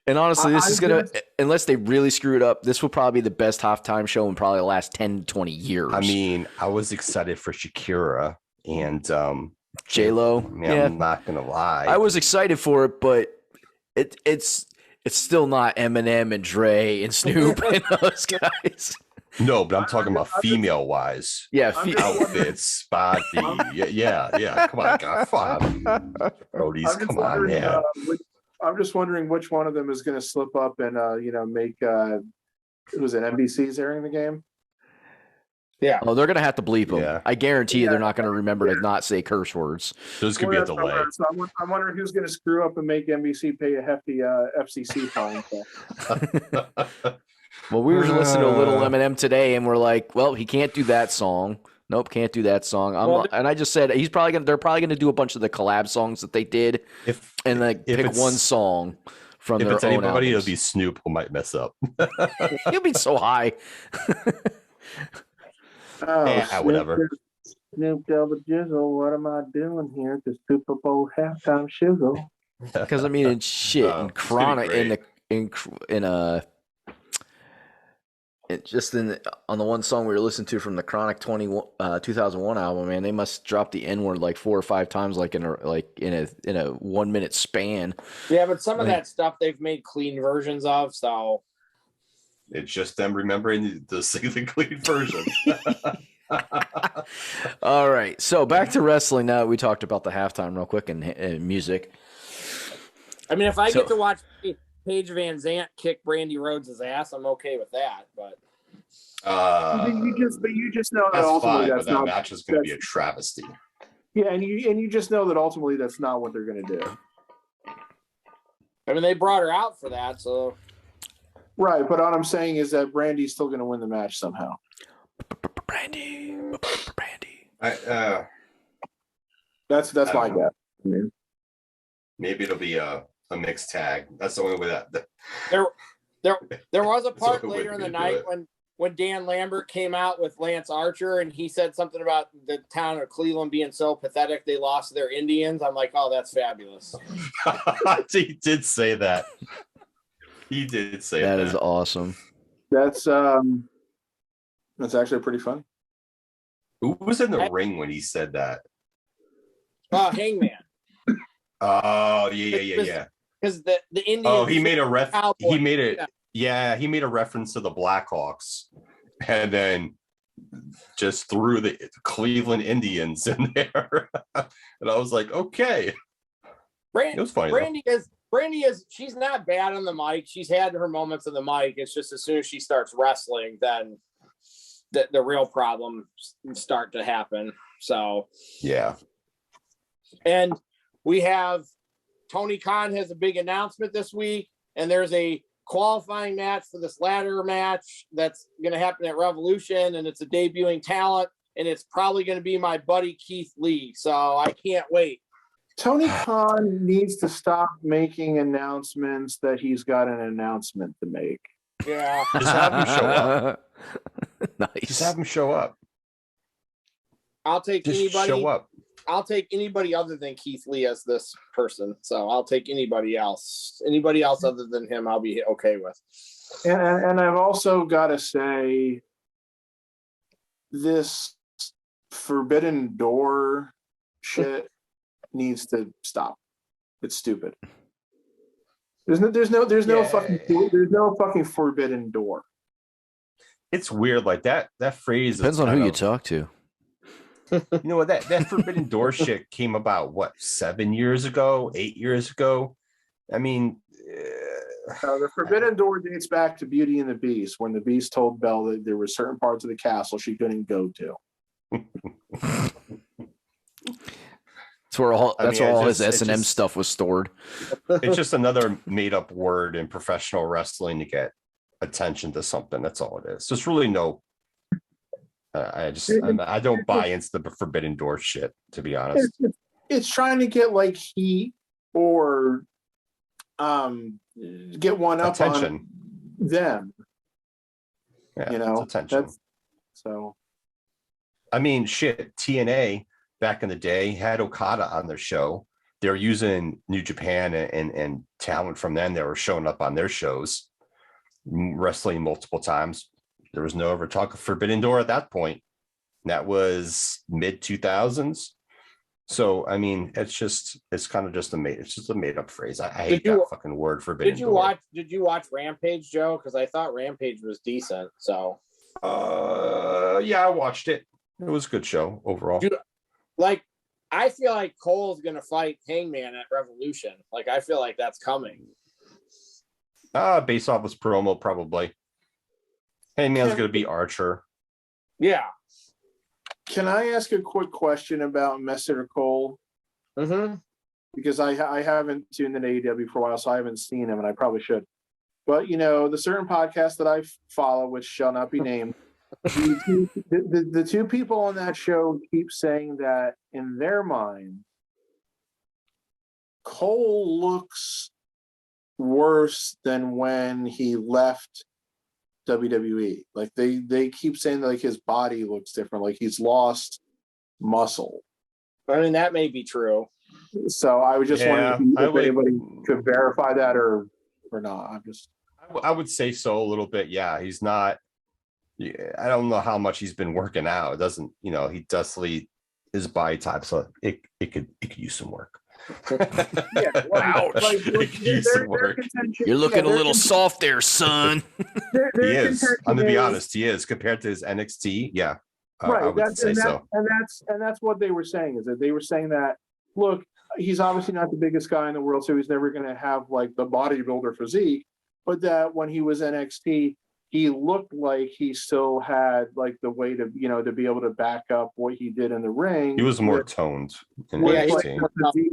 And honestly, this is going to, unless they really screw it up, this will probably be the best halftime show in probably the last 10 to 20 years. I mean, I was excited for Shakira and J-Lo. Yeah, I'm not going to lie. I was excited for it, but it's still not Eminem and Dre and Snoop and those guys. No, but I'm talking about female-wise. Yeah, outfits, body. Yeah. Come on, God, Brodies, come on, man. I'm just wondering which one of them is going to slip up and make was it NBC's airing the game? Yeah. Oh, they're going to have to bleep them. Yeah. I guarantee you they're not going to remember to not say curse words. There's going to be a delay. So I'm wondering who's going to screw up and make NBC pay a hefty FCC fine. Well, we were listening to Little Eminem today, and we're like, well, he can't do that song. Nope, can't do that song. Well, and I just said they're probably gonna do a bunch of the collab songs that they did, and like pick one song from their it's own anybody, albums. it'll be Snoop who might mess up. He'll be so high. Oh, Yeah, whatever. Snoop Double Jizzle, what am I doing here? The Super Bowl halftime shizzle. Because I mean, in shit, in It's gonna Chronic, be great. on the one song we were listening to from the Chronic 2001 album, man, they must drop the N word like 4 or 5 times, like in a 1 minute span. Yeah, but some of that stuff they've made clean versions of, so It's just them remembering to sing the clean version. All right, so back to wrestling now. We talked about the halftime real quick and music. I mean, if I get to watch Paige Van Zant kick Brandy Rhodes' ass, I'm okay with that. But you just know that that's ultimately fine, that's but that not match is going to be a travesty. Yeah, and you just know that ultimately that's not what they're going to do. I mean, they brought her out for that, so Right, but what I'm saying is that Brandy's still going to win the match somehow. Brandy. That's my know. guess. I mean, Maybe it'll be a mixed tag. That's the only way that there was a part So later in the we night do it. when Dan Lambert came out with Lance Archer and he said something about the town of Cleveland being so pathetic they lost their Indians. I'm like, oh, that's fabulous. He did say that. He did say that. That is awesome. that's actually pretty funny. Who was in the ring when he said that? Hangman. Oh, yeah. Because the Indians. Oh, he made a Cowboy. he made it. Yeah, he made a reference to the Blackhawks, and then just threw the Cleveland Indians in there. And I was like, okay. It was funny. Brandy is she's not bad on the mic. She's had her moments on the mic. It's just as soon as she starts wrestling, then the real problems start to happen. So Yeah. and we have Tony Khan has a big announcement this week, and there's a qualifying match for this ladder match that's going to happen at Revolution, and it's a debuting talent, and it's probably going to be my buddy Keith Lee. So I can't wait. Tony Khan needs to stop making announcements that he's got an announcement to make. Yeah. Just have him show up. Nice. Just have him show up. I'll take Just anybody. show up. I'll take anybody other than Keith Lee as this person. So I'll take anybody else. Anybody else other than him, I'll be okay with. And I've also got to say, this Forbidden Door shit needs to stop. It's stupid. There's no fucking Forbidden Door. It's weird, like that phrase Depends on who you talk to. You know what, that Forbidden Door shit came about, what, 7 years ago, 8 years ago? I mean, The Forbidden Door dates back to Beauty and the Beast, when the Beast told Belle that there were certain parts of the castle she couldn't go to. That's where all his S&M stuff was stored. It's just another made-up word in professional wrestling to get attention to something. That's all it is. There's really no. I don't buy into the Forbidden Door shit, to be honest. It's trying to get like heat or get one up Attention. on them. Yeah, You know, it's attention. So. I mean, shit. TNA back in the day had Okada on their show. They were using New Japan and talent from them. They were showing up on their shows, wrestling multiple times. There was no ever talk of Forbidden Door at that point. That was mid 2000s. So I mean, it's kind of just a made up phrase. I hate that fucking word, Forbidden Door. Did you watch Rampage, Joe? Because I thought Rampage was decent. So yeah, I watched it. It was a good show overall. Like, I feel like Cole's gonna fight Hangman at Revolution. Like, I feel like that's coming. Based off his promo, probably. Hangman's gonna be Archer. Yeah. Can I ask a quick question about Messer Cole? Mm-hmm. Because I haven't tuned in AEW for a while, so I haven't seen him, and I probably should. But, you know, the certain podcast that I follow, which shall not be named, The two people on that show keep saying that in their mind, Cole looks worse than when he left WWE. Like they keep saying that, like, his body looks different, like he's lost muscle. I mean, that may be true. So I was just wondering if would, anybody could verify that or not. I would say so a little bit. Yeah, he's not. Yeah, I don't know how much he's been working out. It doesn't, he does lead his body type, so it could use some work. Yeah, Ouch. You're looking a little soft there, son. He is. I'm gonna be honest. He is compared to his NXT. Yeah, right. I would say so. And that's what they were saying, is that they were saying that, look, he's obviously not the biggest guy in the world, so he's never going to have like the bodybuilder physique. But that when he was NXT, he looked like he still had like the way to, to be able to back up what he did in the ring. He was more toned in NXT. NXT.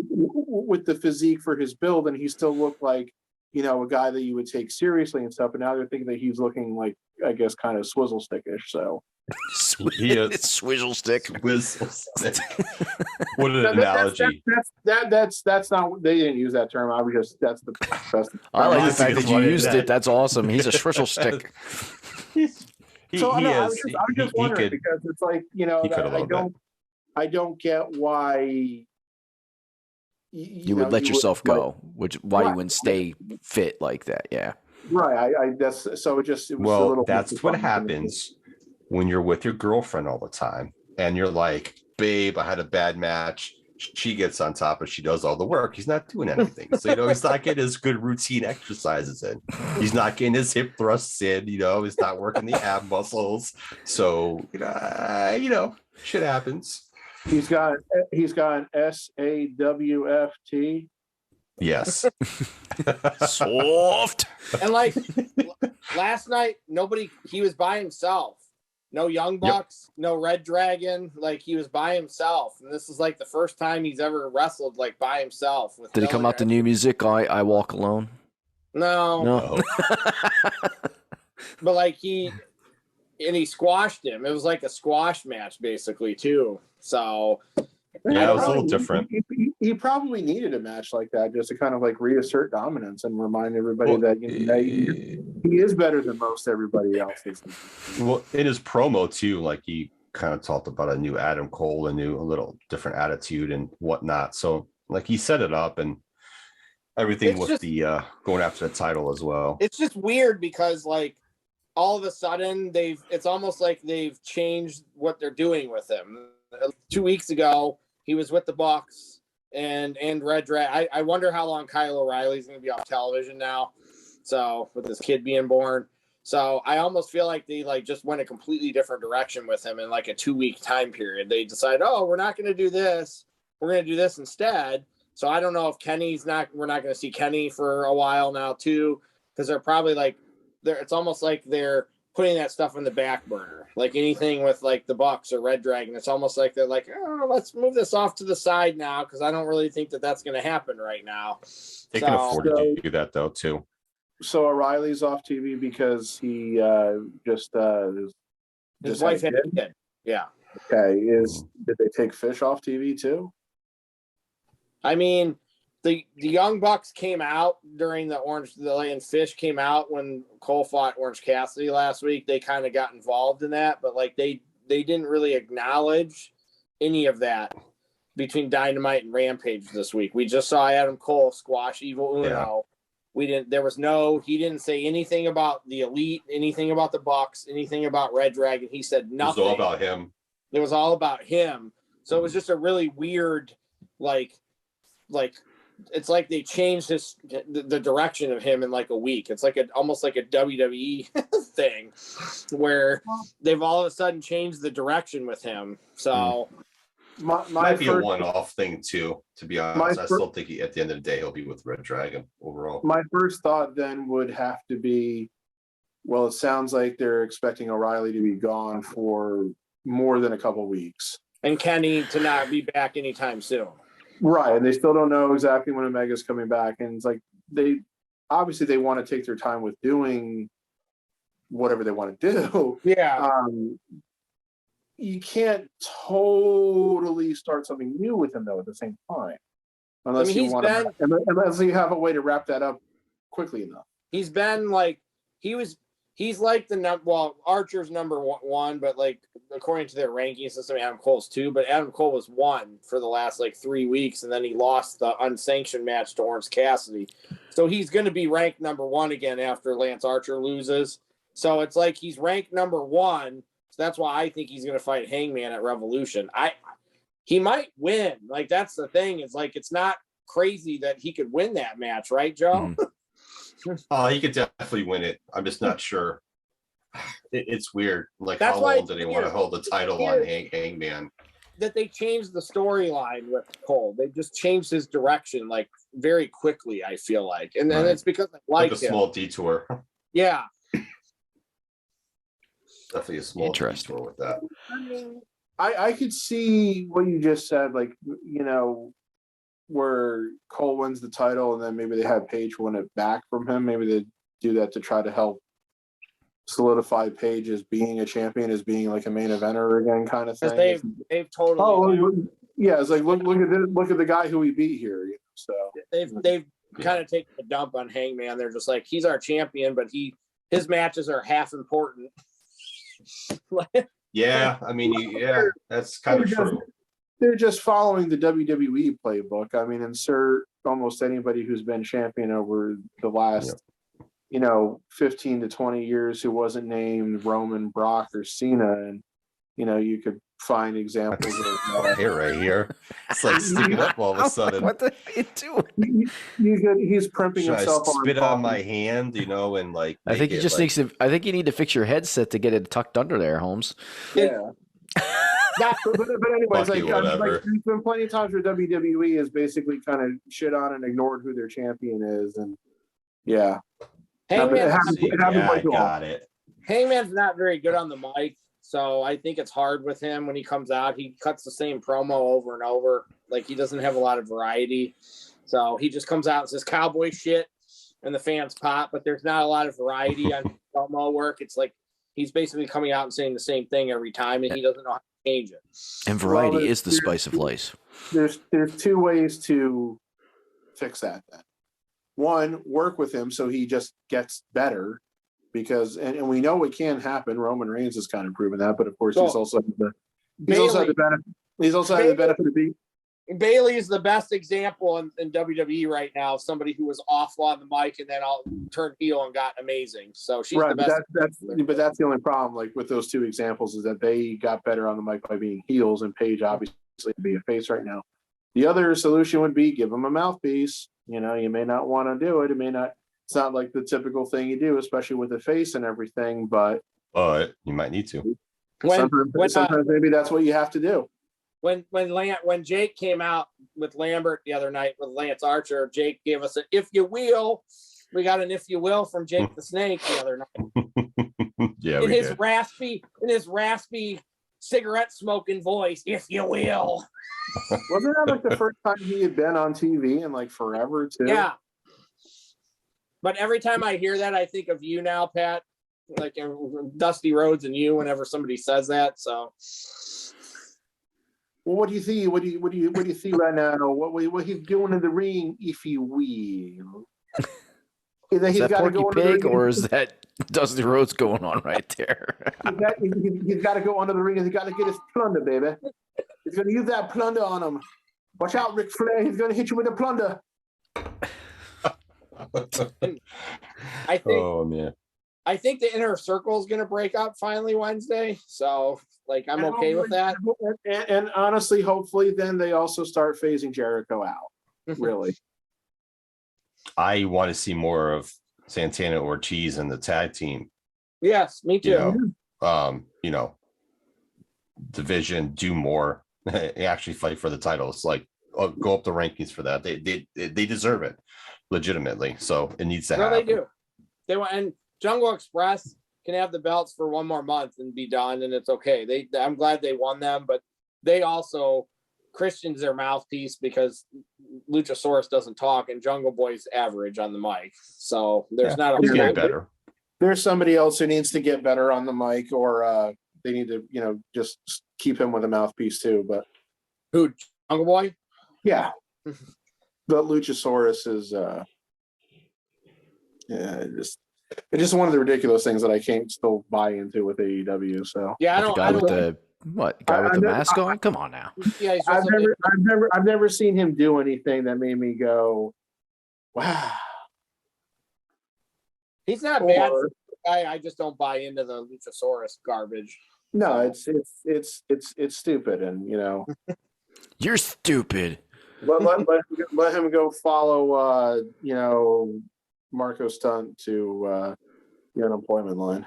With the physique for his build, and he still looked like, a guy that you would take seriously and stuff. And now they're thinking that he's looking like, I guess, kind of swizzle stickish. So he is swizzle stick. Swizzle stick. What an analogy. That's not, they didn't use that term. I was just, that's the best. I like the fact that you used it. That's awesome. He's a swizzle stick. I was just wondering, because it's like, I don't get why you would let yourself go, why you wouldn't stay fit like that. Yeah. Right. I that's so it was well, a little. That's what happens when you're with your girlfriend all the time and you're like, babe, I had a bad match. She gets on top and she does all the work. He's not doing anything. So, he's not getting his good routine exercises in. He's not getting his hip thrusts in, he's not working the ab muscles. So, shit happens. He's got an SAWFT. Yes. Soft. And like last night, he was by himself. No Young Bucks, no Red Dragon. Like, he was by himself. And this is like the first time he's ever wrestled like by himself. Did he come out the new music, I Walk Alone? No. But like he squashed him. It was like a squash match basically too. So yeah, it was a little different. He probably needed a match like that just to kind of like reassert dominance and remind everybody that he is better than most everybody else. Well, in his promo too, like he kind of talked about a new Adam Cole, a little different attitude and whatnot. So like he set it up and everything with the going after the title as well. It's just weird because like all of a sudden it's almost like they've changed what they're doing with him. 2 weeks ago, he was with the Bucks and Red Dragon. I wonder how long Kyle O'Reilly's going to be off television now. So with his kid being born, so I almost feel like they like just went a completely different direction with him in like a 2-week time period. They decided, we're not going to do this. We're going to do this instead. So I don't know if we're not going to see Kenny for a while now too, because they're probably like it's almost like they're putting that stuff on the back burner, like anything with like the Bucks or Red Dragon. It's almost like they're like, let's move this off to the side now, because I don't really think that that's going to happen right now. They can afford to do that though too. So O'Reilly's off TV because he his wife had a kid. Yeah. Okay. Did they take Fish off TV too? I mean, the Young Bucks came out during and Fish came out when Cole fought Orange Cassidy last week. They kind of got involved in that, but like they didn't really acknowledge any of that between Dynamite and Rampage this week. We just saw Adam Cole squash Evil Uno. Yeah. He didn't say anything about the Elite, anything about the Bucks, anything about Red Dragon. He said nothing. It was all about him. It was all about him. So it was just a really weird, like it's like they changed the direction of him in like a week. It's like almost like a WWE thing where they've all of a sudden changed the direction with him. So might be a one-off thing too, to be honest. I still think at the end of the day he'll be with Red Dragon overall. My first thought then would have to be, well, it sounds like they're expecting O'Reilly to be gone for more than a couple of weeks. And Kenny to not be back anytime soon. Right, and they still don't know exactly when Omega's coming back, and it's like they want to take their time with doing whatever they want to do. Yeah. You can't totally start something new with him though at the same time, unless unless you have a way to wrap that up quickly enough. He's been like he's like Archer's number one, but like according to their ranking system, Adam Cole's 2, but Adam Cole was 1 for the last like 3 weeks, and then he lost the unsanctioned match to Orange Cassidy. So he's going to be ranked number 1 again after Lance Archer loses. So it's like he's ranked number 1. So that's why I think he's going to fight Hangman at Revolution. He might win. Like that's the thing. It's like it's not crazy that he could win that match, right, Joe? Oh, he could definitely win it. I'm just not sure. It's weird. Like, that's how long do they want to hold the title on Hangman? That they changed the storyline with Cole. They just changed his direction like very quickly, I feel like. And then it's because I like a small detour. Yeah. Definitely a small detour with that. I mean, I could see what you just said, like, you know, where Cole wins the title and then maybe they have Paige win it back from him. Maybe they do that to try to help solidify Paige as being a champion, as being like a main eventer again, kind of thing. They've totally. Oh, yeah. It's like look at the guy who we beat here. You know, so they've kind of taken a dump on Hangman. They're just like, he's our champion, but his matches are half important. Yeah, I mean, yeah, that's kind of true. They're just following the WWE playbook. I mean, insert almost anybody who's been champion over the last, 15 to 20 years who wasn't named Roman, Brock, or Cena, and you could find examples of hair right here. It's like sticking up all of a sudden. What the hell are you doing? He's primping himself. I spit on my hand, and like. I think he just needs to. I think you need to fix your headset to get it tucked under there, Holmes. Yeah. But anyways, there's been plenty of times where WWE has basically kind of shit on and ignored who their champion is, and yeah. Got it. Hangman's not very good on the mic, so I think it's hard with him when he comes out. He cuts the same promo over and over. Like, he doesn't have a lot of variety. So he just comes out and says cowboy shit, and the fans pop, but there's not a lot of variety on promo work. It's like he's basically coming out and saying the same thing every time, and he doesn't know how to change it. And variety is the spice of life. There's 2 ways to fix that then. One, work with him so he just gets better, because and we know it can happen. Roman Reigns has kind of proven that, but of course he's also had the benefit of being. Bailey is the best example in WWE right now of somebody who was awful on the mic and then turned heel and got amazing. So she's the best. But that's the only problem. Like with those 2 examples, is that they got better on the mic by being heels, and Paige obviously be a face right now. The other solution would be give him a mouthpiece. You may not want to do it. It's not like the typical thing you do, especially with the face and everything, but you might need to. Sometimes maybe that's what you have to do. When Jake came out with Lambert the other night with Lance Archer, Jake gave us an "if you will." We got an "if you will" from Jake the Snake the other night. Yeah, in his raspy cigarette smoking voice, "if you will." Wasn't that like the first time he had been on TV in like forever too? Yeah. But every time I hear that, I think of you now, Pat. Like Dusty Rhodes and you. Whenever somebody says that, so. Well, what do you see? What do you see right now? What he's doing in the ring, if you will? Is that Porky Pig, or is that Dusty Rhodes going on right there? He's got to go under the ring, and he's got to get his plunder, baby. He's going to use that plunder on him. Watch out, Ric Flair. He's going to hit you with the plunder. I think the Inner Circle is going to break up finally Wednesday. So, I'm okay with that. And honestly, hopefully, then they also start phasing Jericho out. Really. I want to see more of Santana Ortiz and the tag team. Yes, me too. Division, do more. Actually fight for the title. It's like go up the rankings for that. They deserve it legitimately. So it needs to happen. They do. They want, and Jungle Express can have the belts for one more month and be done, and it's okay. I'm glad they won them, but they also Christian's their mouthpiece because Luchasaurus doesn't talk and Jungle Boy's average on the mic. So there's not a getting better. there's somebody else who needs to get better on the mic, or they need to, just keep him with a mouthpiece too. But Who, Jungle Boy? yeah, the Luchasaurus is it's just one of the ridiculous things that I can't still buy into with AEW. So Yeah, The guy with the mask on? Come on now. Yeah, he's I've never seen him do anything that made me go, wow. He's not bad for the guy. I just don't buy into the Luchasaurus garbage. No, it's stupid, and You're stupid. let him go follow Marco Stunt to the unemployment line.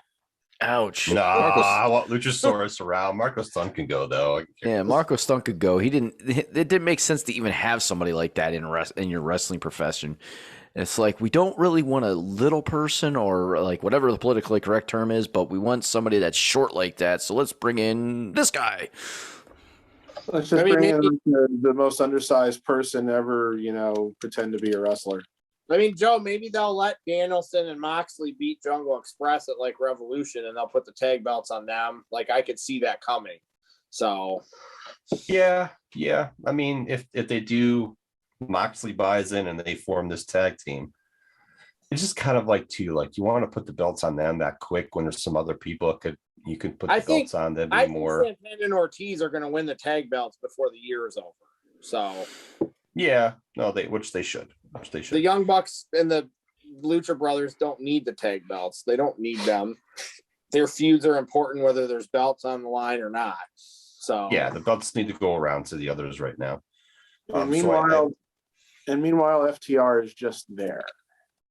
Ouch. Nah, I want Luchasaurus around. Marco Stunt can go though. Yeah, Marco Stunt could go. It didn't make sense to even have somebody like that in your wrestling profession. It's like, we don't really want a little person, or like whatever the politically correct term is, but we want somebody that's short like that. So let's bring in this guy. Let's just bring in the most undersized person ever, pretend to be a wrestler. I mean, Joe, maybe they'll let Danielson and Moxley beat Jungle Express at like Revolution, and they'll put the tag belts on them. Like, I could see that coming. So, yeah. I mean, if they do, Moxley buys in and they form this tag team, it's just kind of like you want to put the belts on them that quick when there's some other people you could put the belts on them. I think Santana and Ortiz are going to win the tag belts before the year is over. So, yeah, no, which they should. The Young Bucks and the Lucha Brothers don't need the tag belts. They don't need them. Their feuds are important whether there's belts on the line or not. So yeah, the belts need to go around to the others right now. Meanwhile, FTR is just there.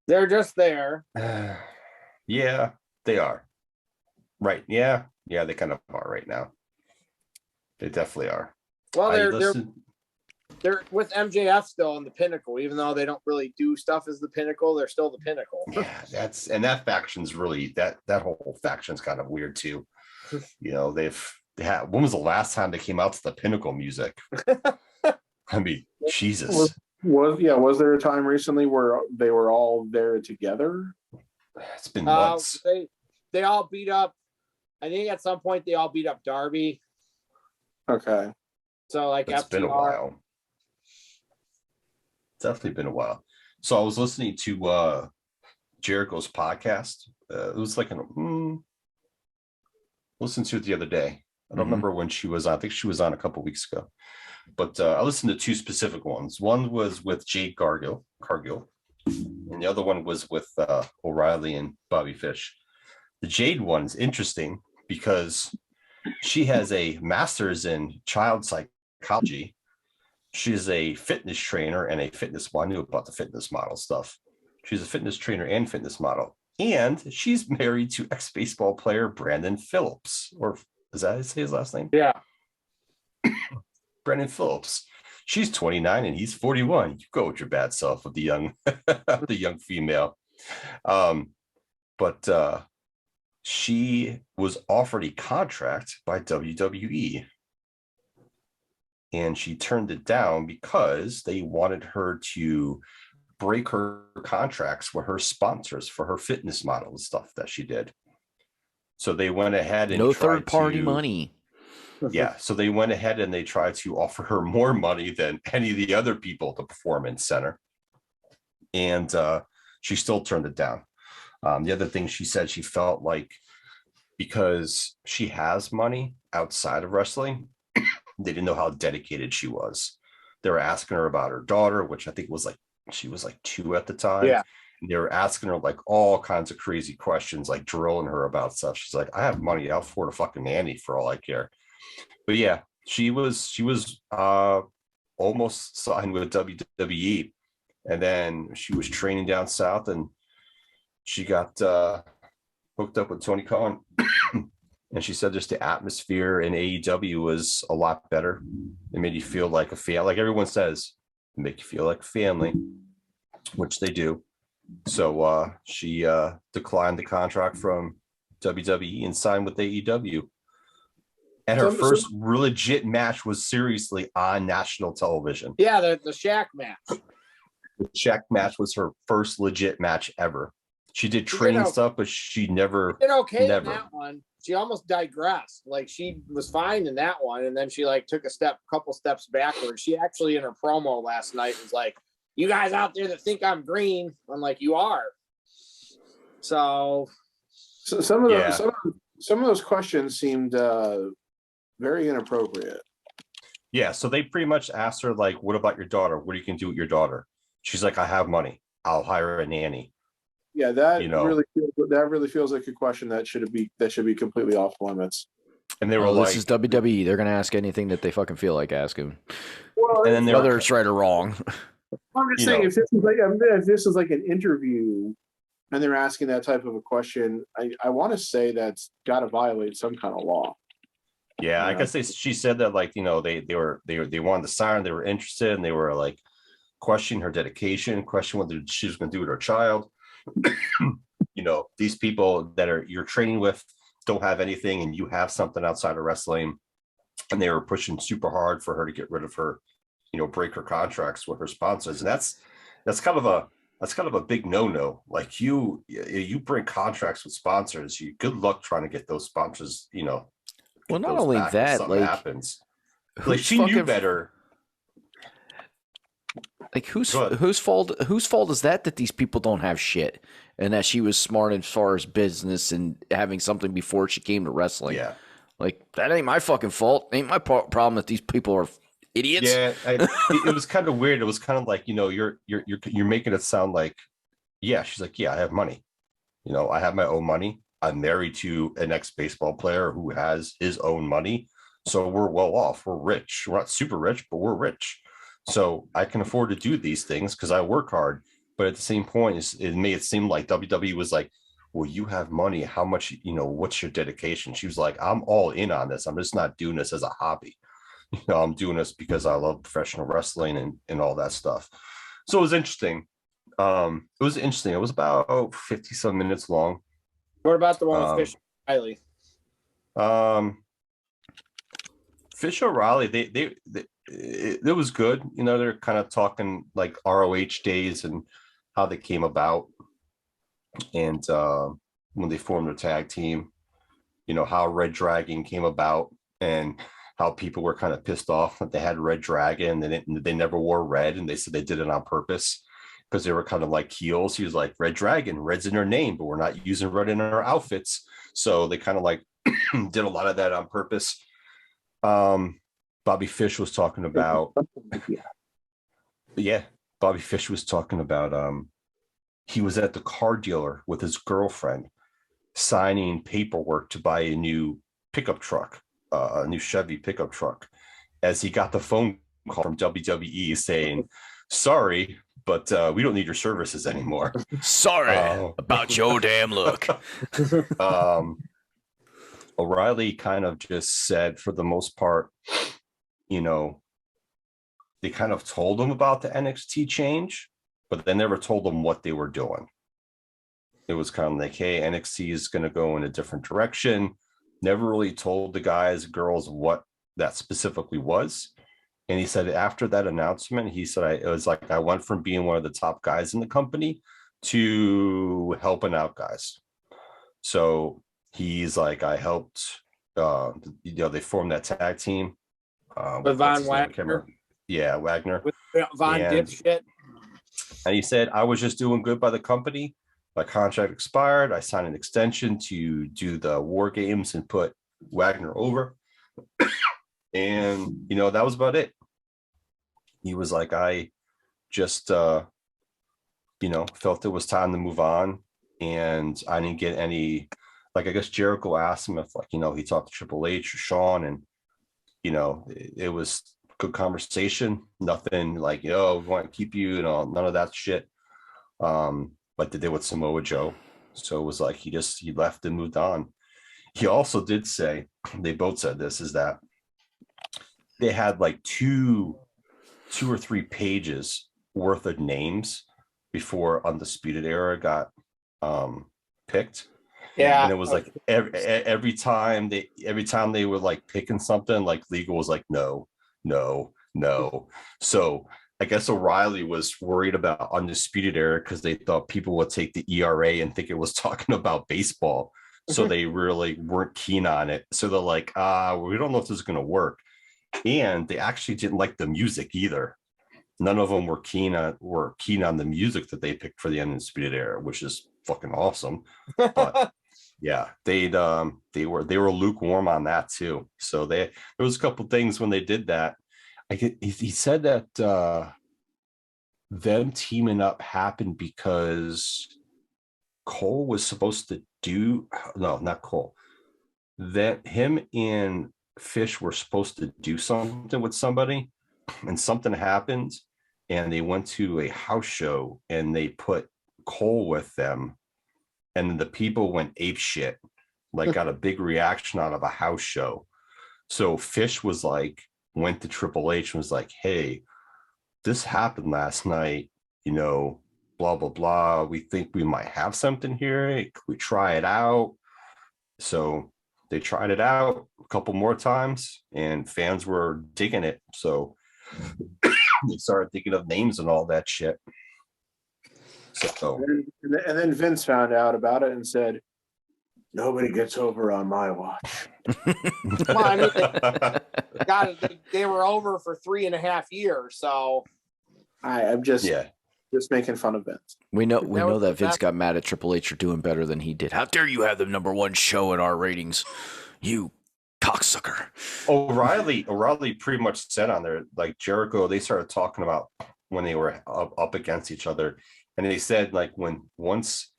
They're just there. Yeah, they are. Right. Yeah, they kind of are right now. They definitely are. Well, they're with MJF still in the Pinnacle, even though they don't really do stuff as the Pinnacle. They're still the Pinnacle. Yeah, that faction's really that whole faction's kind of weird too. When was the last time they came out to the Pinnacle music? I mean, Jesus. Was there a time recently where they were all there together? It's been months. They all beat up. I think at some point they all beat up Darby. Okay. So like it's been a while. Definitely been a while. So I was listening to Jericho's podcast. It was like listened to it the other day. I don't remember when she was on. I think she was on a couple weeks ago. But I listened to two specific ones. One was with Jade Cargill, and the other one was with O'Reilly and Bobby Fish. The Jade one's interesting because she has a master's in child psychology. She's a fitness trainer and a fitness model. I knew about the fitness model stuff. She's a fitness trainer and fitness model. And she's married to ex-baseball player Brandon Phillips. Or is that his last name? Yeah. Brandon Phillips. She's 29 and he's 41. You go with your bad self with the young the young female. But she was offered a contract by WWE. And she turned it down because they wanted her to break her contracts with her sponsors for her fitness model and stuff that she did. So they went ahead and no third-party money. Yeah, so they went ahead and they tried to offer her more money than any of the other people at the Performance Center. And she still turned it down. The other thing she said, she felt like because she has money outside of wrestling, they didn't know how dedicated she was. They were asking her about her daughter, which I think she was 2 at the time. Yeah. And they were asking her like all kinds of crazy questions, like drilling her about stuff. She's like, I have money. I'll afford a fucking nanny for all I care. But yeah, she was almost signed with WWE. And then she was training down south and she got hooked up with Tony Khan. And she said just the atmosphere in AEW was a lot better. It made you feel like a family. Like everyone says, make you feel like a family, which they do. So she declined the contract from WWE and signed with AEW. And her first legit match was seriously on national television. Yeah, the Shaq match. The Shaq match was her first legit match ever. She did training stuff, but she never did okay never. in that one. She almost digressed. Like she was fine in that one, and then she like took a couple steps backwards. She actually in her promo last night was like, "You guys out there that think I'm green," I'm like, "You are." So some of those questions seemed very inappropriate. Yeah, so they pretty much asked her like, "What about your daughter? What you can do with your daughter?" She's like, "I have money. I'll hire a nanny." Yeah, that really feels like a question that should be completely off limits. And they were this is WWE. They're gonna ask anything that they fucking feel like asking. Well, and then whether it's right or wrong. I'm just saying, if this is like an interview and they're asking that type of a question, I want to say that's got to violate some kind of law. Yeah, I guess she said that like, they wanted to sign, they were interested, and they were like questioning her dedication, question what she was going to do with her child. These people that you're training with don't have anything, and you have something outside of wrestling, and they were pushing super hard for her to get rid of her, break her contracts with her sponsors, and that's kind of a big no. Like you break contracts with sponsors, good luck trying to get those sponsors. Well, not only that, like happens. Like she knew better. Like whose fault is that these people don't have shit, and that she was smart as far as business and having something before she came to wrestling? Yeah, like that ain't my fucking fault. Ain't my problem that these people are idiots. Yeah, it was kind of weird. It was kind of like you're making it sound like, yeah. She's like, yeah, I have money. I have my own money. I'm married to an ex-baseball player who has his own money, so we're well off. We're rich. We're not super rich, but we're rich. So I can afford to do these things because I work hard. But at the same point, it made it seem like WWE was like, well, you have money. How much, what's your dedication? She was like, I'm all in on this. I'm just not doing this as a hobby. I'm doing this because I love professional wrestling and all that stuff. So it was interesting. It was about 50 some minutes long. What about the one with Fish O'Reilly? Fish O'Reilly, it was good. They're kind of talking like ROH days and how they came about, and when they formed their tag team, how Red Dragon came about, and how people were kind of pissed off that they had Red Dragon and they never wore red, and they said they did it on purpose because they were kind of like heels. He was like, Red Dragon, red's in their name, but we're not using red in our outfits. So they kind of like did a lot of that on purpose. Bobby Fish was talking about, Bobby Fish was talking about, he was at the car dealer with his girlfriend signing paperwork to buy a new pickup truck, a new Chevy pickup truck, as he got the phone call from WWE saying, sorry, but we don't need your services anymore. Sorry about your damn look. O'Reilly kind of just said, for the most part, they kind of told him about the NXT change, but they never told them what they were doing. It was kind of like, hey, NXT is going to go in a different direction. Never really told the guys, girls what that specifically was. And he said after that announcement, he said, it was like, I went from being one of the top guys in the company to helping out guys. So he's like, I helped, they formed that tag team. With Von Wagner. Yeah, Wagner. With Von Dipshit. And he said, I was just doing good by the company. My contract expired. I signed an extension to do the War Games and put Wagner over. And, that was about it. He was like, I just, felt it was time to move on. And I didn't get any, like, I guess Jericho asked him if, like, he talked to Triple H or Shawn, and, it was good conversation. Nothing like, we want to keep you, none of that shit. Like they did with Samoa Joe. So it was like he left and moved on. He also did say, they both said this, is that they had like two or three pages worth of names before Undisputed Era got picked. Yeah. And it was like every time they were like picking something, like legal was like, no. So I guess O'Reilly was worried about Undisputed Era because they thought people would take the ERA and think it was talking about baseball. So they really weren't keen on it. So they're like, we don't know if this is going to work. And they actually didn't like the music either. None of them were keen on the music that they picked for the Undisputed Era, which is fucking awesome. But yeah, they were lukewarm on that too. So there was a couple things when they did that. He said that them teaming up happened because Cole was supposed to not Cole. That him and Fish were supposed to do something with somebody, and something happened, and they went to a house show and they put Cole with them, and the people went ape shit, like got a big reaction out of a house show. So Fish was like, went to Triple H and was like, hey, this happened last night, blah, blah, blah. We think we might have something here. Could we try it out? So they tried it out a couple more times and fans were digging it. So they started thinking of names and all that shit. So and then Vince found out about it and said, nobody gets over on my watch. Well, I mean, they were over for 3.5 years. So I'm just making fun of Vince. We know that Vince got mad at Triple H for doing better than he did. How dare you have the #1 show in our ratings, you cocksucker. O'Reilly pretty much said on there, like Jericho, they started talking about when they were up against each other. And they said, like, once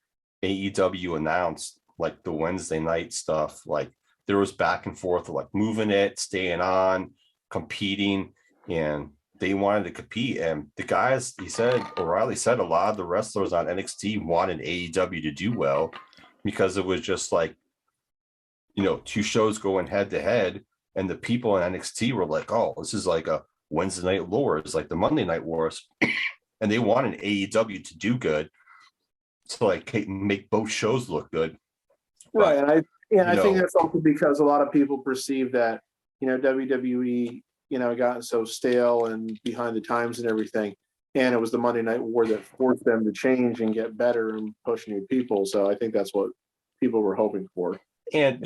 AEW announced like the Wednesday night stuff, like there was back and forth of like moving it, staying on, competing, and they wanted to compete. And the guys, O'Reilly said a lot of the wrestlers on NXT wanted AEW to do well because it was just like, two shows going head to head, and the people in NXT were like, oh, this is like a Wednesday Night Wars, like the Monday Night Wars. And they wanted AEW to do good to like make both shows look good. Right. And I think that's also because a lot of people perceive that, WWE, gotten so stale and behind the times and everything. And it was the Monday Night War that forced them to change and get better and push new people. So I think that's what people were hoping for. And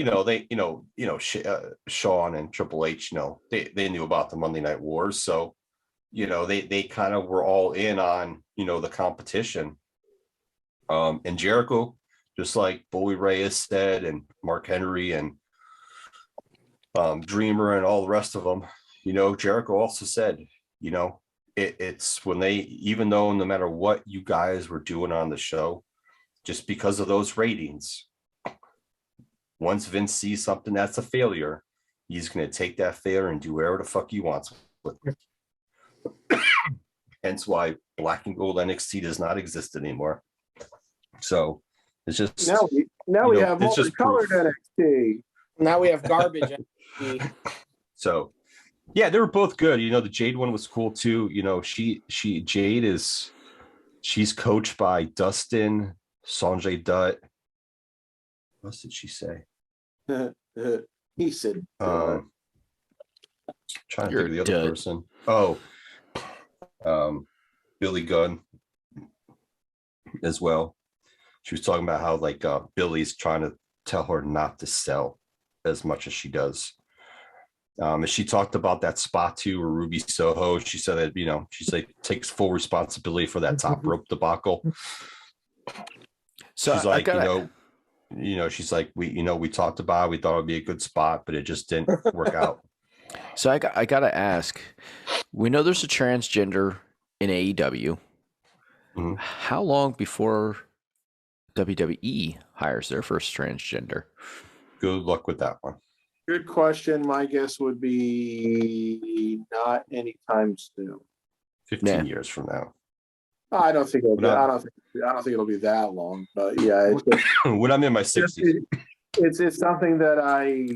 Shawn and Triple H, they knew about the Monday Night Wars, so they kind of were all in on the competition. And Jericho, just like Bully Reyes said, and Mark Henry and Dreamer and all the rest of them, Jericho also said, it's when even though no matter what you guys were doing on the show, just because of those ratings, once Vince sees something that's a failure, he's going to take that failure and do whatever the fuck he wants with it. Hence why Black and Gold NXT does not exist anymore. So it's just now we have multicolored NXT. Now we have garbage NXT. So yeah, they were both good. The Jade one was cool too. Jade she's coached by Dustin, Sanjay Dutt. What else did she say? He said, trying to think of the other person. Oh, Billy Gunn as well. She was talking about how like Billy's trying to tell her not to sell as much as she does. And she talked about that spot too, where Ruby Soho. She said that she's like takes full responsibility for that top rope debacle. So she's like, she's like, we talked about it, we thought it'd be a good spot, but it just didn't work out. So I gotta ask, we know there's a transgender in AEW. Mm-hmm. How long before WWE hires their first transgender? Good luck with that one. Good question. My guess would be not anytime soon. 15 years from now. I don't think it'll be. I don't think it'll be that long. But yeah, when I'm in my 60s, it's something that I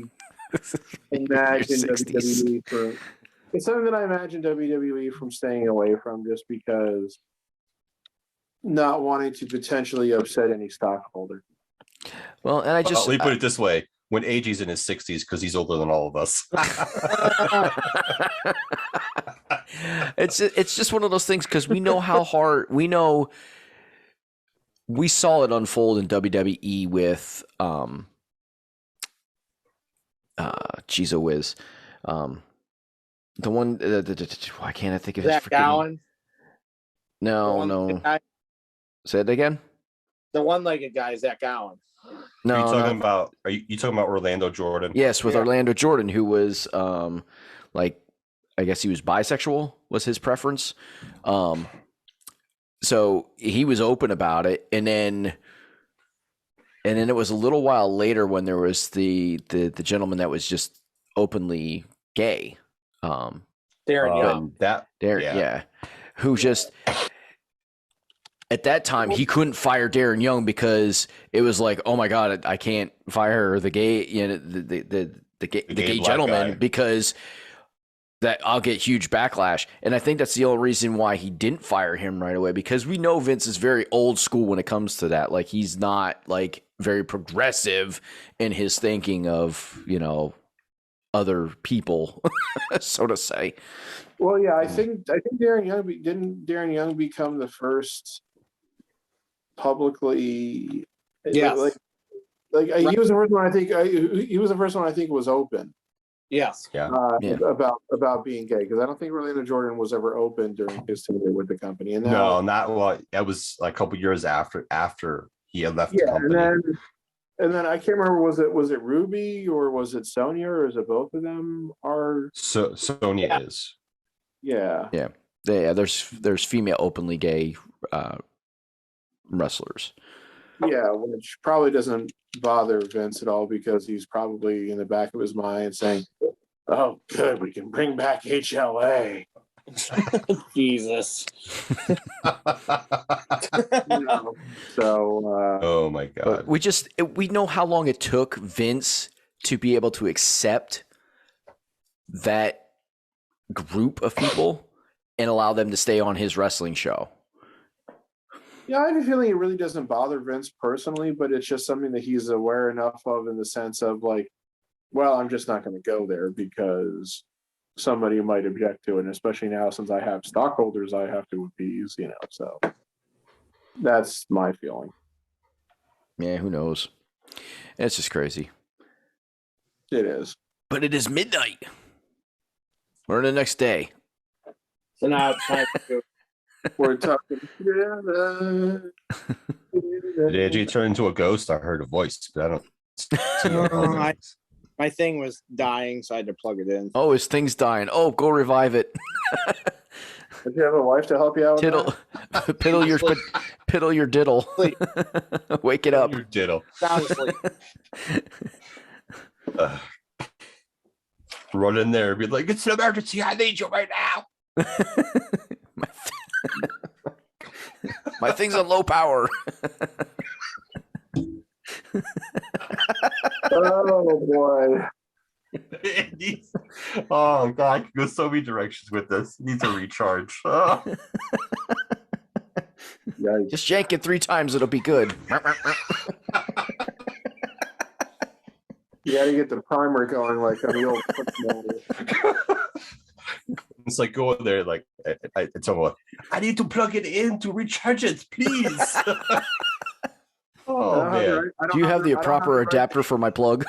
imagine WWE for. It's something that I imagine WWE from staying away from, just because not wanting to potentially upset any stockholder. Well, and let me put it this way: when AJ's in his 60s, because he's older than all of us. It's just one of those things because we know how hard we saw it unfold in WWE with geez, a whiz, the one why can't I think of his Zach freaking Gowen. no. Say it again. The one-legged guy, Zach Gowen. No, Are you talking about? Are you talking about Orlando Jordan? Yes, with Orlando Jordan, who was like, I guess he was bisexual was his preference. So he was open about it, and then it was a little while later when there was the gentleman that was just openly gay. Darren Young. Yeah, who just at that time he couldn't fire Darren Young because it was like, oh my god, I can't fire the gay, the gay gentleman guy, because that I'll get huge backlash. And I think that's the only reason why he didn't fire him right away, because we know Vince is very old school when it comes to that. Like, he's not like very progressive in his thinking of, other people, so to say. Well, yeah, I think Darren Young didn't Darren Young become the first publicly, yes, like he was the first one. I think he was the first one I think was open. Yes. About being gay, because I don't think Orlando Jordan was ever open during his tenure with the company. And now, no, not well. That was like a couple years after he had left the company. And then I can't remember, was it Ruby or was it Sonya, or is it both of them? So Sonya is. Yeah. There's female openly gay wrestlers. Yeah, which probably doesn't bother Vince at all, because he's probably in the back of his mind saying, "Oh, good, we can bring back HLA." Jesus. Oh my god. We know how long it took Vince to be able to accept that group of people and allow them to stay on his wrestling show. Yeah, I have a feeling it really doesn't bother Vince personally, but it's just something that he's aware enough of, in the sense of like, well, I'm just not going to go there because somebody might object to it, and especially now since I have stockholders I have to appease, so that's my feeling. Yeah, who knows? It's just crazy. It is. But it is midnight. Or the next day. So now it's time to we're talking. Did AJ turn into a ghost? I heard a voice, but I don't see my thing was dying, so I had to plug it in. Oh, his thing's dying. Oh, go revive it. Did you have a wife to help you out? Piddle your diddle. Wake it up. Your diddle. Run in there and be like, "It's an emergency. I need you right now." My thing's on low power. Oh boy. Oh god, I could go so many directions with this. It needs a recharge. Oh. Just yank it 3 times, it'll be good. You gotta get the primer going like on the old football. It's like going there, like it's almost, I need to plug it in to recharge it, please. Oh man! Do you have the proper adapter for my plug?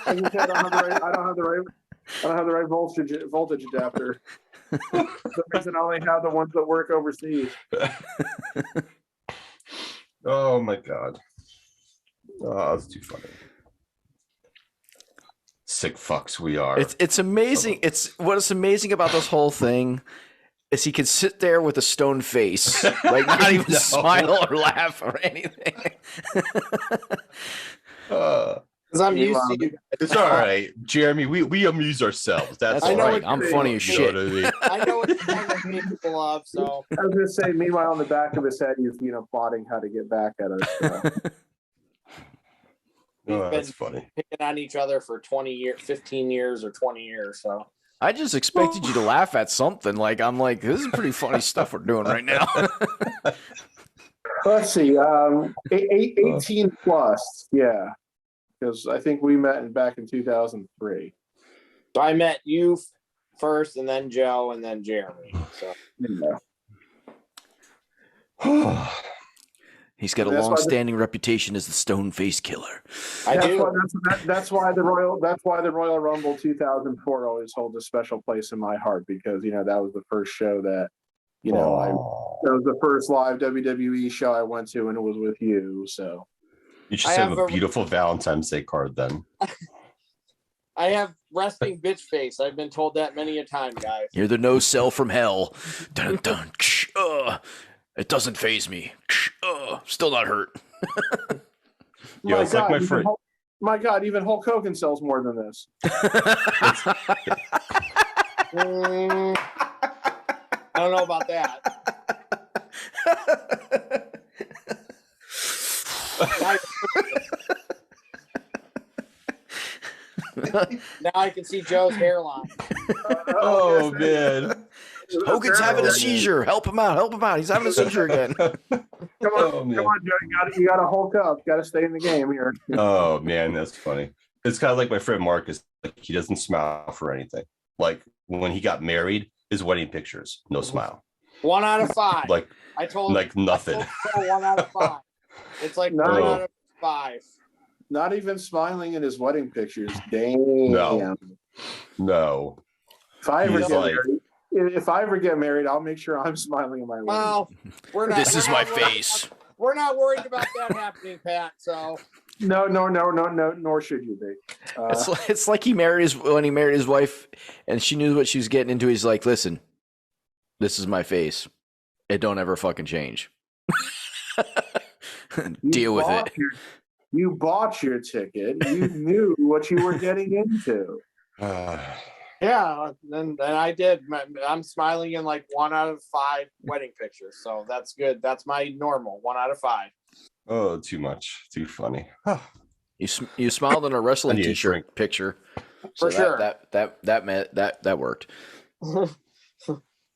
I don't have the right voltage adapter. For some reason, I only have the ones that work overseas. Oh my god! Oh, that's too funny. Sick fucks we are. It's amazing. It's what's amazing about this whole thing is he can sit there with a stone face, like not even smile or laugh or anything. Because I'm used to you. It's all right, Jeremy. We amuse ourselves. That's all right. I'm funny as shit. I know what you're trying to make people love. So I was gonna say, meanwhile, on the back of his head, he's plotting how to get back at us. Oh, that's funny. Picking on each other for 20 years, 15 years, or 20 years. So I just expected you to laugh at something. I'm like, this is pretty funny stuff we're doing right now. Let's see, 18 plus, yeah, because I think we met back in 2003. I met you first, and then Joe, and then Jeremy. So he's got a long-standing reputation as the stone face killer. That's why the Royal Rumble 2004 always holds a special place in my heart, because that was the first show that that was the first live WWE show I went to, and it was with you. So you should have a beautiful Valentine's Day card then. I have resting bitch face. I've been told that many a time, guys. You're the no cell from hell. Dun, dun, it doesn't faze me. Still not hurt. Yeah, it's like my friend. My God, even Hulk Hogan sells more than this. I don't know about that. Now I can see Joe's hairline. Oh man, Hogan's having a seizure. Help him out! Help him out! He's having a seizure again. Come on, Joe. You got to Hulk up. Got to stay in the game here. Oh man, that's funny. It's kind of like my friend Marcus. Like, he doesn't smile for anything. Like when he got married, his wedding pictures, no smile. 1 out of 5. Like I told like nothing. 1 out of 5. It's like 1 out of 5. Not even smiling in his wedding pictures. Damn. No. If I ever get married, I'll make sure I'm smiling in my wedding. Well, this is my face. We're not worried about that happening, Pat. So. No. Nor should you be. It's like when he married his wife, and she knew what she was getting into. He's like, "Listen, this is my face. It don't ever fucking change. Deal with it." You bought your ticket. You knew what you were getting into. Yeah, and I did. I'm smiling in like 1 out of 5 wedding pictures, so that's good. That's my normal 1 out of 5. Oh, too much. Too funny. You smiled in a wrestling t-shirt picture. For sure. That worked.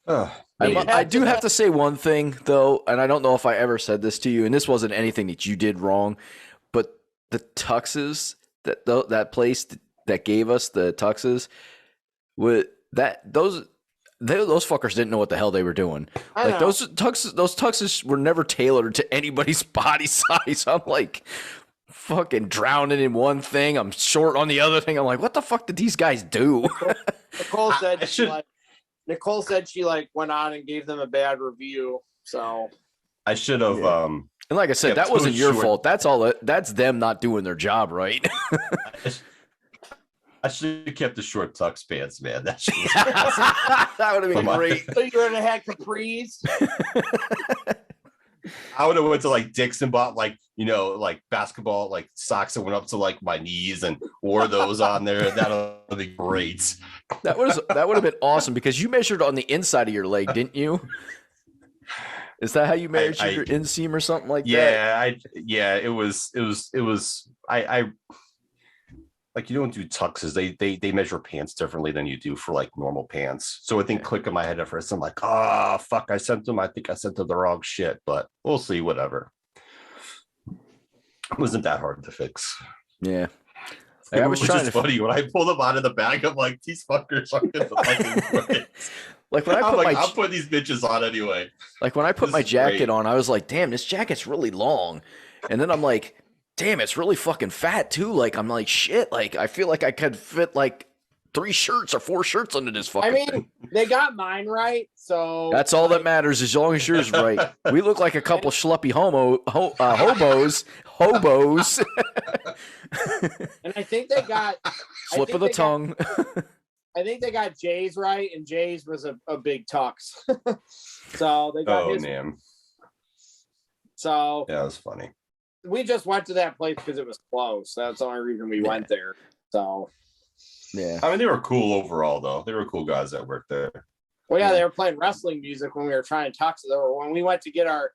Oh, I do have to say one thing though, and I don't know if I ever said this to you, and this wasn't anything that you did wrong, but the tuxes that place that gave us the tuxes, those fuckers didn't know what the hell they were doing. Like those tuxes were never tailored to anybody's body size. I'm like fucking drowning in one thing. I'm short on the other thing. I'm like, what the fuck did these guys do? Nicole said she went on and gave them a bad review. So I should have. And like I said, that wasn't your fault. That's all. That's them not doing their job right. I should have kept the short tux pants, man. That would have been great. So you would have had capris. I would have went to like Dick's and bought like basketball socks that went up to like my knees and wore those on there. That would be great. That would have been awesome because you measured on the inside of your leg, didn't you? Is that how you measured your inseam or something like that? Yeah, it was. I like, you don't do tuxes. They measure pants differently than you do for like normal pants. So I think click in my head at first. I'm like, oh fuck, I think I sent them the wrong shit, but we'll see, whatever. It wasn't that hard to fix. Yeah. It was just funny when I pulled them out of the bag. I'm like, these fuckers are in the fucking way. Like when I'm putting these bitches on anyway. Like when I put my jacket on, I was like, damn, this jacket's really long. And then I'm like, damn, it's really fucking fat too. Like, I'm like, shit. Like, I feel like I could fit like 3 shirts or 4 shirts under this fucking thing. They got mine right. So that's all that matters, as long as yours right. We look like a couple schluppy hobos. And I think they got slip of the tongue. I think they got Jay's right, and Jay's was a big tux. So they got his. Man. So yeah, it was funny. We just went to that place because it was close. That's the only reason we went there. So yeah, I mean, they were cool overall, though. They were cool guys that worked there. Well, yeah, they were playing wrestling music when we were trying to tux. When we went to get our,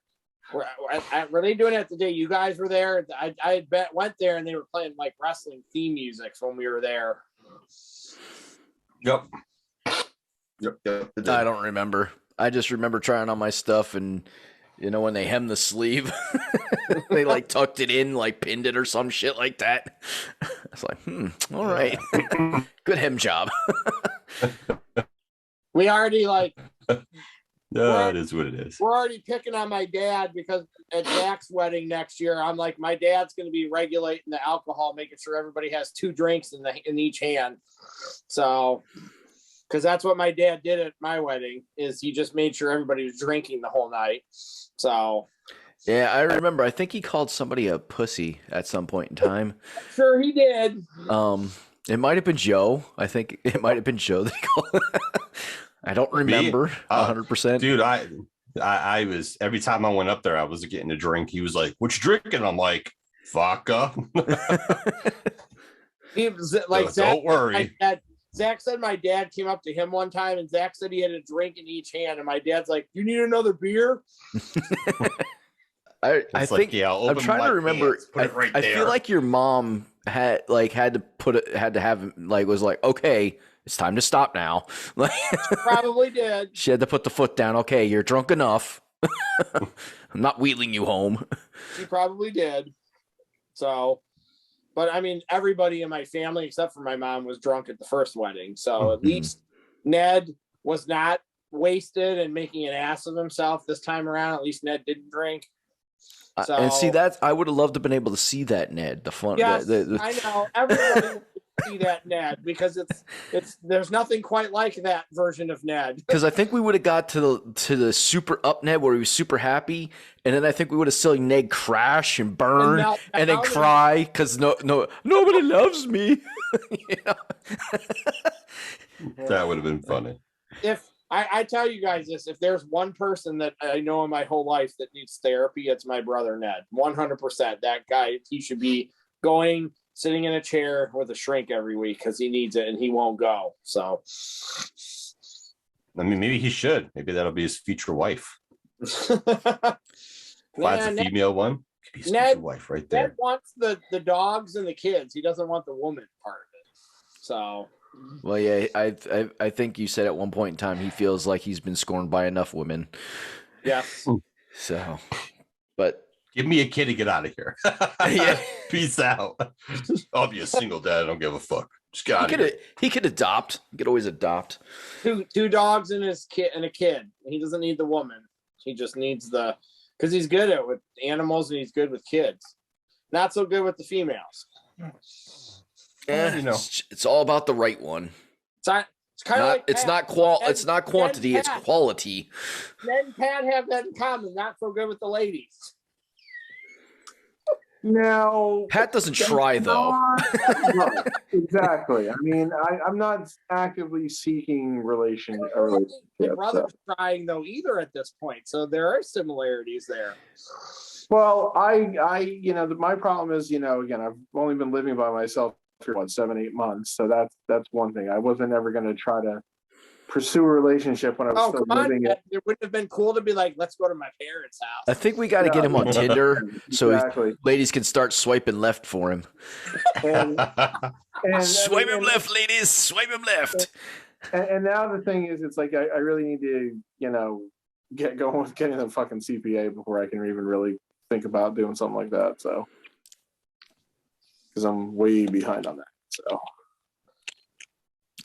were they doing it the day you guys were there? I went there and they were playing like wrestling theme music when we were there. Yep. I don't remember. I just remember trying on my stuff, and when they hemmed the sleeve, they like tucked it in, like pinned it or some shit like that. I was like, all right, good hem job. We already like. No, it is what it is. We're already picking on my dad because at Zach's wedding next year, I'm like, my dad's going to be regulating the alcohol, making sure everybody has 2 drinks in each hand. So, because that's what my dad did at my wedding, is he just made sure everybody was drinking the whole night. So, yeah, I remember. I think he called somebody a pussy at some point in time. Sure, he did. It might have been Joe. I think it might have been Joe that he called. I don't remember 100%. Dude, I was, every time I went up there, I was getting a drink. He was like, "What you drinking?" I'm like, "Vodka." He was like, So, don't worry. Zach said my dad came up to him one time, and Zach said he had a drink in each hand, and my dad's like, "You need another beer?" I think, like, yeah, I'm trying to remember. I feel like your mom had to have was like, okay, it's time to stop now. Like, probably did. She had to put the foot down. Okay, you're drunk enough. I'm not wheeling you home. She probably did. So, but I mean, everybody in my family except for my mom was drunk at the first wedding. So at least Ned was not wasted and making an ass of himself this time around. At least Ned didn't drink. So, and see that I would have loved to have been able to see that, Ned. The fun. Yes, I know. Everybody wants to see that Ned because it's there's nothing quite like that version of Ned. Because I think we would have got to the super up Ned where he was super happy, and then I think we would have seen Ned crash and burn and then cry because nobody loves me. You know? That would have been funny. If I tell you guys this, if there's one person that I know in my whole life that needs therapy, it's my brother Ned. 100%. That guy, he should be sitting in a chair with a shrink every week because he needs it and he won't go. So, I mean, maybe he should. Maybe that'll be his future wife. Finds a female one. Could be his future wife right there. Ned wants the dogs and the kids. He doesn't want the woman part of it. So. Well, yeah, I think you said at one point in time he feels like he's been scorned by enough women. Yes. So, but give me a kid to get out of here. Yeah. Peace out. I'll be a single dad. I don't give a fuck. Just get out of here. He could adopt. He could always adopt. Two dogs and his kid and a kid. He doesn't need the woman. He just needs because he's good at with animals and he's good with kids. Not so good with the females. Yeah, it's all about the right one. It's kind of like it's not quantity, it's quality. Ned and Pat have that in common. Not so good with the ladies. No, Pat doesn't try though. Right, exactly. I mean, I'm not actively seeking a relationship. My brother's trying though either at this point, so there are similarities there. Well, my problem is, again, I've only been living by myself for 7-8 months, so that's one thing. I wasn't ever going to try to pursue a relationship when I was still living it. It wouldn't have been cool to be like, let's go to my parents' house. I think we got to get him on Tinder so ladies can start swiping left for him. And swipe him left, ladies. Swipe him left. And now the thing is, it's like I really need to, get going with getting the fucking CPA before I can even really think about doing something like that. So. Because I'm way behind on that. So,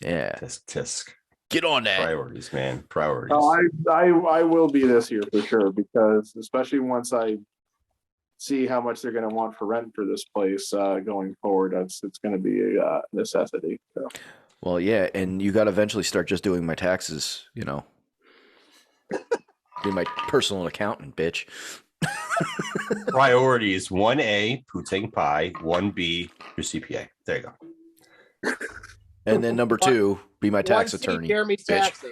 yeah, tisk. Get on that. Priorities, man. Priorities. Oh, I will be this year for sure, because especially once I see how much they're going to want for rent for this place going forward, it's going to be a necessity. So. Well, yeah, and you got to eventually start just doing my taxes. Be my personal accountant, bitch. Priorities: 1A, Poutine Pie. 1B, your CPA. There you go. And then number 2, be my tax attorney. Jeremy's taxing.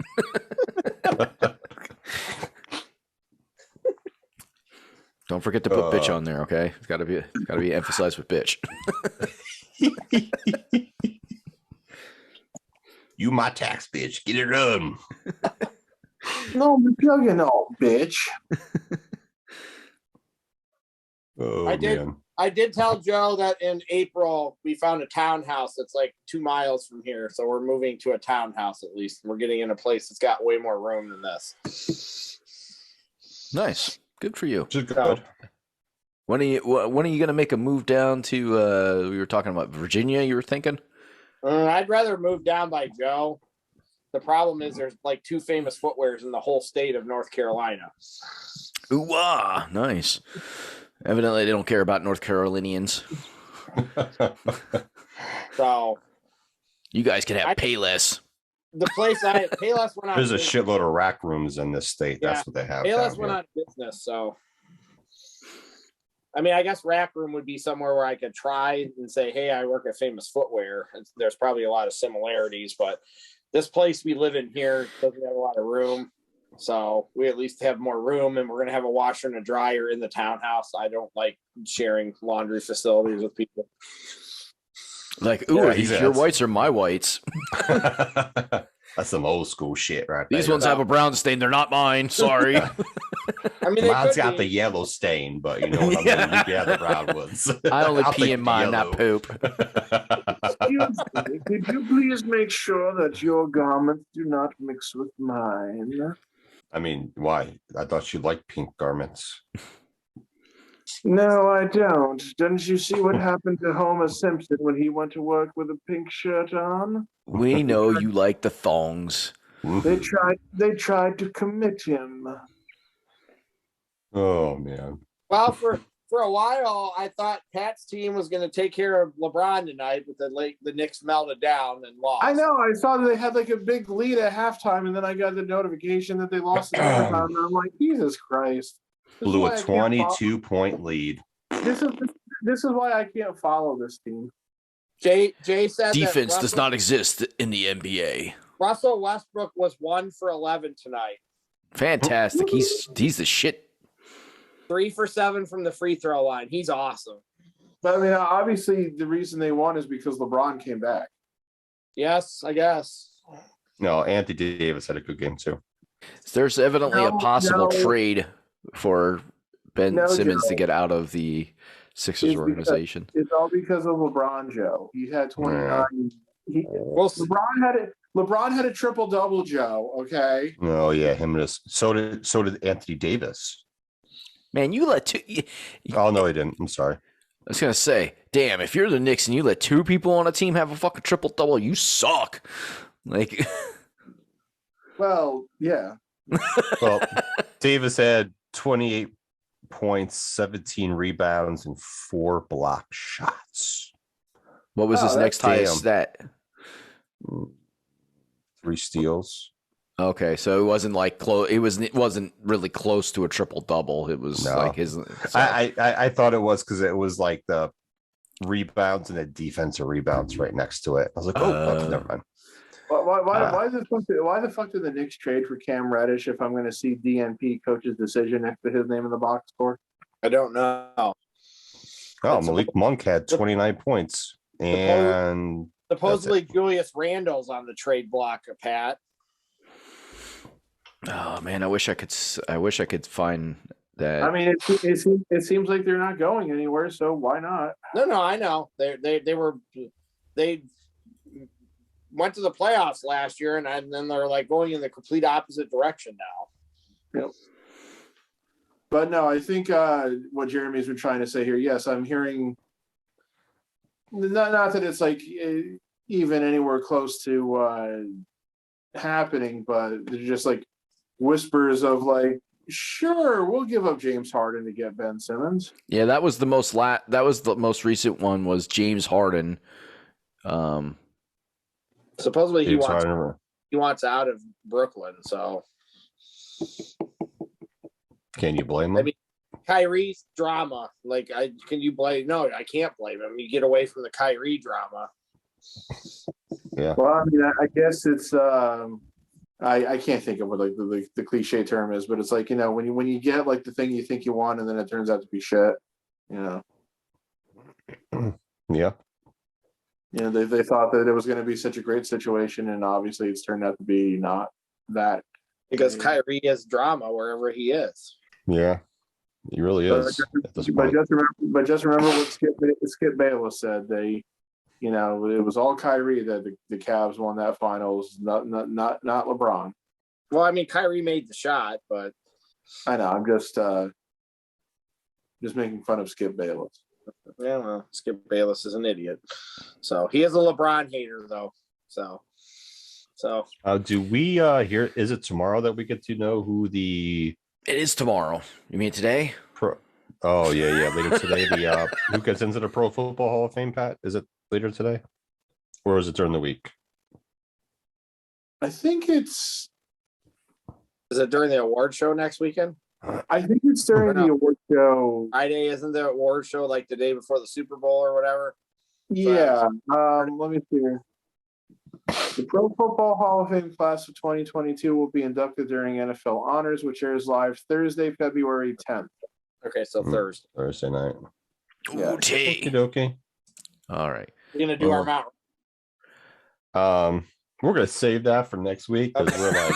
Don't forget to put bitch on there, okay? It's got to be emphasized with bitch. You my tax bitch. Get it done. No, bitch. Oh, I did tell Joe that in April we found a townhouse that's like 2 miles from here, so we're moving to a townhouse at least. We're getting in a place that's got way more room than this. Nice, good for you. Just good. When are you gonna make a move down to? We were talking about Virginia. You were thinking? I'd rather move down by Joe. The problem is there's like 2 famous footwears in the whole state of North Carolina. Ooh, ah, nice. Evidently, they don't care about North Carolinians. So you guys can have Payless. The place Payless went out. There's a shitload of rack rooms in this state. Yeah. That's what they have. Payless went out of business, so I mean, I guess rack room would be somewhere where I could try and say, "Hey, I work at Famous Footwear." There's probably a lot of similarities, but this place we live in here doesn't have a lot of room, so we at least have more room, and we're gonna have a washer and a dryer in the townhouse. I don't like sharing laundry facilities with people. Like, ooh, are these your whites or my whites? That's some old school shit, right there. These ones have a brown stain. They're not mine. Sorry. I mean, mine's got the yellow stain, but you know what I mean. You have the brown ones. I only pee in mine, not poop. Excuse me, could you please make sure that your garments do not mix with mine? I mean, why? I thought you liked pink garments. No, I don't. Didn't you see what happened to Homer Simpson when he went to work with a pink shirt on? We know you like the thongs. They tried to commit him. Oh man. Well, for a while, I thought Pat's team was going to take care of LeBron tonight, but the Knicks melted down and lost. I know. I saw that they had like a big lead at halftime, and then I got the notification that they lost in overtime, and I'm like, Jesus Christ! Blew a 22-point lead. This is why I can't follow this team. Jay said defense does not exist in the NBA. Russell Westbrook was 1 for 11 tonight. Fantastic. He's the shit. 3 for 7 from the free throw line. He's awesome. But I mean, obviously, the reason they won is because LeBron came back. Yes, I guess. No, Anthony Davis had a good game too. There's evidently a possible trade for Ben Simmons to get out of the Sixers organization. It's all because of LeBron, Joe. He had 29. LeBron had a triple double, Joe. Okay. Oh yeah, him and his. So did Anthony Davis. Man, you let two. Oh no, he didn't. I'm sorry. I was gonna say, damn, if you're the Knicks and you let 2 people on a team have a fucking triple double, you suck. Like, well, yeah. Well, Davis had 28 points, 17 rebounds, and 4 block shots. What was his next highest stat? 3 steals. Okay, so it wasn't like close. It wasn't really close to a triple double. It was like his. So. I thought it was because it was like the rebounds and the defensive rebounds right next to it. I was like, oh, never mind. Why the fuck did the Knicks trade for Cam Reddish if I'm going to see DNP coach's decision next to his name in the box score? I don't know. Oh, Malik Monk had 29 points, and supposedly Julius Randle's on the trade block, Pat. Oh man, I wish I could find that. I mean, it seems like they're not going anywhere, so why not? No, I know they went to the playoffs last year, and then they're like going in the complete opposite direction now. Yep. But no, I think what Jeremy's been trying to say here. Yes, I'm hearing. Not that it's like even anywhere close to happening, but they're just like whispers of like, sure, we'll give up James Harden to get Ben Simmons. Yeah, that was the most recent one was James Harden. Supposedly he wants out of Brooklyn, so can you blame him? I mean, Kyrie's drama. Like, can you blame? No, I can't blame him. You get away from the Kyrie drama. Yeah. Well, I mean, I guess it's I can't think of what like the cliche term is, but it's like, you know, when you get like the thing you think you want and then it turns out to be shit, you know. Yeah. You know, they thought that it was going to be such a great situation, and obviously it's turned out to be not that. Because Kyrie has drama wherever he is. Yeah, he really is. But just remember what Skip Bayless said. You know, it was all Kyrie that the Cavs won that finals, not LeBron. Well, I mean, Kyrie made the shot, but I know. I'm just making fun of Skip Bayless. Yeah, well, Skip Bayless is an idiot. So he is a LeBron hater, though. So So do we hear? Is it tomorrow that we get to know who the? It is tomorrow. You mean today? Oh yeah. Later today, the who gets into the Pro Football Hall of Fame? Pat, is it later today, or is it during the week? I think it's. is it during the award show next weekend? I think it's during the award show. Friday, isn't the award show like the day before the Super Bowl or whatever? Yeah. Let me see here. The Pro Football Hall of Fame class of 2022 will be inducted during NFL Honors, which airs live Thursday, February 10th. Okay, so Thursday night. Yeah. Okay. Okay. All right. We're gonna do our Mount. We're gonna save that for next week because we're like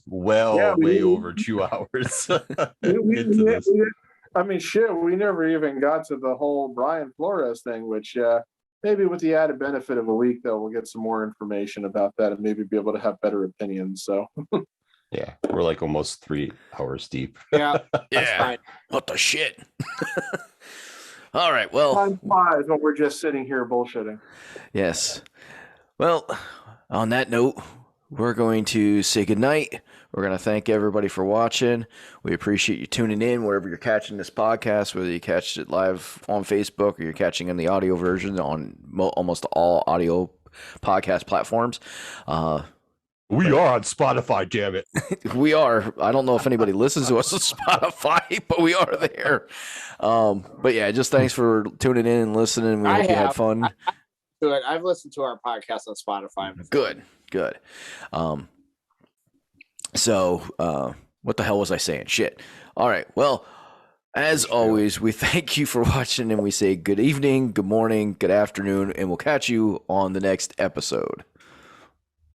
way over 2 hours. I mean, shit, we never even got to the whole Brian Flores thing, which maybe with the added benefit of a week, though, we'll get some more information about that and maybe be able to have better opinions. So, yeah, we're like almost 3 hours deep. Yeah, Yeah. What the shit? All right. Well, time flies when we're just sitting here bullshitting. yes. Well, on that note, we're going to say goodnight. We're going to thank everybody for watching. We appreciate you tuning in wherever you're catching this podcast, whether you catch it live on Facebook or you're catching in the audio version on almost all audio podcast platforms. We are on Spotify, damn it. We are. I don't know if anybody listens to us on Spotify, but we are there. But yeah, just thanks for tuning in and listening. We hope you had fun. I've listened to our podcast on Spotify before. Good. So what the hell was I saying? Shit. All right. Well, as always, we thank you for watching and we say good evening, good morning, good afternoon, and we'll catch you on the next episode.